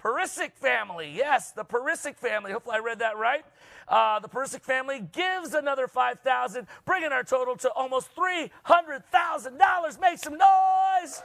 Speaker 1: Perisic family. Yes, the Perisic family. Hopefully I read that right. The Perisic family gives another $5,000, bringing our total to almost $300,000. Make some noise.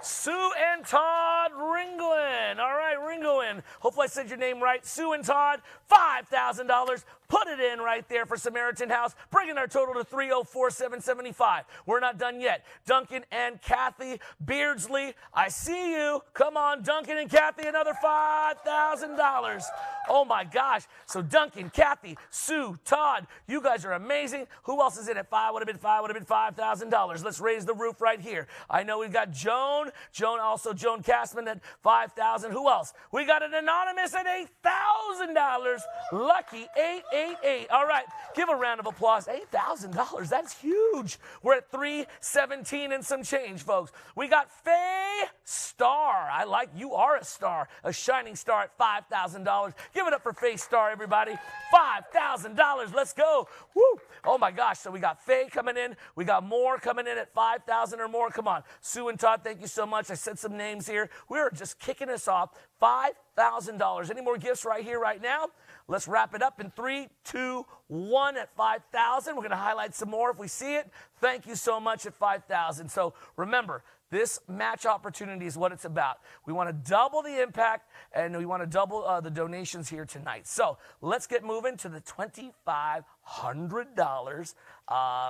Speaker 1: Sue and Todd Ringwin. All right, Ringwin. Hopefully I said your name right. Sue and Todd, $5,000. Put it in right there for Samaritan House, bringing our total to $304,775. We're not done yet. Duncan and Kathy Beardsley, I see you. Come on, Duncan and Kathy, another $5,000. Oh, my gosh. So Duncan, Kathy, Sue, Todd, you guys are amazing. Who else is in at 5? Would have been $5,000. Let's raise the roof right here. I know we've got Joan Castman at $5,000. Who else? We got an anonymous at $8,000. Lucky 888. All right, give a round of applause. $8,000. That's huge. We're at $317 and some change, folks. We got Faye Star. I like you are a star, a shining star at $5,000. Give it up for Faye Star, everybody. $5,000. Let's go. Woo. Oh my gosh. So we got Faye coming in. We got more coming in at $5,000 or more. Come on. Sue and Todd, thank you so much. I said some names here. We're just kicking us off. $5,000. Any more gifts right here, right now? Let's wrap it up in 3, 2, 1 at 5,000. We're going to highlight some more if we see it. Thank you so much at 5,000. So remember, this match opportunity is what it's about. We want to double the impact, and we want to double the donations here tonight. So let's get moving to the $2,500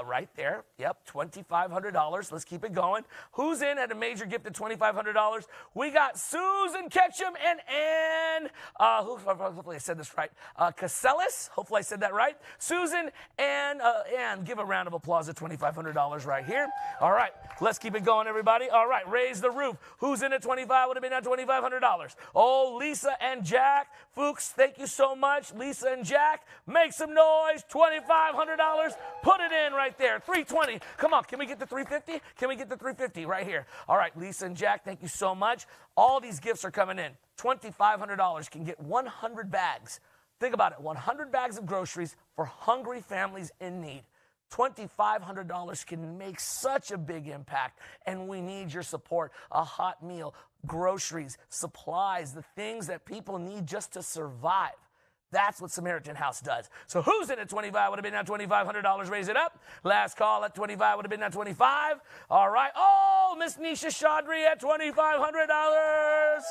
Speaker 1: right there. Yep, $2,500. Let's keep it going. Who's in at a major gift of $2,500? We got Susan Ketchum and Ann. Hopefully I said this right. Casellas. Hopefully I said that right. Susan and Ann. Give a round of applause at $2,500 right here. All right, let's keep it going, everybody. All right, raise the roof. Who's in at 25? Would have been at $2,500. Oh, Lisa and Jack Fuchs, thank you so much. Lisa and Jack, make some noise. $2,500. Put it in right there. 320. Come on, can we get to 350? Can we get to 350 right here? All right, Lisa and Jack, thank you so much. All these gifts are coming in. $2,500 can get 100 bags. Think about it, 100 bags of groceries for hungry families in need. $2,500 can make such a big impact, and we need your support. A hot meal, groceries, supplies, the things that people need just to survive. That's what Samaritan House does. So who's in at 25? Would have been at $2,500. Raise it up. Last call at 25 would have been at 25. All right. Oh, Miss Nisha Chaudhry at $2,500.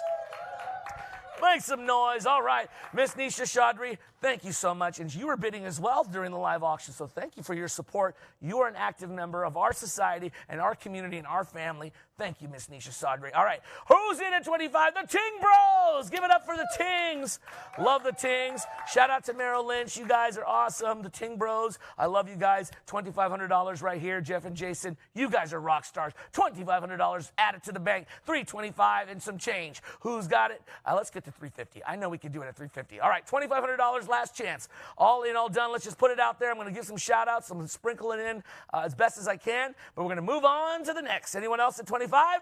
Speaker 1: Make some noise. All right. Miss Nisha Chaudhry, thank you so much. And you were bidding as well during the live auction, so thank you for your support. You are an active member of our society and our community and our family. Thank you, Miss Nisha Chaudhry. All right. Who's in at 25? The Ting Bros. Give it up for the Tings. Love the Tings. Shout out to Merrill Lynch. You guys are awesome. The Ting Bros. I love you guys. $2,500 right here. Jeff and Jason, you guys are rock stars. $2,500 added to the bank. $325 and some change. Who's got it? Let's get to $350. I know we can do it at $350. All right, $2,500, last chance. All in, all done. Let's just put it out there. I'm going to give some shout outs. I'm going to sprinkle it in as best as I can, but we're going to move on to the next. Anyone else at 25?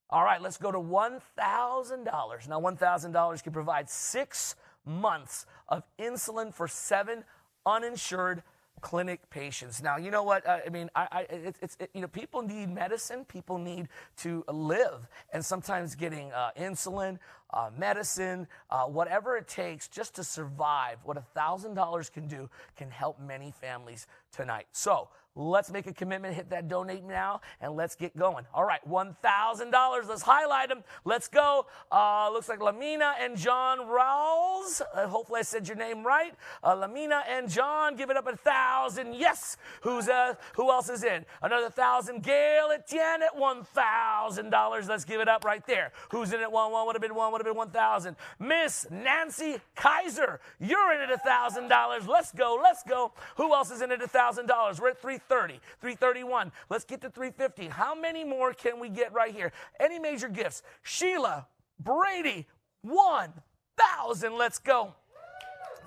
Speaker 1: All right, let's go to $1,000. Now, $1,000 can provide 6 months of insulin for 7 uninsured clinic patients. Now, you know what? People need medicine. People need to live. And sometimes getting insulin, medicine, whatever it takes just to survive, what $1,000 can do can help many families tonight. So let's make a commitment, hit that donate now, and let's get going. All right, $1,000. Let's highlight them. Let's go. Looks like Lamina and John Rawls. Hopefully I said your name right. Lamina and John, give it up at 1,000. Yes. Who else is in? Another 1,000. Gail Etienne at $1,000. Let's give it up right there. Who's in at 1,000? Would have been 1,000. Miss Nancy Kaiser, you're in at $1,000. Let's go. Let's go. Who else is in at $1,000? We're at 330, 331. Let's get to 350. How many more can we get right here? Any major gifts? Sheila Brady, 1,000. Let's go.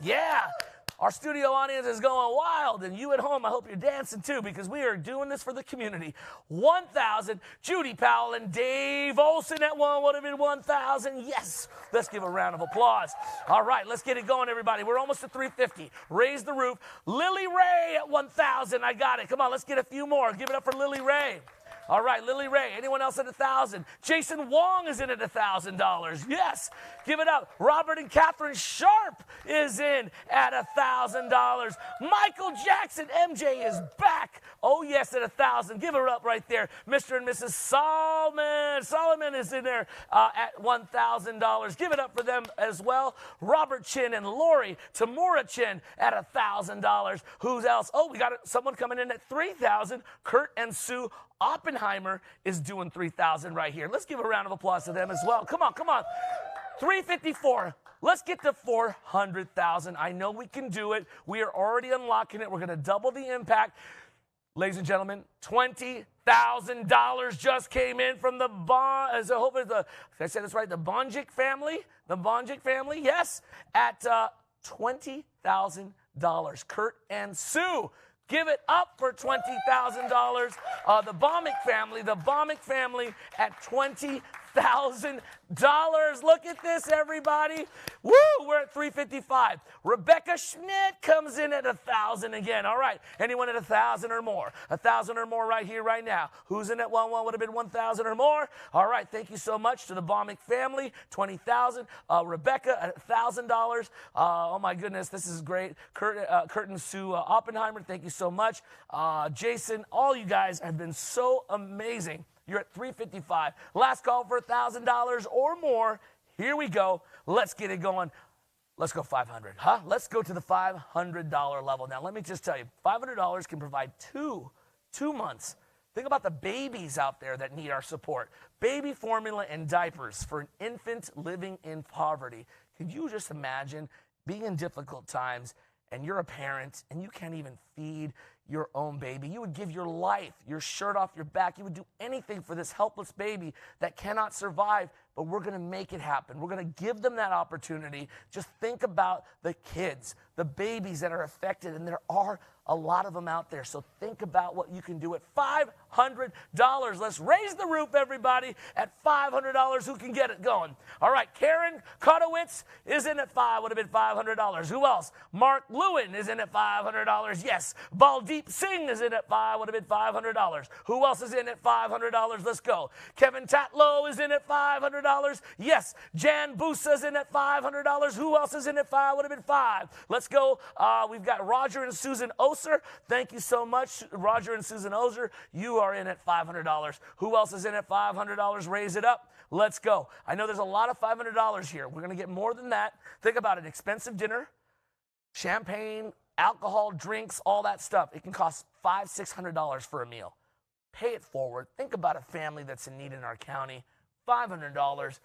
Speaker 1: Yeah. Our studio audience is going wild, and you at home, I hope you're dancing too, because we are doing this for the community. 1,000. Judy Powell and Dave Olson at 1 would have been 1,000. Yes. Let's give a round of applause. All right, let's get it going, everybody. We're almost at 350. Raise the roof. Lily Ray at 1,000. I got it. Come on, let's get a few more. Give it up for Lily Ray. All right, Lily Ray. Anyone else at 1,000? Jason Wong is in at $1,000. Yes. Give it up. Robert and Catherine Sharp is in at $1,000. Michael Jackson, MJ, is back. Oh, yes, at 1,000. Give her up right there. Mr. and Mrs. Solomon. Solomon is in there at $1,000. Give it up for them as well. Robert Chin and Lori Tamura Chin at $1,000. Who's else? Oh, we got someone coming in at 3,000. Kurt and Sue Oppenheimer is doing 3,000 right here. Let's give a round of applause to them as well. Come on, come on. 354. Let's get to 400,000. I know we can do it. We are already unlocking it. We're going to double the impact. Ladies and gentlemen, $20,000 just came in from the did I say this right? The Bonjic family. The Bonjic family, yes, at $20,000. Kurt and Sue. Give it up for $20,000. The Bomick family at $20,000. $1,000. Look at this, everybody. Woo, we're at $355. Rebecca Schmidt comes in at $1,000 again. All right, anyone at $1,000 or more? $1,000 or more right here, right now. Who's in at 1-1 would have been $1,000 or more? All right, thank you so much to the Baumick family, $20,000. Rebecca at $1,000. Oh my goodness, this is great. Kurt and Sue Oppenheimer, thank you so much. Jason, all you guys have been so amazing. You're at $355. Last call for $1,000 or more. Here we go. Let's get it going. Let's go $500. Huh? Let's go to the $500 level. Now, let me just tell you, $500 can provide two months. Think about the babies out there that need our support. Baby formula and diapers for an infant living in poverty. Can you just imagine being in difficult times and you're a parent and you can't even feed your own baby? You would give your life, your shirt off your back. You would do anything for this helpless baby that cannot survive, but we're going to make it happen. We're going to give them that opportunity. Just think about the kids, the babies that are affected, and there are a lot of them out there. So think about what you can do at $500. Let's raise the roof, everybody, at $500. Who can get it going? All right, Karen Kotowitz is in at would have been $500. Who else? Mark Lewin is in at $500. Yes. Baldeep Singh is in at would have been $500. Who else is in at $500? Let's go. Kevin Tatlow is in at $500. Yes. Jan Busa is in at $500. Who else is in at would have been $5. Let's go. We've got Roger and Susan Oser. Thank you so much, Roger and Susan Oser. You are in at $500. Who else is in at $500? Raise it up. Let's go. I know there's a lot of $500 here. We're going to get more than that. Think about an expensive dinner, champagne, alcohol, drinks, all that stuff. It can cost $500-$600 for a meal. Pay it forward. Think about a family that's in need in our county. $500.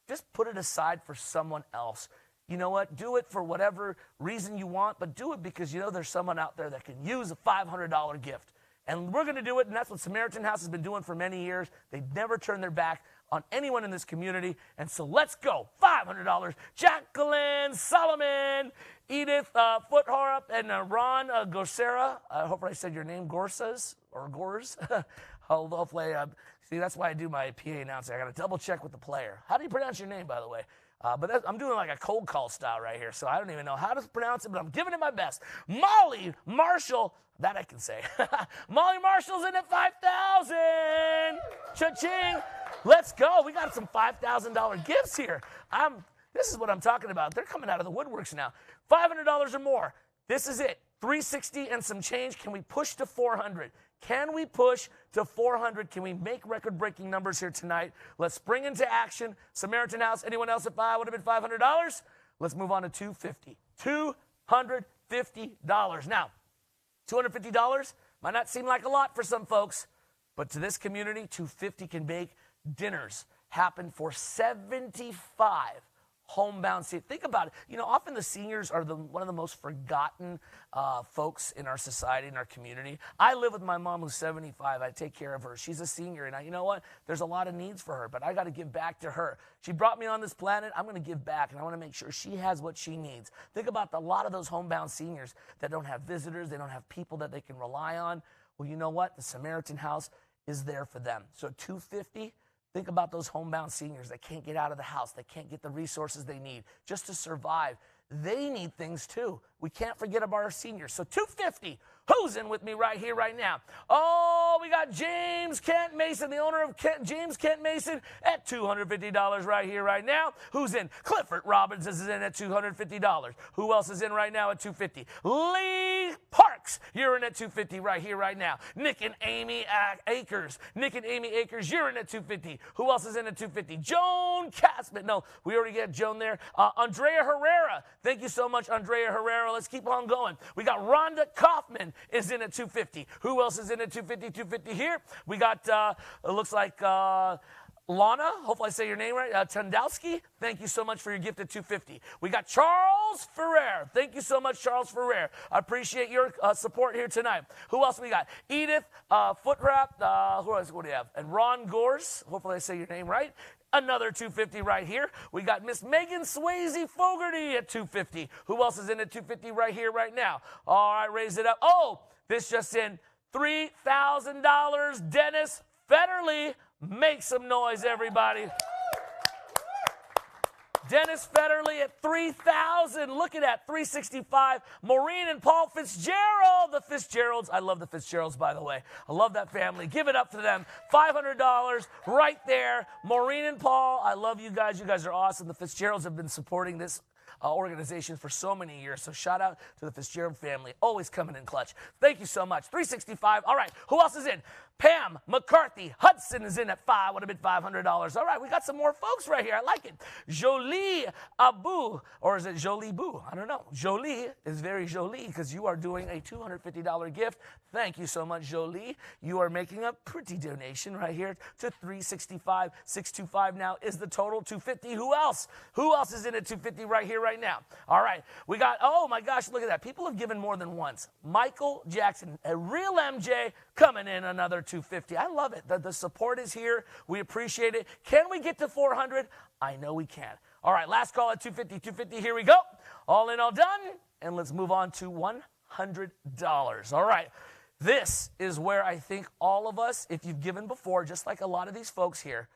Speaker 1: Just put it aside for someone else. You know what? Do it for whatever reason you want, but do it because you know there's someone out there that can use a $500 gift. And we're going to do it, and that's what Samaritan House has been doing for many years. They never turn their back on anyone in this community. And so let's go. $500. Jacqueline Solomon, Edith Foothorup, and Ron Gorsera. Hopefully I said your name, Gorsas or Gors. Hopefully, see, that's why I do my PA announcing. I got to double check with the player. How do you pronounce your name, by the way? But I'm doing like a cold call style right here, so I don't even know how to pronounce it, but I'm giving it my best. Molly Marshall, that I can say. Molly Marshall's in at $5,000. Cha-ching. Let's go. We got some $5,000 gifts here. This is what I'm talking about. They're coming out of the woodworks now. $500 or more. This is it. $360 and some change. Can we push to $400? Can we push to $400? Can we make record-breaking numbers here tonight? Let's spring into action. Samaritan House, anyone else at $5 would have been $500? Let's move on to $250. $250. Now, $250 might not seem like a lot for some folks, but to this community, $250 can make dinners happen for 75 homebound seniors. Think about it. You know, often the seniors are one of the most forgotten folks in our society, in our community. I live with my mom who's 75. I take care of her. She's a senior, and you know what? There's a lot of needs for her, but I got to give back to her. She brought me on this planet. I'm going to give back, and I want to make sure she has what she needs. Think about a lot of those homebound seniors that don't have visitors. They don't have people that they can rely on. Well, you know what? The Samaritan House is there for them. So $250. Think about those homebound seniors that can't get out of the house, that can't get the resources they need just to survive. They need things too. We can't forget about our seniors. So $250. Who's in with me right here, right now? Oh, we got James Kent Mason, the owner of James Kent Mason, at $250 right here, right now. Who's in? Clifford Robbins is in at $250. Who else is in right now at $250? Lee Parks, you're in at $250 right here, right now. Nick and Amy Akers. Nick and Amy Akers, you're in at $250. Who else is in at $250? Joan Casman. No, we already got Joan there. Andrea Herrera. Thank you so much, Andrea Herrera. Let's keep on going. We got Rhonda Kaufman is in at $250. Who else is in at $250? $250 here. We got, it looks like Lana, hopefully I say your name right, Tandowski. Thank you so much for your gift at $250. We got Charles Ferrer. Thank you so much, Charles Ferrer. I appreciate your support here tonight. Who else we got? Edith Footrap. Who else? What do you have? And Ron Gors. Hopefully I say your name right. Another $250 right here. We got Miss Megan Swayze Fogarty at $250. Who else is in at $250 right here, right now? All right, raise it up. Oh, this just in $3,000. Dennis Federley. Make some noise, everybody. Dennis Federley at 3,000. Look at that, 365. Maureen and Paul Fitzgerald, the Fitzgeralds. I love the Fitzgeralds, by the way. I love that family. Give it up to them. $500 right there. Maureen and Paul, I love you guys. You guys are awesome. The Fitzgeralds have been supporting this organization for so many years. So shout out to the Fitzgerald family. Always coming in clutch. Thank you so much. 365. All right. Who else is in? Pam McCarthy Hudson is in at $5. Would have been $500. All right. We got some more folks right here. I like it. Jolie Abu, or is it Jolie Boo? I don't know. Jolie is very Jolie because you are doing a $250 gift. Thank you so much, Jolie. You are making a pretty donation right here to 365. 625 now is the total. 250. Who else? Who else is in at 250 right here, right now? All right. We got, oh my gosh, look at that. People have given more than once. Michael Jackson, a real MJ, coming in another 250. I love it. The support is here. We appreciate it. Can we get to 400? I know we can. All right, last call at 250. 250, here we go. All in, all done. And let's move on to $100. All right. This is where I think all of us, if you've given before, just like a lot of these folks here,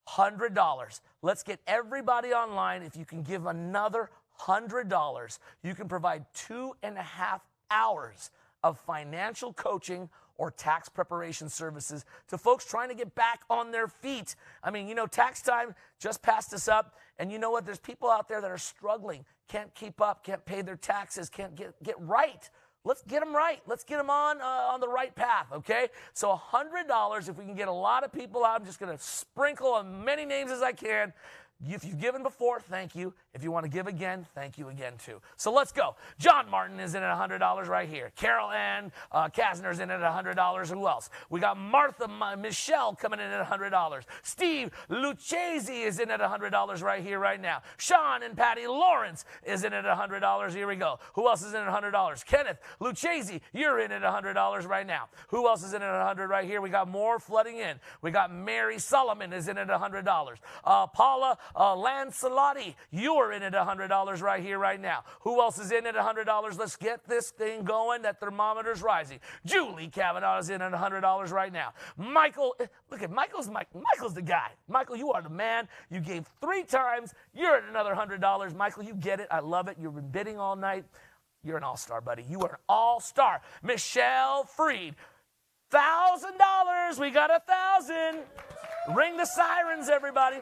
Speaker 1: $100. Let's get everybody online. If you can give another $100, you can provide 2.5 hours of financial coaching or tax preparation services to folks trying to get back on their feet. I mean, you know, tax time just passed us up, and you know what? There's people out there that are struggling, can't keep up, can't pay their taxes, can't get right. Let's get them right. Let's get them on the right path, okay? So $100, if we can get a lot of people out, I'm just going to sprinkle as many names as I can. If you've given before, thank you. If you want to give again, thank you again, too. So let's go. John Martin is in at $100 right here. Carol Ann Kasner's in at $100. Who else? We got Martha Michelle coming in at $100. Steve Lucchese is in at $100 right here, right now. Sean and Patty Lawrence is in at $100. Here we go. Who else is in at $100? Kenneth Lucchese, you're in at $100 right now. Who else is in at $100 right here? We got more flooding in. We got Mary Solomon is in at $100. Paula Lancelotti, you're in at $100 right here, right now. Who else is in at $100? Let's get this thing going. That thermometer's rising. Julie Kavanaugh is in at $100 right now. Michael, look at Michael's the guy. Michael, you are the man. You gave 3 times. You're at another $100. Michael, you get it. I love it. You've been bidding all night. You're an all-star, buddy. You are an all-star. Michelle Freed, $1,000. We got 1,000. Ring the sirens, everybody.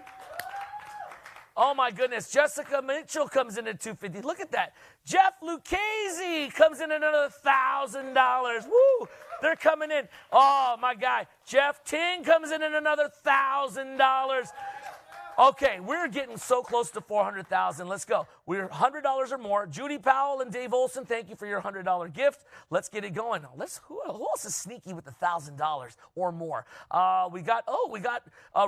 Speaker 1: Oh, my goodness. Jessica Mitchell comes in at $250. Look at that. Jeff Lucchese comes in at another $1,000. Woo! They're coming in. Oh, my guy. Jeff Ting comes in at another $1,000. Okay, we're getting so close to 400,000. Let's go. We're $100 or more. Judy Powell and Dave Olson, thank you for your $100 gift. Let's get it going. Who else is sneaky with $1,000 or more? We got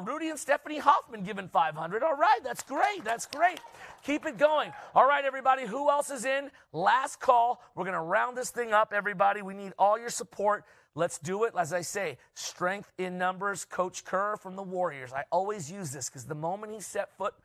Speaker 1: Rudy and Stephanie Hoffman giving $500. All right, that's great. That's great. Keep it going. All right, everybody, who else is in? Last call. We're going to round this thing up, everybody. We need all your support. Let's do it. As I say, strength in numbers. Coach Kerr from the Warriors. I always use this because the moment he set foot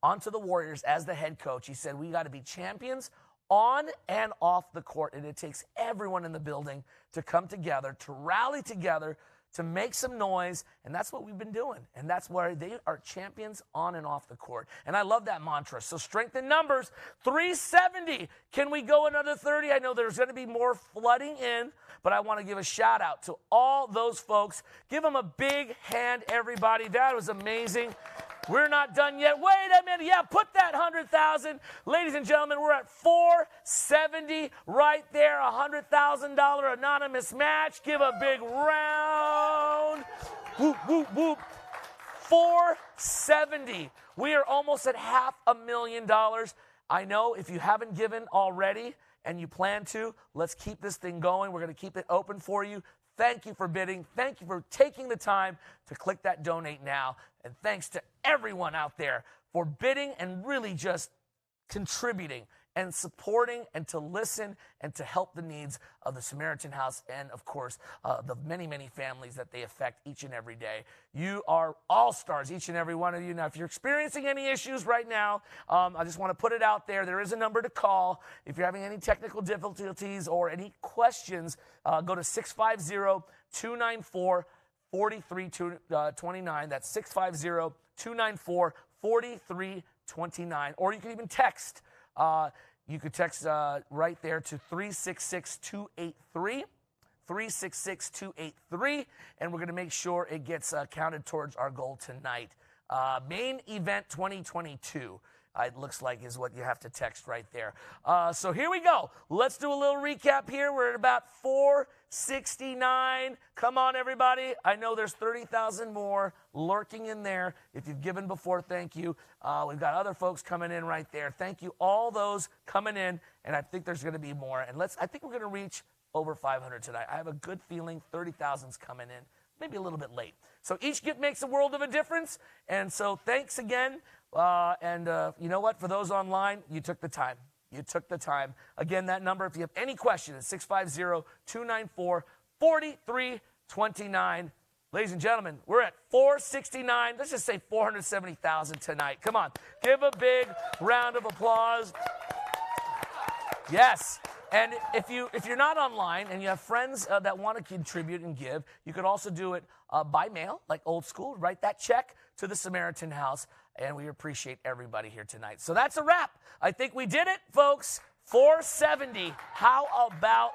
Speaker 1: onto the Warriors as the head coach, he said, we got to be champions on and off the court. And it takes everyone in the building to come together, to rally together, to make some noise, and that's what we've been doing. And that's where they are champions on and off the court. And I love that mantra. So strength in numbers, 370. Can we go another 30? I know there's going to be more flooding in, but I want to give a shout out to all those folks. Give them a big hand, everybody. That was amazing. We're not done yet. Wait a minute. Yeah, put that 100,000. Ladies and gentlemen, we're at 470 right there. $100,000 anonymous match. Give a big round. Whoop, whoop, whoop. 470. We are almost at $500,000. I know if you haven't given already and you plan to, let's keep this thing going. We're going to keep it open for you. Thank you for bidding. Thank you for taking the time to click that donate now. And thanks to everyone out there for bidding and really just contributing and supporting and to listen and to help the needs of the Samaritan House and, of course, the many, many families that they affect each and every day. You are all-stars, each and every one of you. Now, if you're experiencing any issues right now, I just want to put it out there. There is a number to call. If you're having any technical difficulties or any questions, go to 650-294-4329. That's 650-294-4329. 29. Or you can even text. You could text right there to 366-283. 366-283. And we're going to make sure it gets counted towards our goal tonight. Main event 2022. It looks like is what you have to text right there. So here we go. Let's do a little recap here. We're at about 469. Come on, everybody. I know there's 30,000 more lurking in there. If you've given before, thank you. We've got other folks coming in right there. Thank you, all those coming in. And I think there's going to be more. And I think we're going to reach over 500 tonight. I have a good feeling 30,000's coming in. Maybe a little bit late. So each gift makes a world of a difference. And so thanks again. You know what? For those online, you took the time. You took the time. Again, that number, if you have any questions, is 650-294-4329. Ladies and gentlemen, we're at 469. Let's just say 470,000 tonight. Come on. Give a big round of applause. Yes. And if you're not online and you have friends that want to contribute and give, you could also do it by mail, like old school. Write that check to the Samaritan House, and we appreciate everybody here tonight. So that's a wrap. I think we did it, folks. 470. How about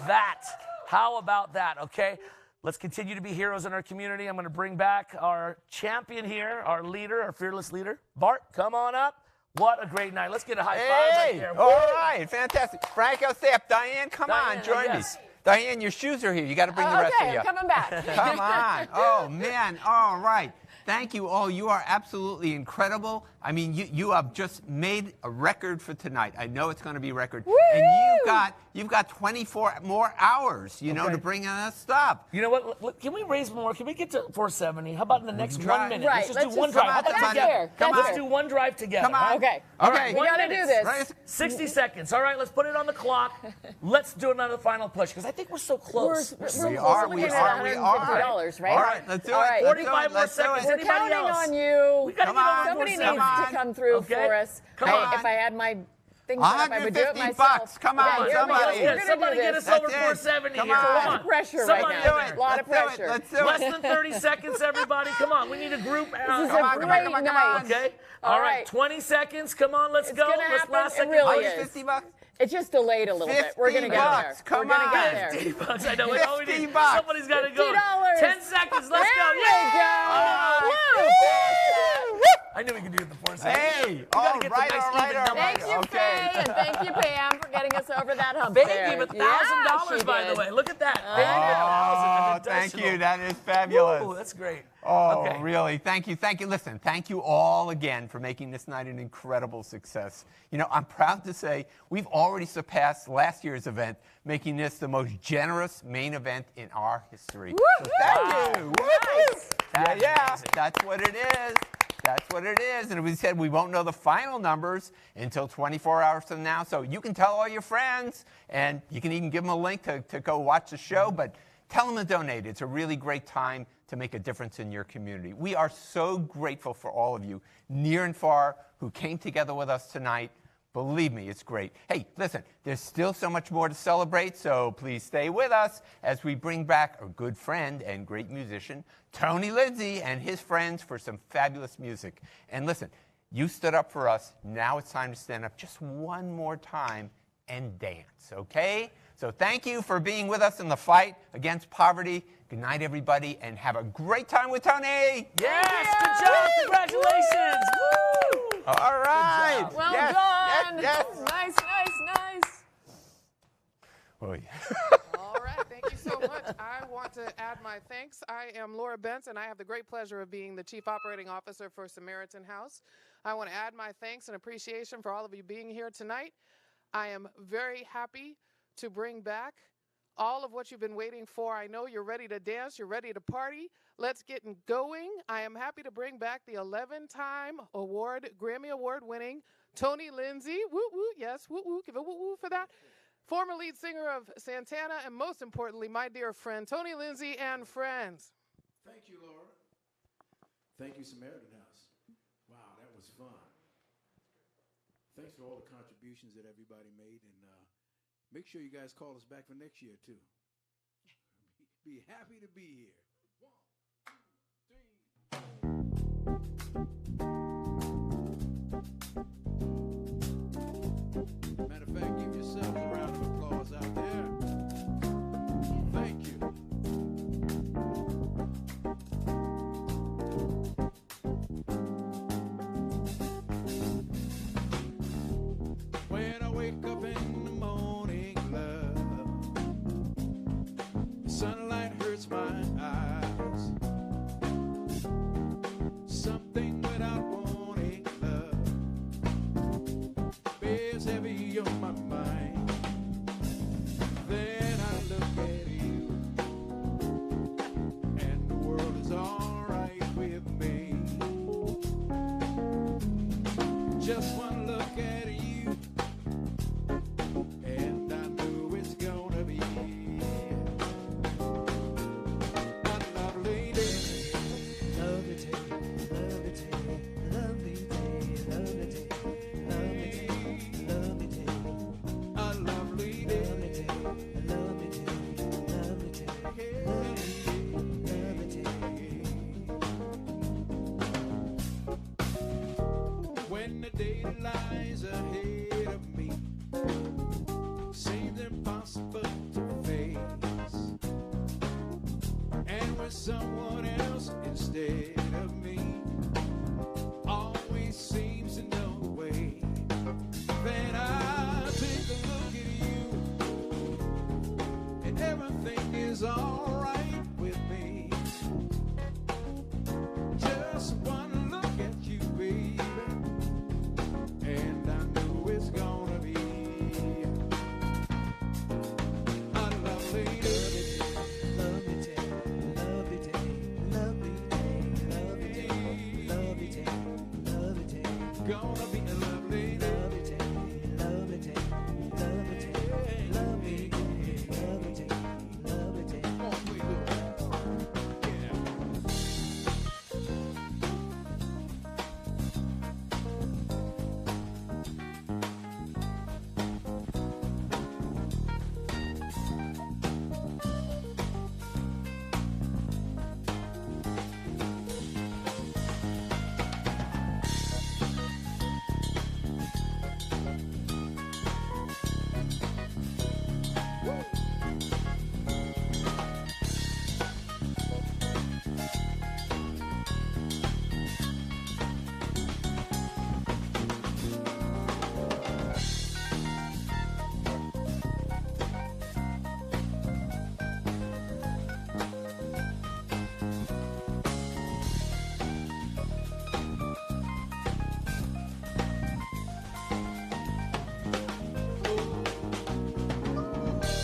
Speaker 1: that? How about that, okay? Let's continue to be heroes in our community. I'm going to bring back our champion here, our leader, our fearless leader. Bart, come on up. What a great night. Let's get a high five right there.
Speaker 6: All right, fantastic. Franco, stay up. Diane, come on, join me. Diane, your shoes are here. You got to bring the rest of you.
Speaker 5: Okay, I'm coming back.
Speaker 6: Come on. Oh, man. All right. Thank you all. You are absolutely incredible. I mean, you have just made a record for tonight. I know it's going to be a record. Woo! And you've got 24 more hours, you know, to bring us stuff.
Speaker 1: You know what? Can we raise more? Can we get to 470? How about in the next 1 minute?
Speaker 5: Right.
Speaker 1: Let's just do one drive. How about together? Let's do one drive together.
Speaker 6: Come on.
Speaker 5: Okay.
Speaker 1: All right.
Speaker 5: We got to do this.
Speaker 1: Right? 60 seconds. All right, let's put it on the clock. Let's do another final push, because I think we're so close.
Speaker 5: We are. $150, right?
Speaker 6: All right, let's do it.
Speaker 1: 45 more seconds.
Speaker 5: We're counting on you.
Speaker 1: Somebody
Speaker 5: needs to come through for us. If I had my things set up, I would do it myself.
Speaker 6: Come on,
Speaker 1: somebody get us over 470 here.
Speaker 5: It's a lot of pressure right now. A lot of pressure.
Speaker 6: Let's do it.
Speaker 1: Less than 30 seconds, everybody. Come on, we need a group.
Speaker 5: This is a great night.
Speaker 1: Okay. All right, 20 seconds. Come on, let's go.
Speaker 5: Let's last second. It really is.
Speaker 6: $50.
Speaker 5: It's just delayed a little bit. We're going to get there.
Speaker 6: Come
Speaker 5: on.
Speaker 1: $50. I know. $50. Somebody's got to go.
Speaker 5: $50.
Speaker 1: 10 seconds. Let's go.
Speaker 5: There we go.
Speaker 1: I knew we could do it before.
Speaker 6: Hey, all right.
Speaker 5: Thank you, Faye, and thank you, Pam, for getting us over that hump.
Speaker 1: Faye gave $1,000, by the way. Look at that.
Speaker 6: Oh, thank you. That is fabulous.
Speaker 1: Ooh, that's great.
Speaker 6: Oh,
Speaker 1: okay.
Speaker 6: Really? Thank you. Thank you. Listen, thank you all again for making this night an incredible success. You know, I'm proud to say we've already surpassed last year's event, making this the most generous main event in our history. So thank you.
Speaker 5: Nice.
Speaker 6: Yeah. That's what it is. That's what it is. And we said we won't know the final numbers until 24 hours from now. So you can tell all your friends, and you can even give them a link to go watch the show. But tell them to donate. It's a really great time to make a difference in your community. We are so grateful for all of you, near and far, who came together with us tonight. Believe me, it's great. Hey, listen, there's still so much more to celebrate, so please stay with us as we bring back a good friend and great musician, Tony Lindsay, and his friends for some fabulous music. And listen, you stood up for us. Now it's time to stand up just one more time and dance, okay? So thank you for being with us in the fight against poverty. Good night, everybody, and have a great time with Tony.
Speaker 1: Yes, good job. Congratulations. Woo!
Speaker 6: All right.
Speaker 5: Well done.
Speaker 6: Yes.
Speaker 5: Nice.
Speaker 6: Oh, yeah.
Speaker 7: All right. Thank you so much. I want to add my thanks. I am Laura Bentz, and I have the great pleasure of being the Chief Operating Officer for Samaritan House. I want to add my thanks and appreciation for all of you being here tonight. I am very happy to bring back all of what you've been waiting for. I know you're ready to dance. You're ready to party. Let's get going. I am happy to bring back the 11-time Grammy Award winning Tony Lindsay. Woo woo, yes, woo woo. Give a woo woo for that. Former lead singer of Santana, and most importantly, my dear friend, Tony Lindsay and friends.
Speaker 9: Thank you, Laura. Thank you, Samaritan House. Wow, that was fun. Thanks for all the contributions that everybody made, and make sure you guys call us back for next year, too. Be happy to be here. 1, 2, 3. Sunlight hurts my eyes. Something without warning, love bears heavy on my mind. Then I look at you, and the world is alright with me. Just one look at you, and I knew it's gonna be a lovely day. Lovely day, lovely day, lovely day, lovely day, lovely day, lovely day, a lovely day, lovely day, lovely day, lovely day, lovely day. When the day lies ahead of me seems impossible to face, and with someone else instead of me always seems to know the way, then I take a look at you, and everything is alright with me. Just one look at you, baby, and I knew it's gonna be a lovely day, lovely day, lovely day, lovely day, lovely day, lovely day, lovely day, gonna be a lovely day, lovely day, lovely day, lovely day, lovely day, lovely day, lovely day. Come on, sweet little yeah.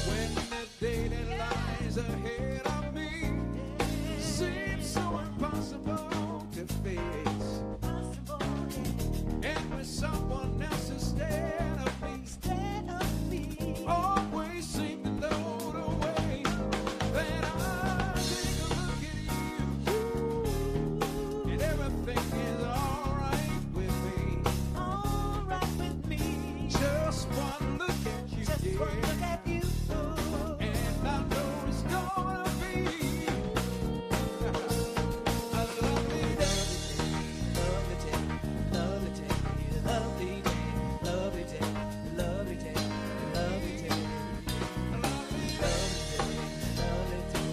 Speaker 9: When the day that lies ahead of me seems so impossible to face, and with someone else instead of me always seem to know the way, then I take a look at you, and everything is alright with me. Just one look at you, and I know it's gonna be a lovely day, lovely day, lovely day, lovely day, lovely day, lovely day, lovely day, lovely day, lovely day,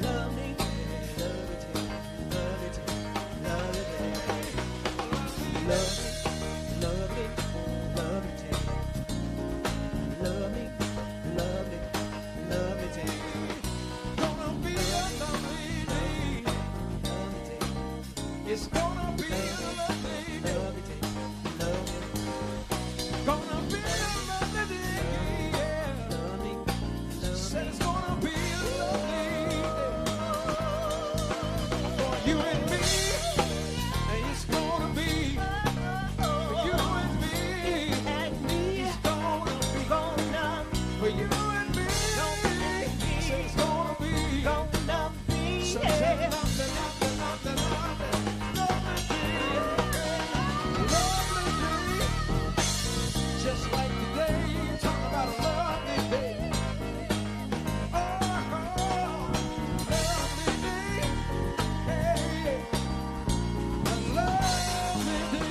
Speaker 9: lovely day, lovely day, lovely day, lovely, lovely, lovely day. Lovely, lovely, lovely day. Gonna be a lovely day. Lovely day. It's gonna be a lovely day. Lovely day. Lovely. Gonna be a lovely day. Yeah. Lovely. Said it's gonna be a lovely day for you and me. And it's gonna be for you and me. It's gonna be for you and me. Say it's gonna be such a lovely, lovely, lovely, lovely day. Lovely day. Just like today, you talk about a lovely day. Oh, lovely day. Hey, a lovely day.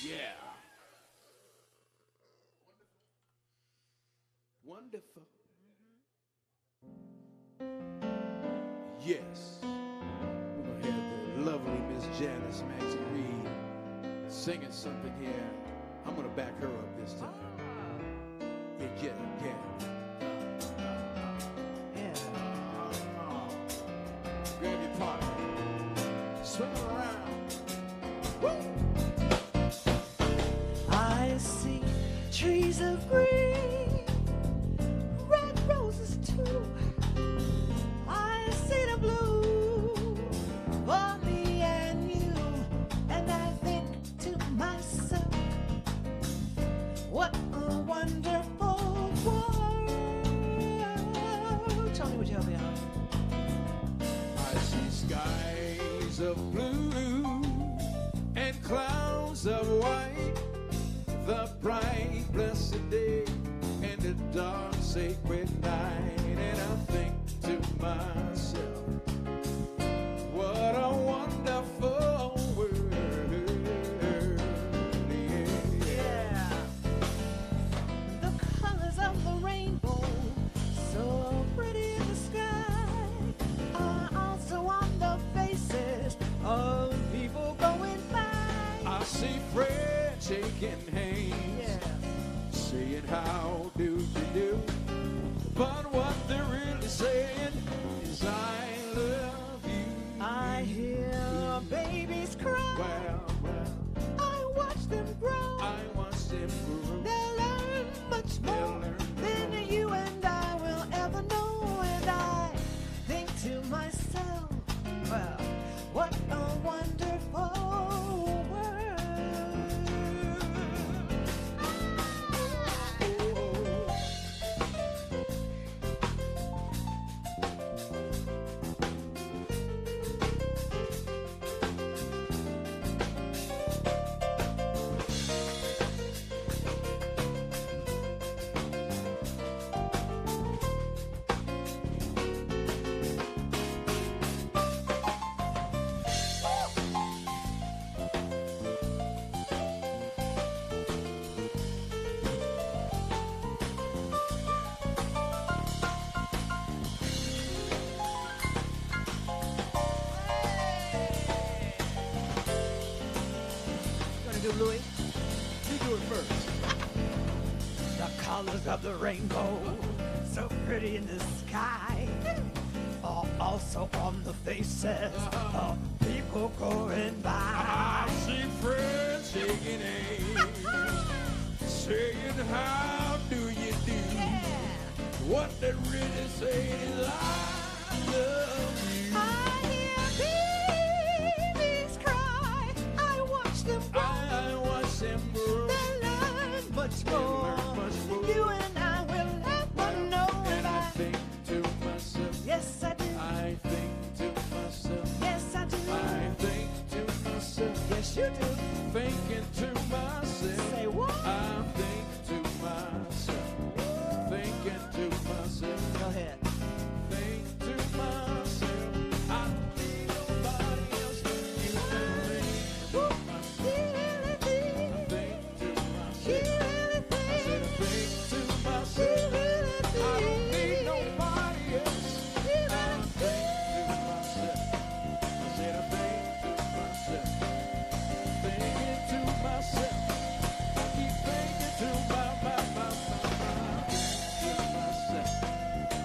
Speaker 9: Yeah. Wonderful. Yes. lovely Miss Janice Maxie Reed singing something here. I'm going to back her up this time. Yeah. Grab your partner. Swing around. Woo!
Speaker 10: I see trees of green, red roses too. I see the blue for me and you, and I think to myself, what a wonderful world. Tony, would you help me out?
Speaker 9: I see skies of blue and clouds of white, the bright blessed day and the dark sacred night, and I think to myself, what a wonderful world.
Speaker 10: Yeah. The colors of the rainbow, so pretty in the sky, are also on the faces of people going by.
Speaker 9: I see friends shaking hands, saying how do you do, but what they're really saying is I love you.
Speaker 10: I hear babies cry. I watch them grow. They'll learn much more than you and I will ever know. And I think to myself, well, what a wonderful world. Gonna do Louis?
Speaker 9: You do it first.
Speaker 10: The colors of the rainbow, so pretty in the sky, are also on the faces of people going by.
Speaker 9: I see friends shaking hands, saying how do you do, what they really say is I love you.
Speaker 10: I hear babies cry. I watch them grow. They learn much more than you and I will ever know.
Speaker 9: And I think to myself,
Speaker 10: yes I do.
Speaker 9: I think to myself,
Speaker 10: Yes I do.
Speaker 9: I think to myself,
Speaker 10: Yes you do.
Speaker 9: thinking to myself.
Speaker 10: Say what?
Speaker 9: I think to myself, thinking to myself.
Speaker 10: Go ahead.
Speaker 9: Think to myself, I don't need nobody else but you and me.
Speaker 10: She really thinks.
Speaker 9: Think to
Speaker 10: She
Speaker 9: myself,
Speaker 10: really
Speaker 9: I said I
Speaker 10: thinks.
Speaker 9: think to
Speaker 10: She
Speaker 9: myself,
Speaker 10: really
Speaker 9: I don't need
Speaker 10: thinks.
Speaker 9: nobody else.
Speaker 10: She
Speaker 9: I
Speaker 10: really
Speaker 9: think to myself, I said I think to myself, thinking to myself, I keep thinking to myself.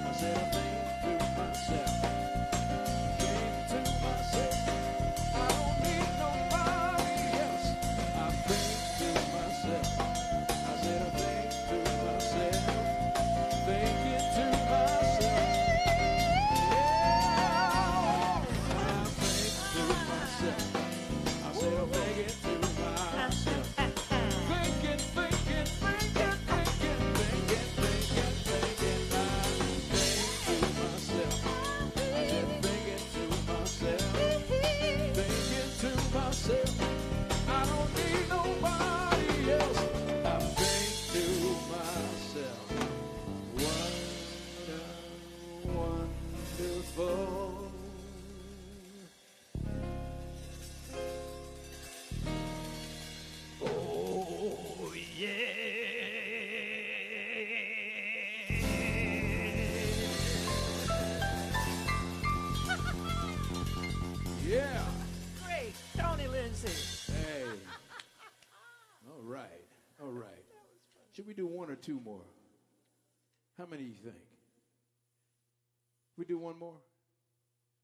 Speaker 9: I said I think to myself, think to myself, I don't need nobody else. I think to myself, I said I think to myself, thinking to myself, yeah. I think to myself, I said I'm thinking to myself, thinking, thinking, thinking, thinking, thinking, thinking, thinking. I think to myself, I said thinking to myself, thinking to myself, I don't need nobody else. I think to myself, wonderful.
Speaker 10: Oh
Speaker 9: Yeah. All right. Should we do one or two more? How many do you think? We do one more?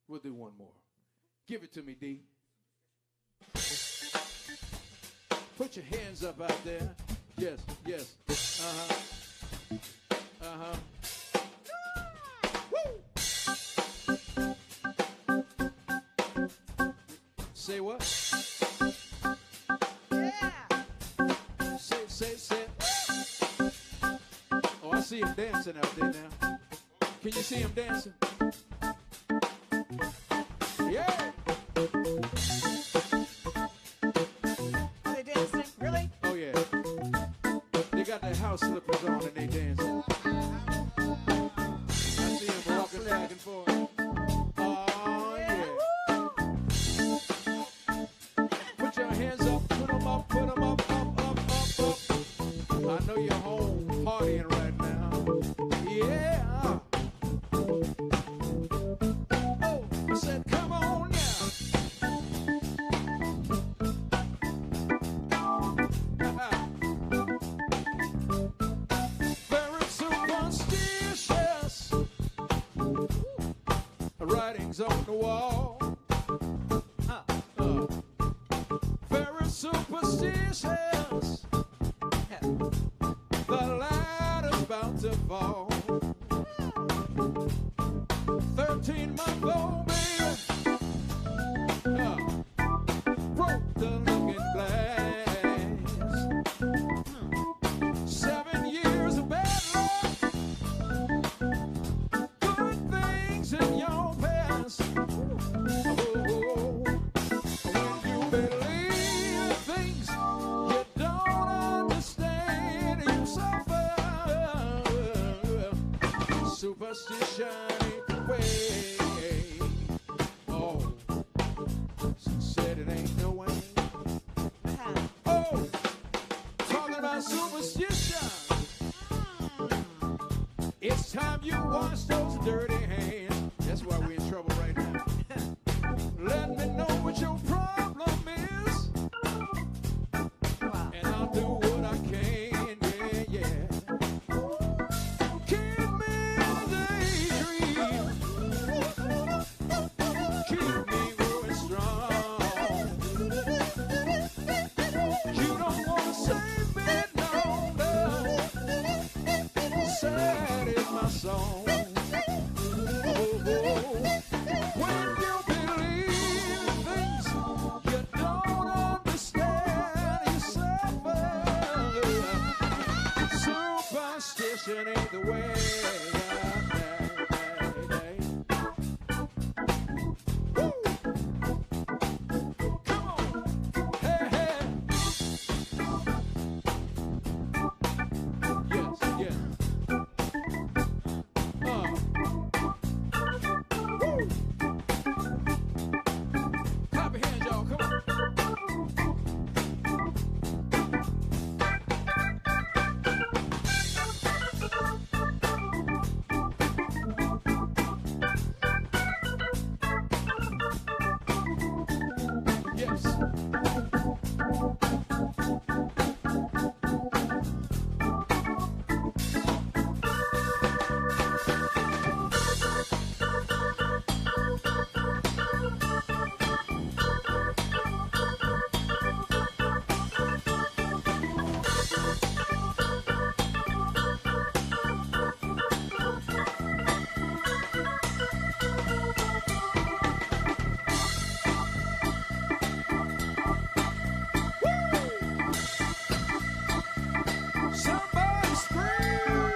Speaker 9: We'll do one more. Give it to me, D. Put your hands up out there. Yes, yes. Uh-huh. Uh-huh. Woo! Say what? Yeah. Say. Oh, I see him dancing out there now. Can you see him dancing? Yeah.
Speaker 15: Are they dancing? Really?
Speaker 9: Oh, yeah. They got their house slippers on and they dancing. I see them walking back and forth. Oh, yeah. Put your hands up, put them up, up. I know you're home partying right now. Yeah. Oh, I said, come on now. Very superstitious. Writings on the wall. Very superstitious. The ladder's about to fall. 13-month-old baby broke the looking glass. 7 years of bad luck. Good things in your past. Oh, when you believe things you don't understand, you suffer. Superstition ain't the way. Oh, said it ain't no way. Oh, talking about superstition. It's time you wash those dirty hands. That's why we're in trouble right now. Let me know what your problem is, and I'll do what I can. Yeah. Keep me in daydream. Keep me going strong. You don't want to save me, no. Sad is my song. When you believe things you don't understand, you suffer. Superstition ain't the way. Woo! Come on. Hey, hey. Yes, yes. Woo! Clap your hands, y'all. Come on. Yes. Somebody scream.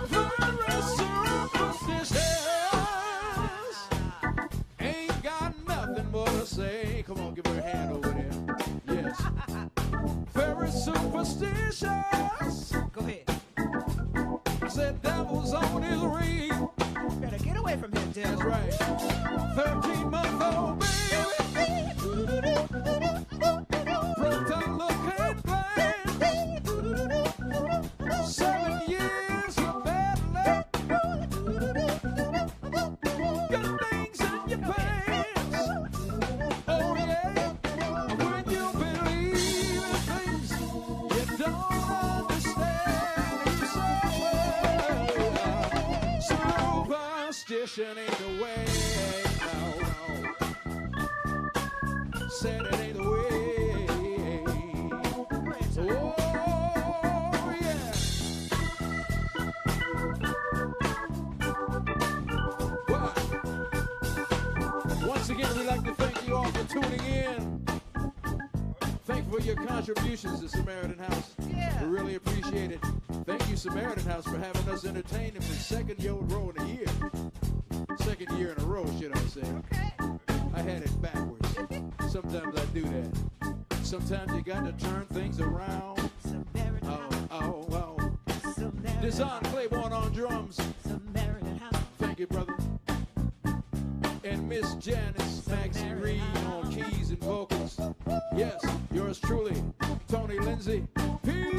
Speaker 9: Very superstitious. Ain't got nothing more to say. Come on, give her a hand over there. Yes. Very superstitious.
Speaker 15: Go ahead.
Speaker 9: I said devil's on his ring.
Speaker 15: Better get away from him, devil.
Speaker 9: That's right. 13-month-old baby broke down looking glass. 7 years of bad luck. Good things in your past. tradition ain't the way. No. Said it ain't the way. Oh, yeah. Well, once again, we'd like to thank you all for tuning in. Thank you for your contributions to Samaritan House.
Speaker 10: Yeah.
Speaker 9: We really appreciate it. Thank you, Samaritan House, for having us entertained in the second year in a year. Second year in a row, should I say.
Speaker 10: Okay.
Speaker 9: I had it backwards. Sometimes I do that. Sometimes you got to turn things around. Oh. Design Claiborne on drums. Thank you, brother. And Miss Janice Maxie Reed on keys and vocals. Yes, yours truly, Tony Lindsay. Peace.